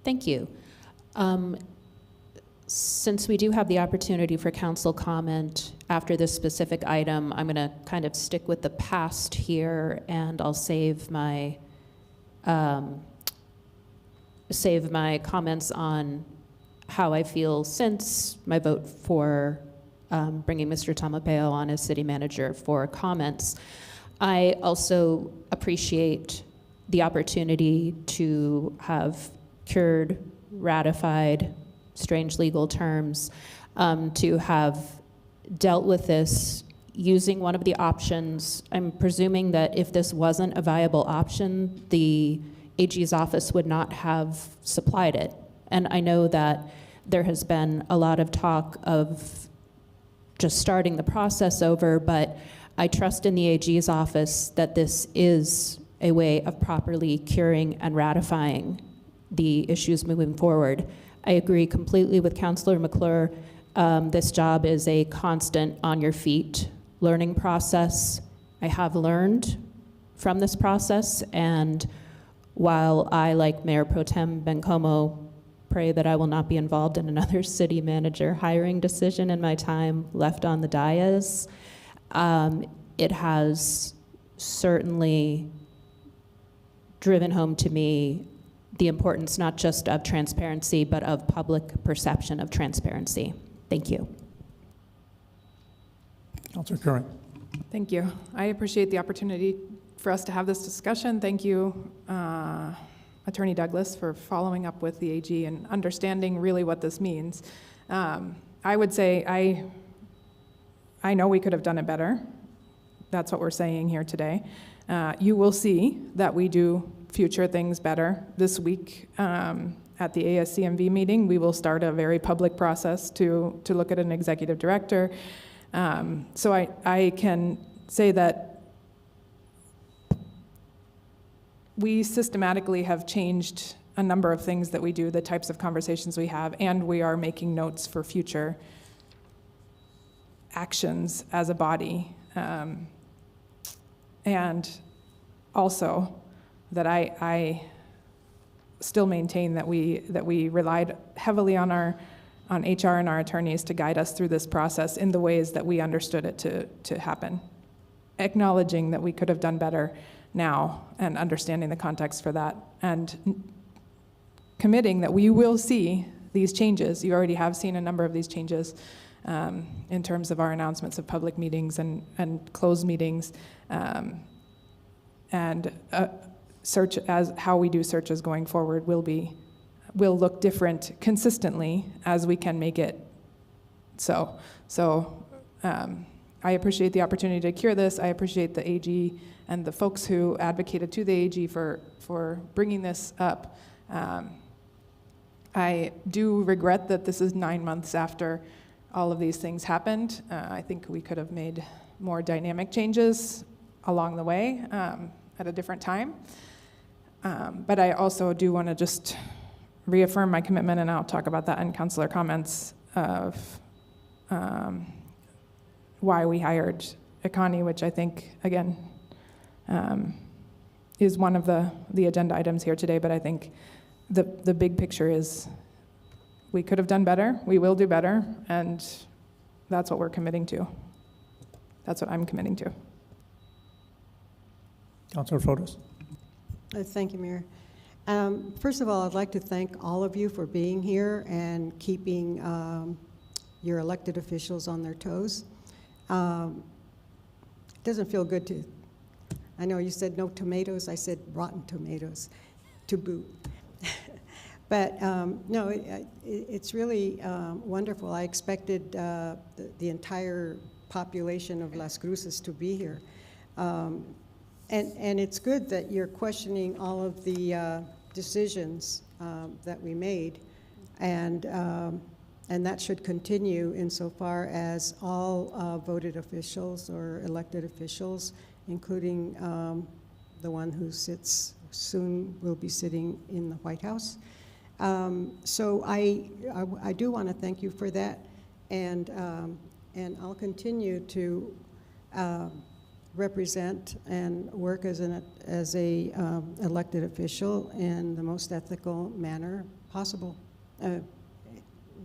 Thank you. Since we do have the opportunity for council comment after this specific item, I'm going to kind of stick with the past here, and I'll save my comments on how I feel since my vote for bringing Mr. Tamalpeo on as city manager for comments. I also appreciate the opportunity to have cured, ratified, strange legal terms, to have dealt with this using one of the options. I'm presuming that if this wasn't a viable option, the AG's office would not have supplied it. And I know that there has been a lot of talk of just starting the process over, but I trust in the AG's office that this is a way of properly curing and ratifying the issues moving forward. I agree completely with Councilor McClure. This job is a constant on your feet learning process. I have learned from this process, and while I, like Mayor Pro Tem Bencomo, pray that I will not be involved in another city manager hiring decision in my time left on the dais, it has certainly driven home to me the importance not just of transparency, but of public perception of transparency. Thank you. Councilor Curran. Thank you. I appreciate the opportunity for us to have this discussion. Thank you, Attorney Douglas, for following up with the AG and understanding really what this means. I would say I know we could have done it better. That's what we're saying here today. You will see that we do future things better. This week at the ASCMV meeting, we will start a very public process to look at an executive director. So I can say that we systematically have changed a number of things that we do, the types of conversations we have, and we are making notes for future actions as a body. And also that I still maintain that we relied heavily on HR and our attorneys to guide us through this process in the ways that we understood it to happen. Acknowledging that we could have done better now and understanding the context for that, and committing that we will see these changes. You already have seen a number of these changes in terms of our announcements of public meetings and closed meetings, and search, as how we do searches going forward, will look different consistently as we can make it so. I appreciate the opportunity to cure this. I appreciate the AG and the folks who advocated to the AG for bringing this up. I do regret that this is 9 months after all of these things happened. I think we could have made more dynamic changes along the way at a different time. But I also do want to just reaffirm my commitment, and I'll talk about that in councilor comments, of why we hired Akani, which I think, again, is one of the agenda items here today, but I think the big picture is we could have done better, we will do better, and that's what we're committing to. That's what I'm committing to. Councilor Flores. Thank you, Mayor. First of all, I'd like to thank all of you for being here and keeping your elected officials on their toes. It doesn't feel good to, I know you said no tomatoes, I said rotten tomatoes to boot. But no, it's really wonderful. I expected the entire population of Las Cruces to be here. And it's good that you're questioning all of the decisions that we made, and that should continue insofar as all voted officials or elected officials, including the one who soon will be sitting in the White House. So I do want to thank you for that, and I'll continue to represent and work as a elected official in the most ethical manner possible.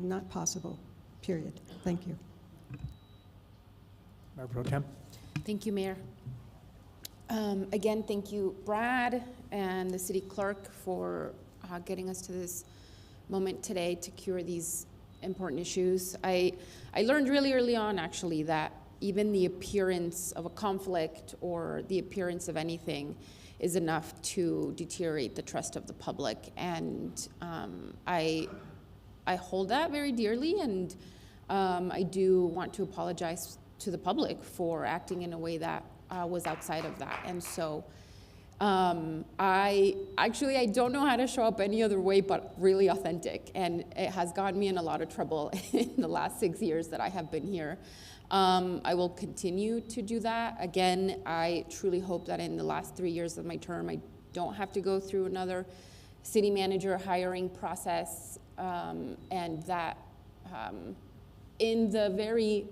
Not possible, period. Thank you. Mayor Pro Tem. Thank you, Mayor. Again, thank you, Brad and the city clerk, for getting us to this moment today to cure these important issues. I learned really early on, actually, that even the appearance of a conflict or the appearance of anything is enough to deteriorate the trust of the public. And I hold that very dearly, and I do want to apologize to the public for acting in a way that was outside of that. And so I don't know how to show up any other way but really authentic, and it has gotten me in a lot of trouble in the last 6 years that I have been here. I will continue to do that. Again, I truly hope that in the last 3 years of my term, I don't have to go through another city manager hiring process, and that in the very,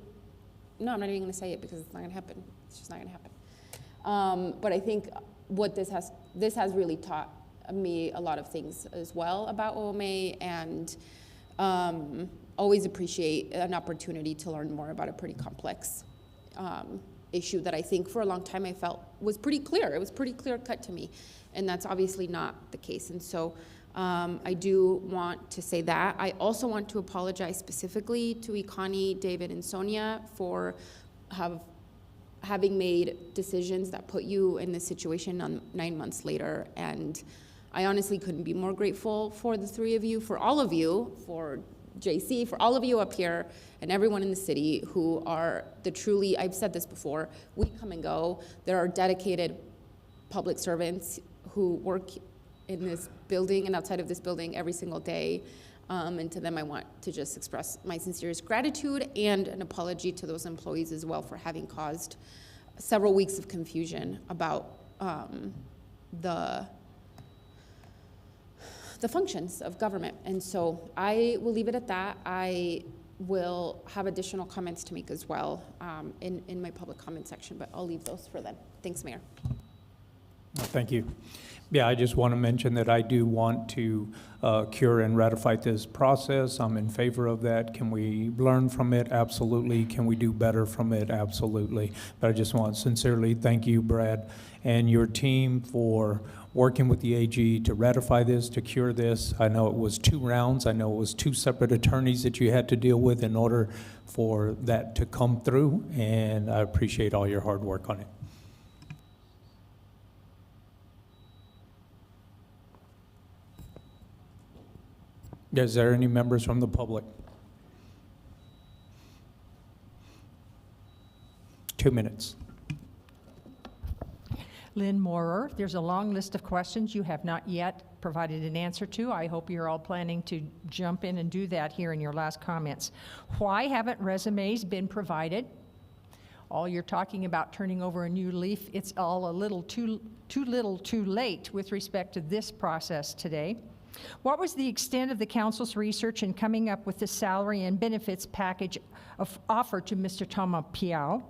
no, I'm not even gonna say it because it's not gonna happen. It's just not gonna happen. But I think what this has really taught me a lot of things as well about OMA, and always appreciate an opportunity to learn more about a pretty complex issue that I think for a long time I felt was pretty clear. It was pretty clear cut to me, and that's obviously not the case. And so I do want to say that. I also want to apologize specifically to Ikani, David, and Sonia for having made decisions that put you in this situation 9 months later. And I honestly couldn't be more grateful for the three of you, for all of you, for JC, for all of you up here, and everyone in the city who are the truly, I've said this before, we come and go. There are dedicated public servants who work in this building and outside of this building every single day. And to them, I want to just express my sincerest gratitude and an apology to those employees as well for having caused several weeks of confusion about the functions of government. And so I will leave it at that. I will have additional comments to make as well in my public comment section, but I'll leave those for then. Thanks, Mayor. Thank you. Yeah, I just want to mention that I do want to cure and ratify this process. I'm in favor of that. Can we learn from it? Absolutely. Can we do better from it? Absolutely. But I just want to sincerely thank you, Brad, and your team for working with the AG to ratify this, to cure this. I know it was 2 rounds. I know it was 2 separate attorneys that you had to deal with in order for that to come through, and I appreciate all your hard work on it. Is there any members from the public? 2 minutes. Lynn Moorer, there's a long list of questions you have not yet provided an answer to. I hope you're all planning to jump in and do that here in your last comments. Why haven't resumes been provided? All you're talking about turning over a new leaf, it's all a little too little too late with respect to this process today. What was the extent of the council's research in coming up with the salary and benefits package offered to Mr. Toma Piao?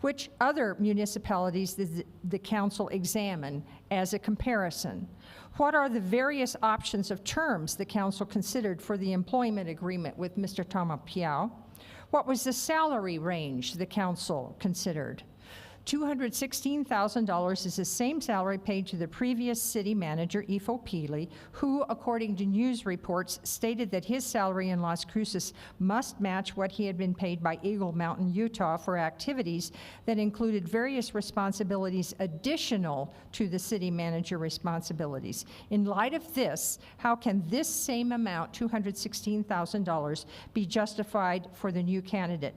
Which other municipalities did the council examine as a comparison? What are the various options of terms the council considered for the employment agreement with Mr. Tama Piao? What was the salary range the council considered? $216,000 is the same salary paid to the previous city manager, Ifo Pili, who, according to news reports, stated that his salary in Las Cruces must match what he had been paid by Eagle Mountain, Utah, for activities that included various responsibilities additional to the city manager responsibilities. In light of this, how can this same amount, $216,000, be justified for the new candidate?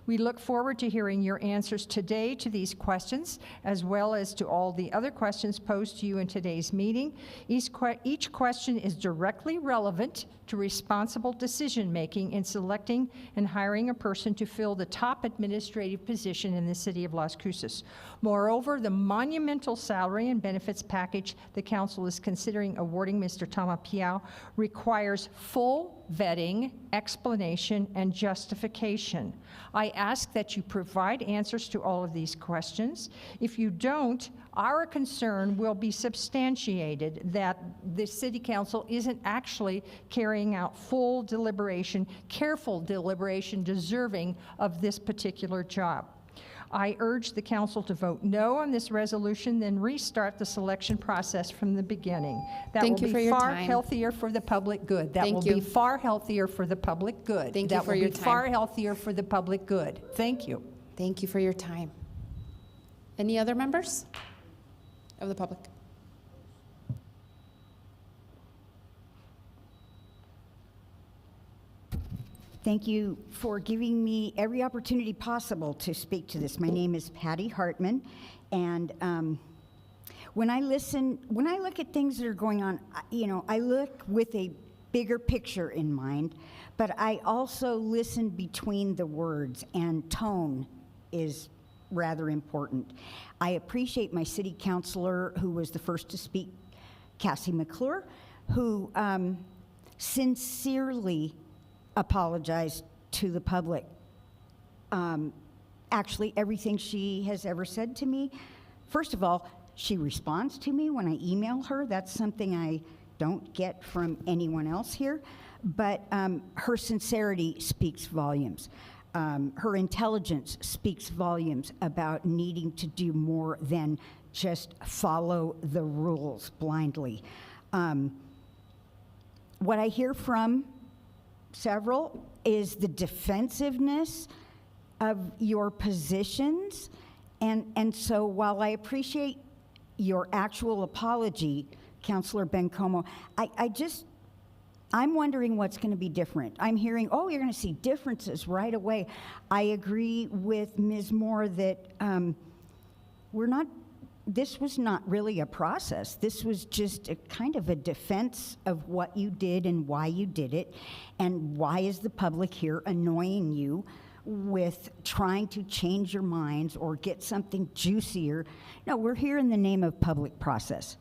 We look forward to hearing your answers today to these questions, as well as to all the other questions posed to you in today's meeting. Each question is directly relevant to responsible decision-making in selecting and hiring a person to fill the top administrative position in the city of Las Cruces. Moreover, the monumental salary and benefits package the council is considering awarding Mr. Tama Piao requires full vetting, explanation, and justification. I ask that you provide answers to all of these questions. If you don't, our concern will be substantiated that the City Council isn't actually carrying out full deliberation, careful deliberation deserving of this particular job. I urge the council to vote no on this resolution, then restart the selection process from the beginning. That Thank will you for be your far time. healthier for the public good. That Thank will you. be far healthier for the public good. Thank you That for will your be time. far healthier for the public good. Thank you. Thank you for your time. Any other members of the public? Thank you for giving me every opportunity possible to speak to this. My name is Patty Hartman, and when I look at things that are going on, I look with a bigger picture in mind, but I also listen between the words, and tone is rather important. I appreciate my city councilor, who was the first to speak, Cassie McClure, who sincerely apologized to the public. Actually, everything she has ever said to me, first of all, she responds to me when I email her. That's something I don't get from anyone else here. But her sincerity speaks volumes. Her intelligence speaks volumes about needing to do more than just follow the rules blindly. What I hear from several is the defensiveness of your positions. And so while I appreciate your actual apology, Councilor Bencomo, I'm wondering what's going to be different. I'm hearing, oh, you're going to see differences right away. I agree with Ms. Moore that this was not really a process. This was just a kind of a defense of what you did and why you did it, and why is the public here annoying you with trying to change your minds or get something juicier. No, we're here in the name of public process.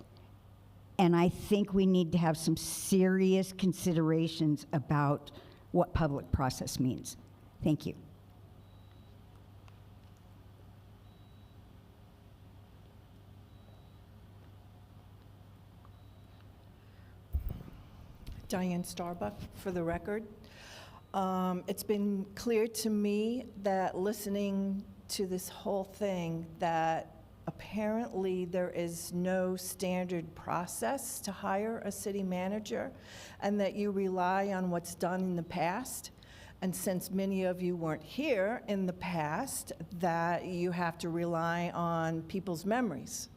And I think we need to have some serious considerations about what public process means. Thank you. Diane Starbuck, for the record. It's been clear to me that listening to this whole thing that apparently there is no standard process to hire a city manager, and that you rely on what's done in the past. And since many of you weren't here in the past, that you have to rely on people's memories.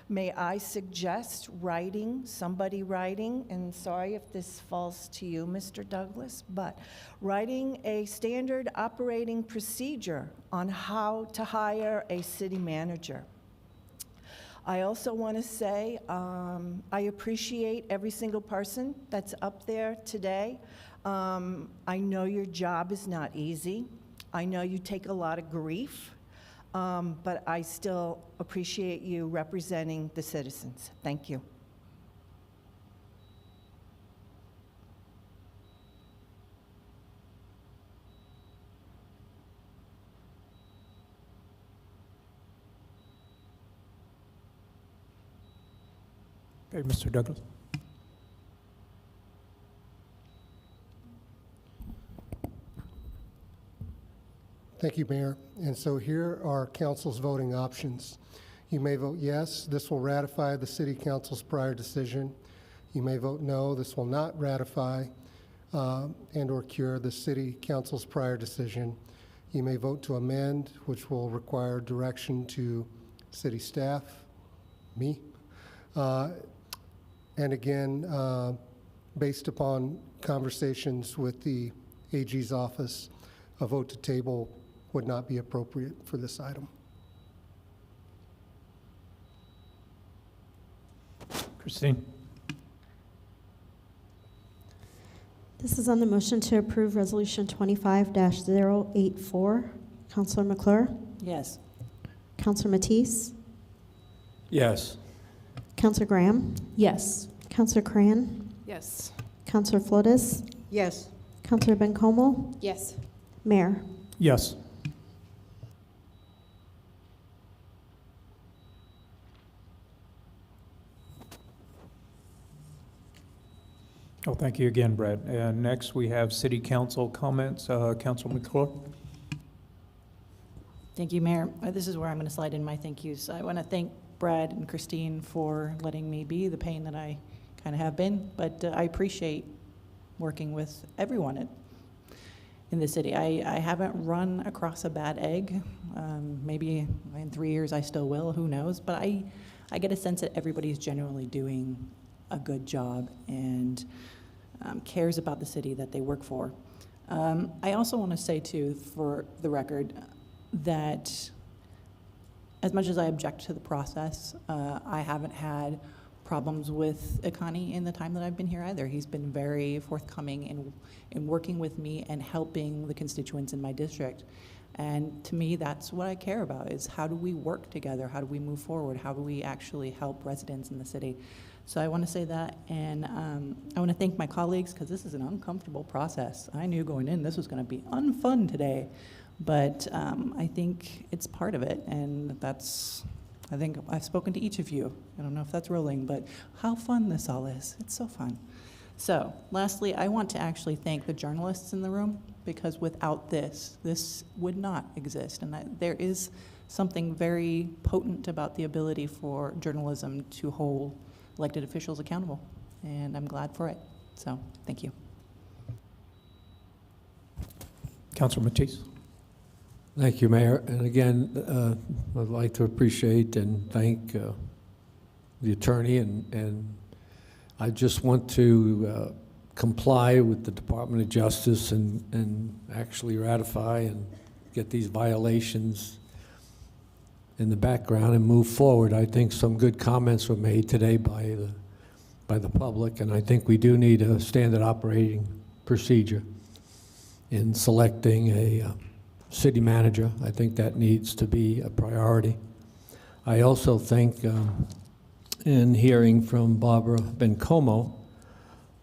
May I suggest somebody writing, and sorry if this falls to you, Mr. Douglas, but writing a standard operating procedure on how to hire a city manager. I also want to say I appreciate every single person that's up there today. I know your job is not easy. I know you take a lot of grief. But I still appreciate you representing the citizens. Thank you. Okay, Mr. Douglas. Thank you, Mayor. And so here are council's voting options. You may vote yes, this will ratify the city council's prior decision. You may vote no, this will not ratify and or cure the city council's prior decision. You may vote to amend, which will require direction to city staff, me. And again, based upon conversations with the AG's office, a vote to table would not be appropriate for this item. Christine? This is on the motion to approve Resolution 25-084. Counselor McClure? Yes. Counselor Matisse? Yes. Counselor Graham? Yes. Counselor Cran? Yes. Counselor Flores? Yes. Counselor Bencomo? Yes. Mayor? Yes. Oh, thank you again, Brad. And next, we have city council comments. Councilor McClure? Thank you, Mayor. This is where I'm going to slide in my thank yous. I want to thank Brad and Christine for letting me be the pain that I kind of have been, but I appreciate working with everyone in the city. I haven't run across a bad egg. Maybe in 3 years I still will, who knows? But I get a sense that everybody's genuinely doing a good job and cares about the city that they work for. I also want to say, too, for the record, that as much as I object to the process, I haven't had problems with Akani in the time that I've been here either. He's been very forthcoming in working with me and helping the constituents in my district. And to me, that's what I care about, is how do we work together? How do we move forward? How do we actually help residents in the city? So I want to say that, and I want to thank my colleagues, because this is an uncomfortable process. I knew going in this was going to be unfun today, but I think it's part of it, and I think I've spoken to each of you. I don't know if that's rolling, but how fun this all is. It's so fun. So lastly, I want to actually thank the journalists in the room, because without this would not exist. And there is something very potent about the ability for journalism to hold elected officials accountable, and I'm glad for it. So thank you. Councilor Matisse? Thank you, Mayor. And again, I'd like to appreciate and thank the attorney, and I just want to comply with the Department of Justice and actually ratify and get these violations in the background and move forward. I think some good comments were made today by the public, and I think we do need a standard operating procedure in selecting a city manager. I think that needs to be a priority. I also think, in hearing from Barbara Bencomo,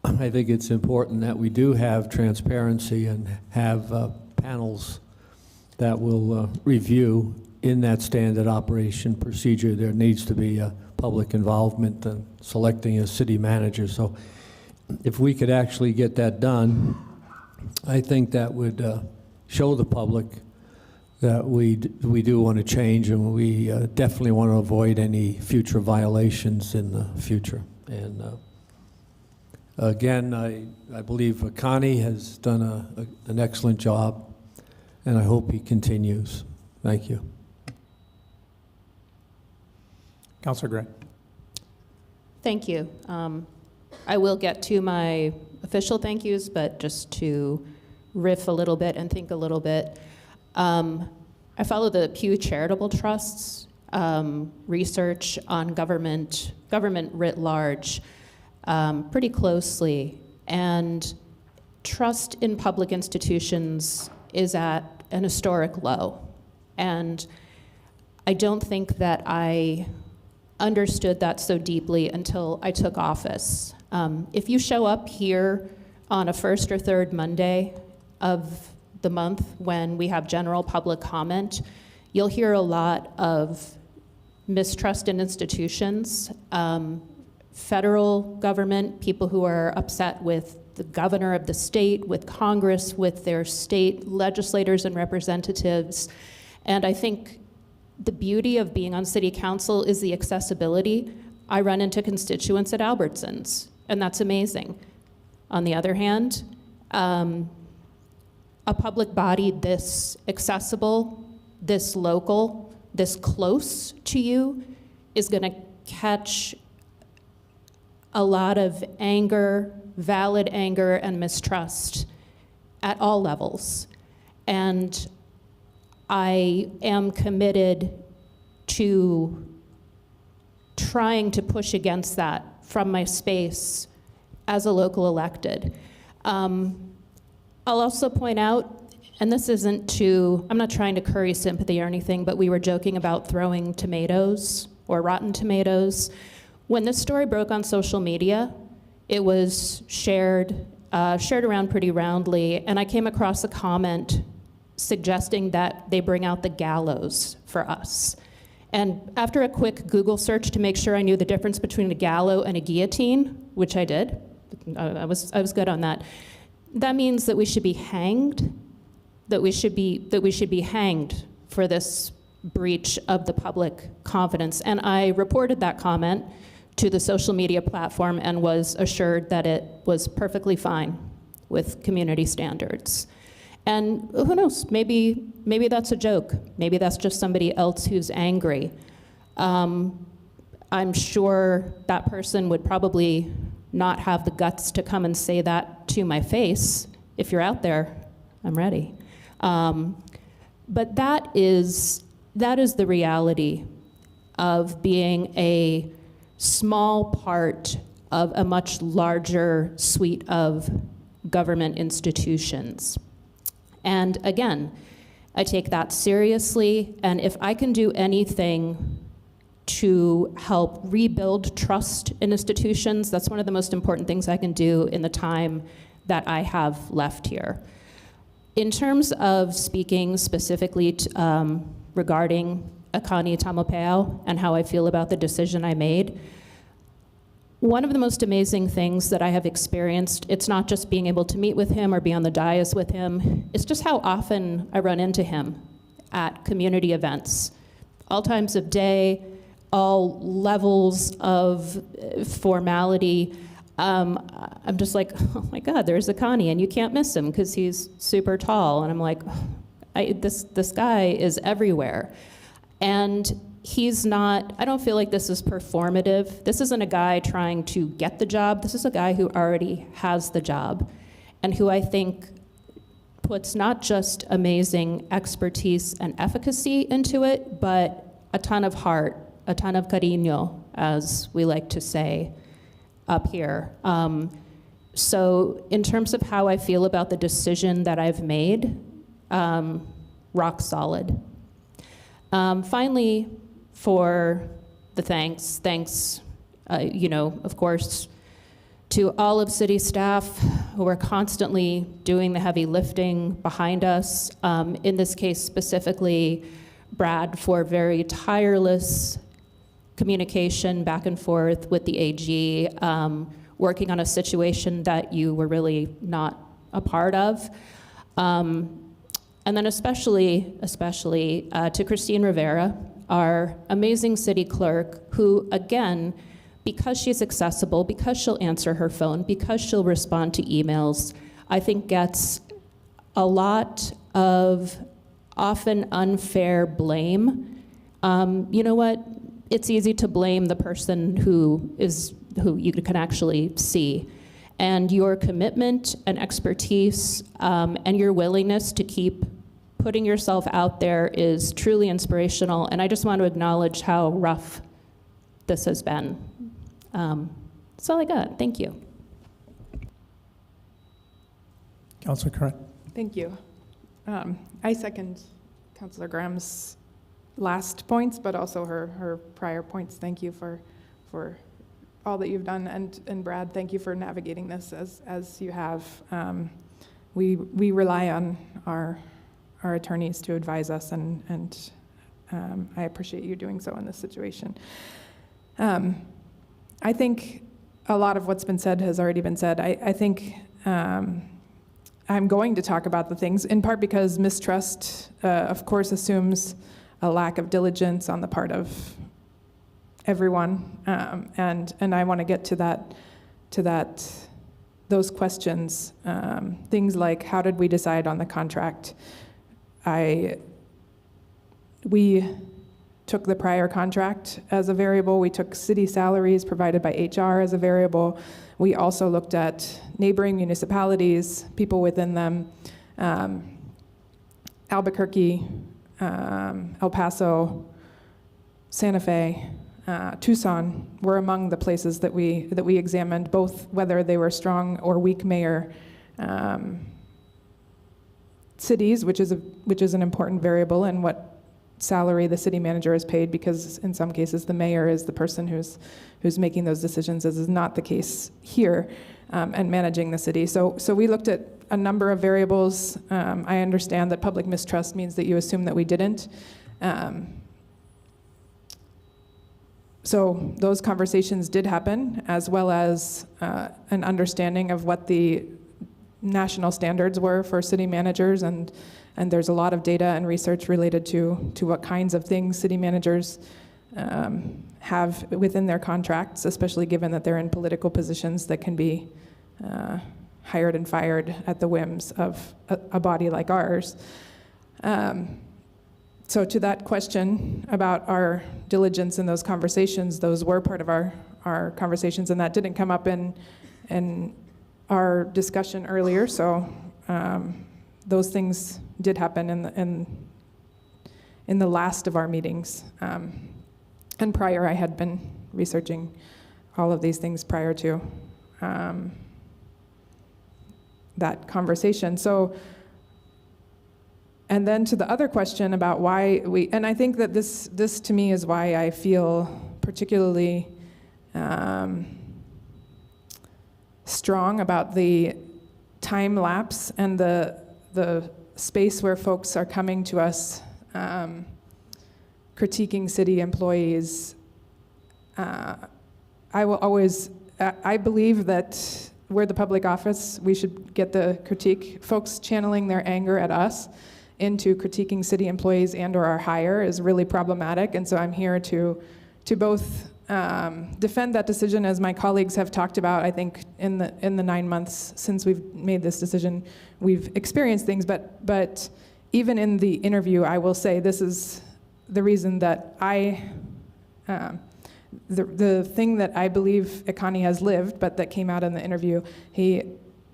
I think it's important that we do have transparency and have panels that will review in that standard operation procedure. There needs to be public involvement in selecting a city manager. So if we could actually get that done, I think that would show the public that we do want to change, and we definitely want to avoid any future violations in the future. And again, I believe Connie has done an excellent job, and I hope he continues. Thank you. Councilor Gray. Thank you. I will get to my official thank yous, but just to riff a little bit and think a little bit. I follow the Pew Charitable Trust's research on government writ large pretty closely, and trust in public institutions is at an historic low. And I don't think that I understood that so deeply until I took office. If you show up here on a first or third Monday of the month when we have general public comment, you'll hear a lot of mistrust in institutions, federal government, people who are upset with the governor of the state, with Congress, with their state legislators and representatives. And I think the beauty of being on city council is the accessibility. I run into constituents at Albertsons, and that's amazing. On the other hand, a public body this accessible, this local, this close to you is going to catch a lot of anger, valid anger and mistrust at all levels. And I am committed to trying to push against that from my space as a local elected. I'll also point out, and this isn't to, I'm not trying to curry sympathy or anything, but we were joking about throwing tomatoes or rotten tomatoes. When this story broke on social media, it was shared around pretty roundly, and I came across a comment suggesting that they bring out the gallows for us. And after a quick Google search to make sure I knew the difference between a gallows and a guillotine, which I did, I was good on that. That means that we should be hanged, that we should be hanged for this breach of the public confidence. And I reported that comment to the social media platform and was assured that it was perfectly fine with community standards. And who knows, maybe that's a joke. Maybe that's just somebody else who's angry. I'm sure that person would probably not have the guts to come and say that to my face. If you're out there, I'm ready. But that is the reality of being a small part of a much larger suite of government institutions. And again, I take that seriously, and if I can do anything to help rebuild trust in institutions, that's one of the most important things I can do in the time that I have left here. In terms of speaking specifically regarding Akani Tamopeo and how I feel about the decision I made, one of the most amazing things that I have experienced, it's not just being able to meet with him or be on the dais with him, it's just how often I run into him at community events. All times of day, all levels of formality. I'm just like, oh my God, there's Akani, and you can't miss him because he's super tall. And I'm like, this guy is everywhere. And he's not, I don't feel like this is performative. This isn't a guy trying to get the job. This is a guy who already has the job and who I think puts not just amazing expertise and efficacy into it, but a ton of heart, a ton of cariño, as we like to say up here. So in terms of how I feel about the decision that I've made, rock solid. Finally, for the thanks, of course, to all of city staff who are constantly doing the heavy lifting behind us. In this case specifically, Brad, for very tireless communication back and forth with the AG, working on a situation that you were really not a part of. And then especially to Christine Rivera, our amazing city clerk, who again, because she's accessible, because she'll answer her phone, because she'll respond to emails, I think gets a lot of often unfair blame. You know what? It's easy to blame the person who you can actually see. And your commitment and expertise and your willingness to keep putting yourself out there is truly inspirational. And I just want to acknowledge how rough this has been. That's all I got. Thank you. Councilor Curran. Thank you. I second Councilor Graham's last points, but also her prior points. Thank you for all that you've done, and Brad, thank you for navigating this as you have. We rely on our attorneys to advise us, and I appreciate you doing so in this situation. I think a lot of what's been said has already been said. I think I'm going to talk about the things, in part because mistrust, of course, assumes a lack of diligence on the part of everyone, and I want to get to those questions. Things like, how did we decide on the contract? We took the prior contract as a variable. We took city salaries provided by HR as a variable. We also looked at neighboring municipalities, people within them. Albuquerque, El Paso, Santa Fe, Tucson were among the places that we examined, both whether they were strong or weak mayor cities, which is an important variable in what salary the city manager is paid, because in some cases the mayor is the person who's making those decisions, as is not the case here, and managing the city. So we looked at a number of variables. I understand that public mistrust means that you assume that we didn't. So those conversations did happen, as well as an understanding of what the national standards were for city managers, and there's a lot of data and research related to what kinds of things city managers have within their contracts, especially given that they're in political positions that can be hired and fired at the whims of a body like ours. So to that question about our diligence in those conversations, those were part of our conversations, and that didn't come up in our discussion earlier, so those things did happen in the last of our meetings. And prior, I had been researching all of these things prior to that conversation. So, and then to the other question about why and I think that this to me is why I feel particularly strong about the time lapse and the space where folks are coming to us critiquing city employees. I believe that we're the public office. We should get the critique. Folks channeling their anger at us into critiquing city employees and or our hire is really problematic. And so I'm here to both defend that decision, as my colleagues have talked about. I think in the 9 months since we've made this decision, we've experienced things, but even in the interview, I will say this is the reason that the thing that I believe Ekani has lived, but that came out in the interview, he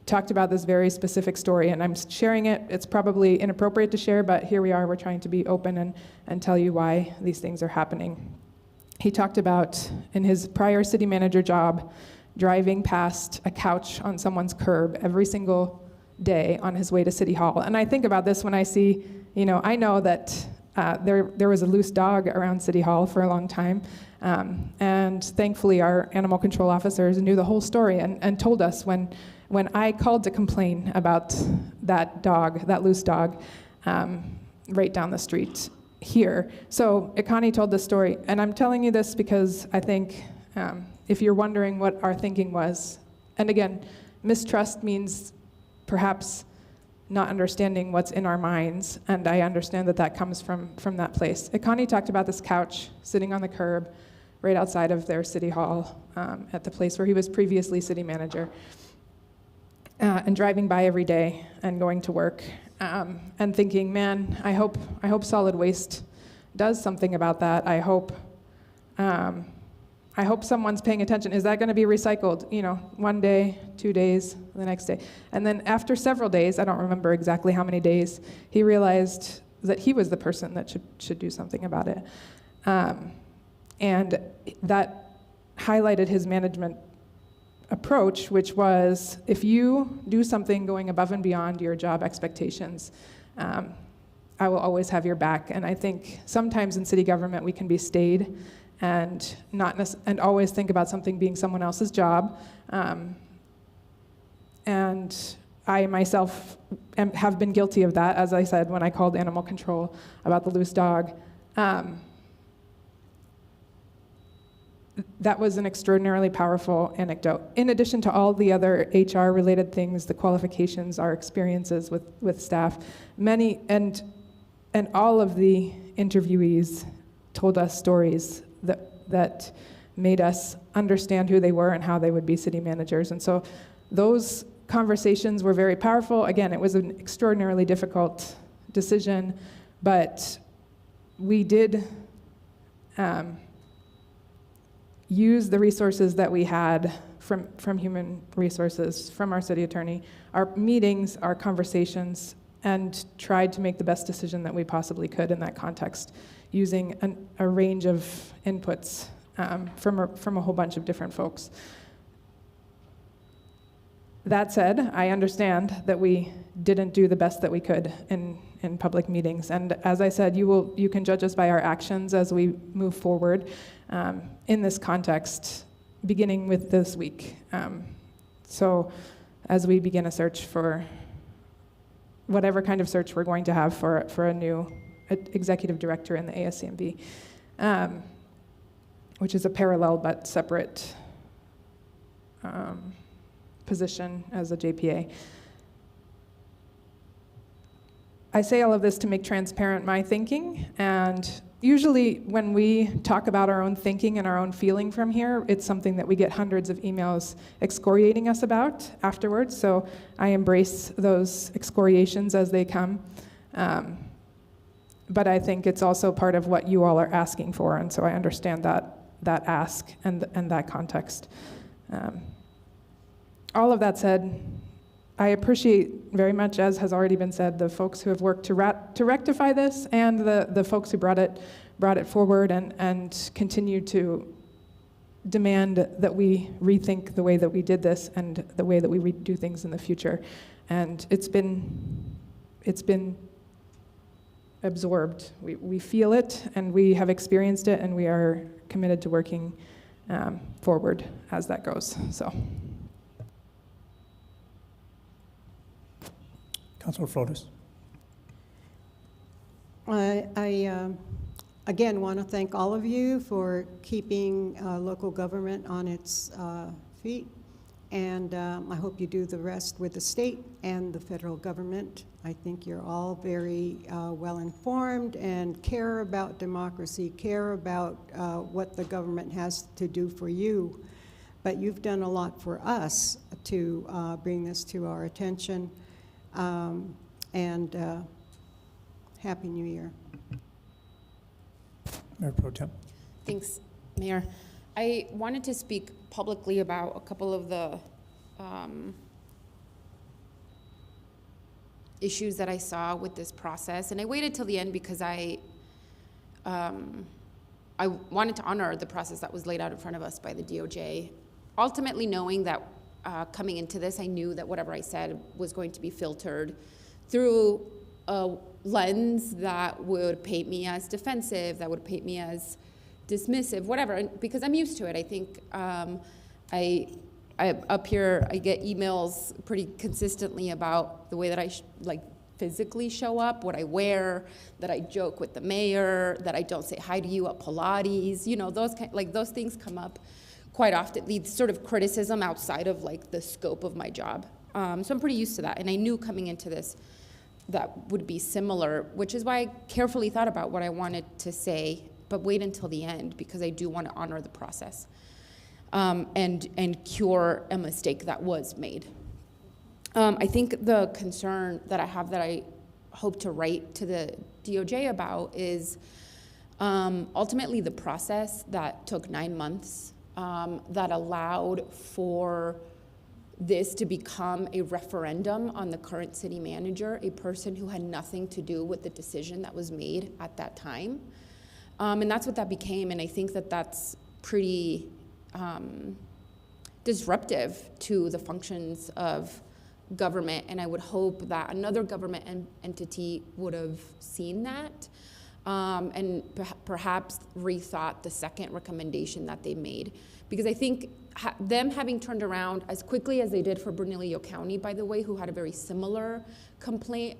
talked about this very specific story, and I'm sharing it. It's probably inappropriate to share, but here we are. We're trying to be open and tell you why these things are happening. He talked about, in his prior city manager job, driving past a couch on someone's curb every single day on his way to City Hall. And I think about this when I see, I know that there was a loose dog around City Hall for a long time. And thankfully, our animal control officers knew the whole story and told us when I called to complain about that dog, that loose dog, right down the street here. So Ekani told this story, and I'm telling you this because I think if you're wondering what our thinking was, and again, mistrust means perhaps not understanding what's in our minds, and I understand that comes from that place. Ekani talked about this couch sitting on the curb right outside of their city hall at the place where he was previously city manager, and driving by every day and going to work and thinking, man, I hope solid waste does something about that. I hope someone's paying attention. Is that going to be recycled? 1 day, 2 days, the next day. And then after several days, I don't remember exactly how many days, he realized that he was the person that should do something about it. And that highlighted his management approach, which was, if you do something going above and beyond your job expectations, I will always have your back. And I think sometimes in city government we can be staid and and always think about something being someone else's job. And I myself have been guilty of that, as I said, when I called animal control about the loose dog. that was an extraordinarily powerful anecdote. In addition to all the other HR-related things, the qualifications, our experiences with staff, many, and all of the interviewees told us stories that made us understand who they were and how they would be city managers. And so those conversations were very powerful. Again, it was an extraordinarily difficult decision, but we did use the resources that we had from human resources, from our city attorney, our meetings, our conversations, and tried to make the best decision that we possibly could in that context, using a range of inputs from a whole bunch of different folks. That said, I understand that we didn't do the best that we could in public meetings. And as I said, you can judge us by our actions as we move forward in this context, beginning with this week. So as we begin a search for whatever kind of search we're going to have for a new executive director in the ASCMB, which is a parallel but separate position as a JPA. I say all of this to make transparent my thinking, and usually when we talk about our own thinking and our own feeling from here, it's something that we get hundreds of emails excoriating us about afterwards, so I embrace those excoriations as they come. But I think it's also part of what you all are asking for, and so I understand that ask and that context. All of that said, I appreciate very much, as has already been said, the folks who have worked to rectify this, and the folks who brought it forward and continue to demand that we rethink the way that we did this and the way that we do things in the future. And it's been absorbed. We feel it, and we have experienced it, and we are committed to working forward as that goes. So. Councilor Flores. I again want to thank all of you for keeping local government on its feet, and I hope you do the rest with the state and the federal government. I think you're all very well informed and care about democracy, care about what the government has to do for you, but you've done a lot for us to bring this to our attention. And Happy New Year. Mayor Pro Tem. Thanks, Mayor. I wanted to speak publicly about a couple of the issues that I saw with this process, and I waited till the end because I wanted to honor the process that was laid out in front of us by the DOJ, ultimately knowing that coming into this, I knew that whatever I said was going to be filtered through a lens that would paint me as defensive, that would paint me as dismissive, whatever, and because I'm used to it. I think I up here, I get emails pretty consistently about the way that I physically show up, what I wear, that I joke with the mayor, that I don't say hi to you at Pilates, you know, those things come up quite often, the sort of criticism outside of the scope of my job. So I'm pretty used to that, and I knew coming into this that would be similar, which is why I carefully thought about what I wanted to say, but wait until the end because I do want to honor the process and cure a mistake that was made. I think the concern that I have that I hope to write to the DOJ about is ultimately the process that took 9 months that allowed for this to become a referendum on the current city manager, a person who had nothing to do with the decision that was made at that time. And that's what that became, and I think that that's pretty disruptive to the functions of government, and I would hope that another government entity would have seen that and perhaps rethought the second recommendation that they made. Because I think them having turned around as quickly as they did for Bernalillo County, by the way, who had a very similar complaint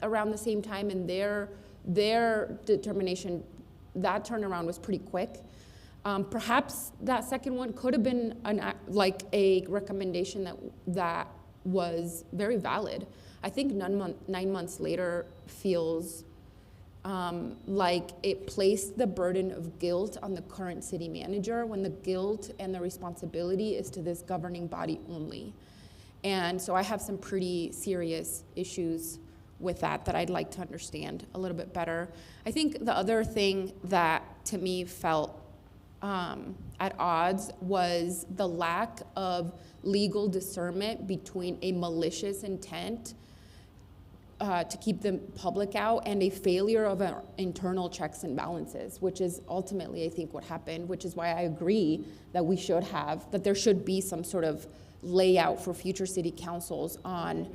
around the same time, and their determination, that turnaround was pretty quick. Perhaps that second one could have been like a recommendation that was very valid. I think 9 months later feels like it placed the burden of guilt on the current city manager when the guilt and the responsibility is to this governing body only. And so I have some pretty serious issues with that I'd like to understand a little bit better. I think the other thing that to me felt at odds was the lack of legal discernment between a malicious intent to keep the public out and a failure of our internal checks and balances, which is ultimately, I think, what happened, which is why I agree that there should be some sort of layout for future city councils on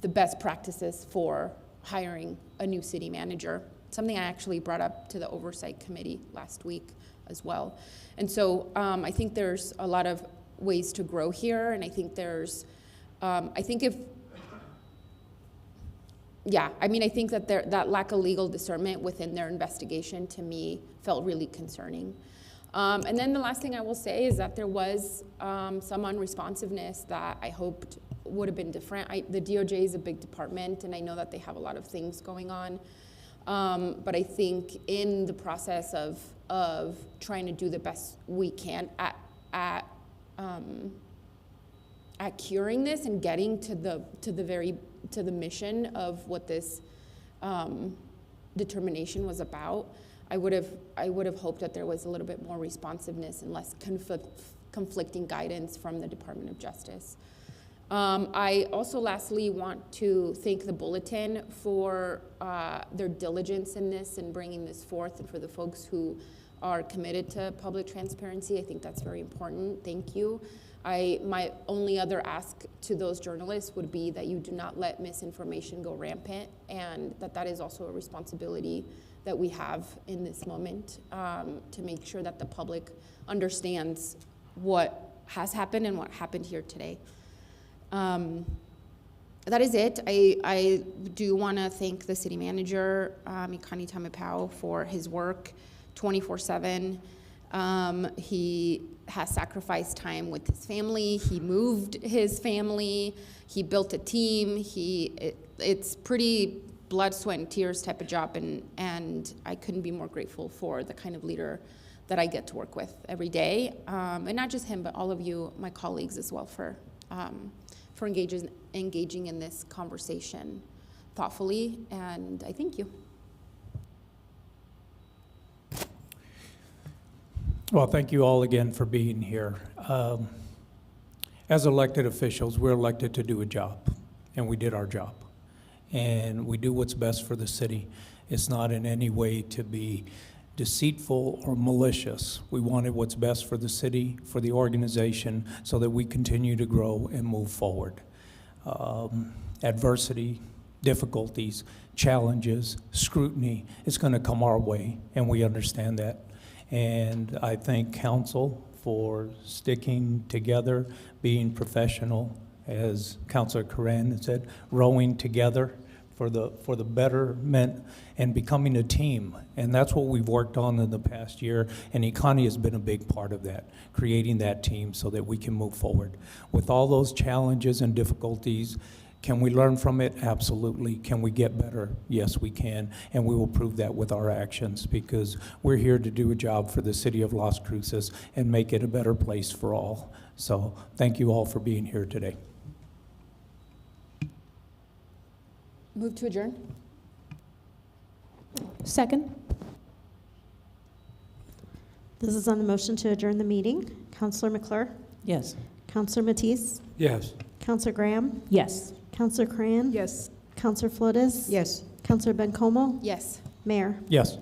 the best practices for hiring a new city manager, something I actually brought up to the oversight committee last week as well. And so I think there's a lot of ways to grow here, and I think there's, I think that lack of legal discernment within their investigation to me felt really concerning. And then the last thing I will say is that there was some unresponsiveness that I hoped would have been different. The DOJ is a big department, and I know that they have a lot of things going on. But I think in the process of trying to do the best we can at curing this and getting to the mission of what this determination was about, I would have hoped that there was a little bit more responsiveness and less conflicting guidance from the Department of Justice. I also lastly want to thank the Bulletin for their diligence in this and bringing this forth, and for the folks who are committed to public transparency. I think that's very important. Thank you. My only other ask to those journalists would be that you do not let misinformation go rampant, and that is also a responsibility that we have in this moment, to make sure that the public understands what has happened and what happened here today. That is it. I do want to thank the city manager, Mikani Tamipau, for his work 24/7. He has sacrificed time with his family. He moved his family. He built a team. It's pretty blood, sweat, and tears type of job, and I couldn't be more grateful for the kind of leader that I get to work with every day. And not just him, but all of you, my colleagues as well, for engaging in this conversation thoughtfully, and I thank you. Well, thank you all again for being here. As elected officials, we're elected to do a job, and we did our job. And we do what's best for the city. It's not in any way to be deceitful or malicious. We wanted what's best for the city, for the organization, so that we continue to grow and move forward. Adversity, difficulties, challenges, scrutiny, it's going to come our way, and we understand that. And I thank council for sticking together, being professional, as Councilor Coran said, rowing together for the betterment and becoming a team. And that's what we've worked on in the past year, and Ikani has been a big part of that, creating that team so that we can move forward. With all those challenges and difficulties, can we learn from it? Absolutely. Can we get better? Yes, we can, and we will prove that with our actions, because we're here to do a job for the city of Las Cruces and make it a better place for all. So thank you all for being here today. Move to adjourn. Second. This is on the motion to adjourn the meeting. Councilor McClure? Yes. Councilor Matisse? Yes. Councilor Graham? Yes. Councilor Cran? Yes. Councilor Flores? Yes. Councilor Bencomo? Yes. Mayor? Yes.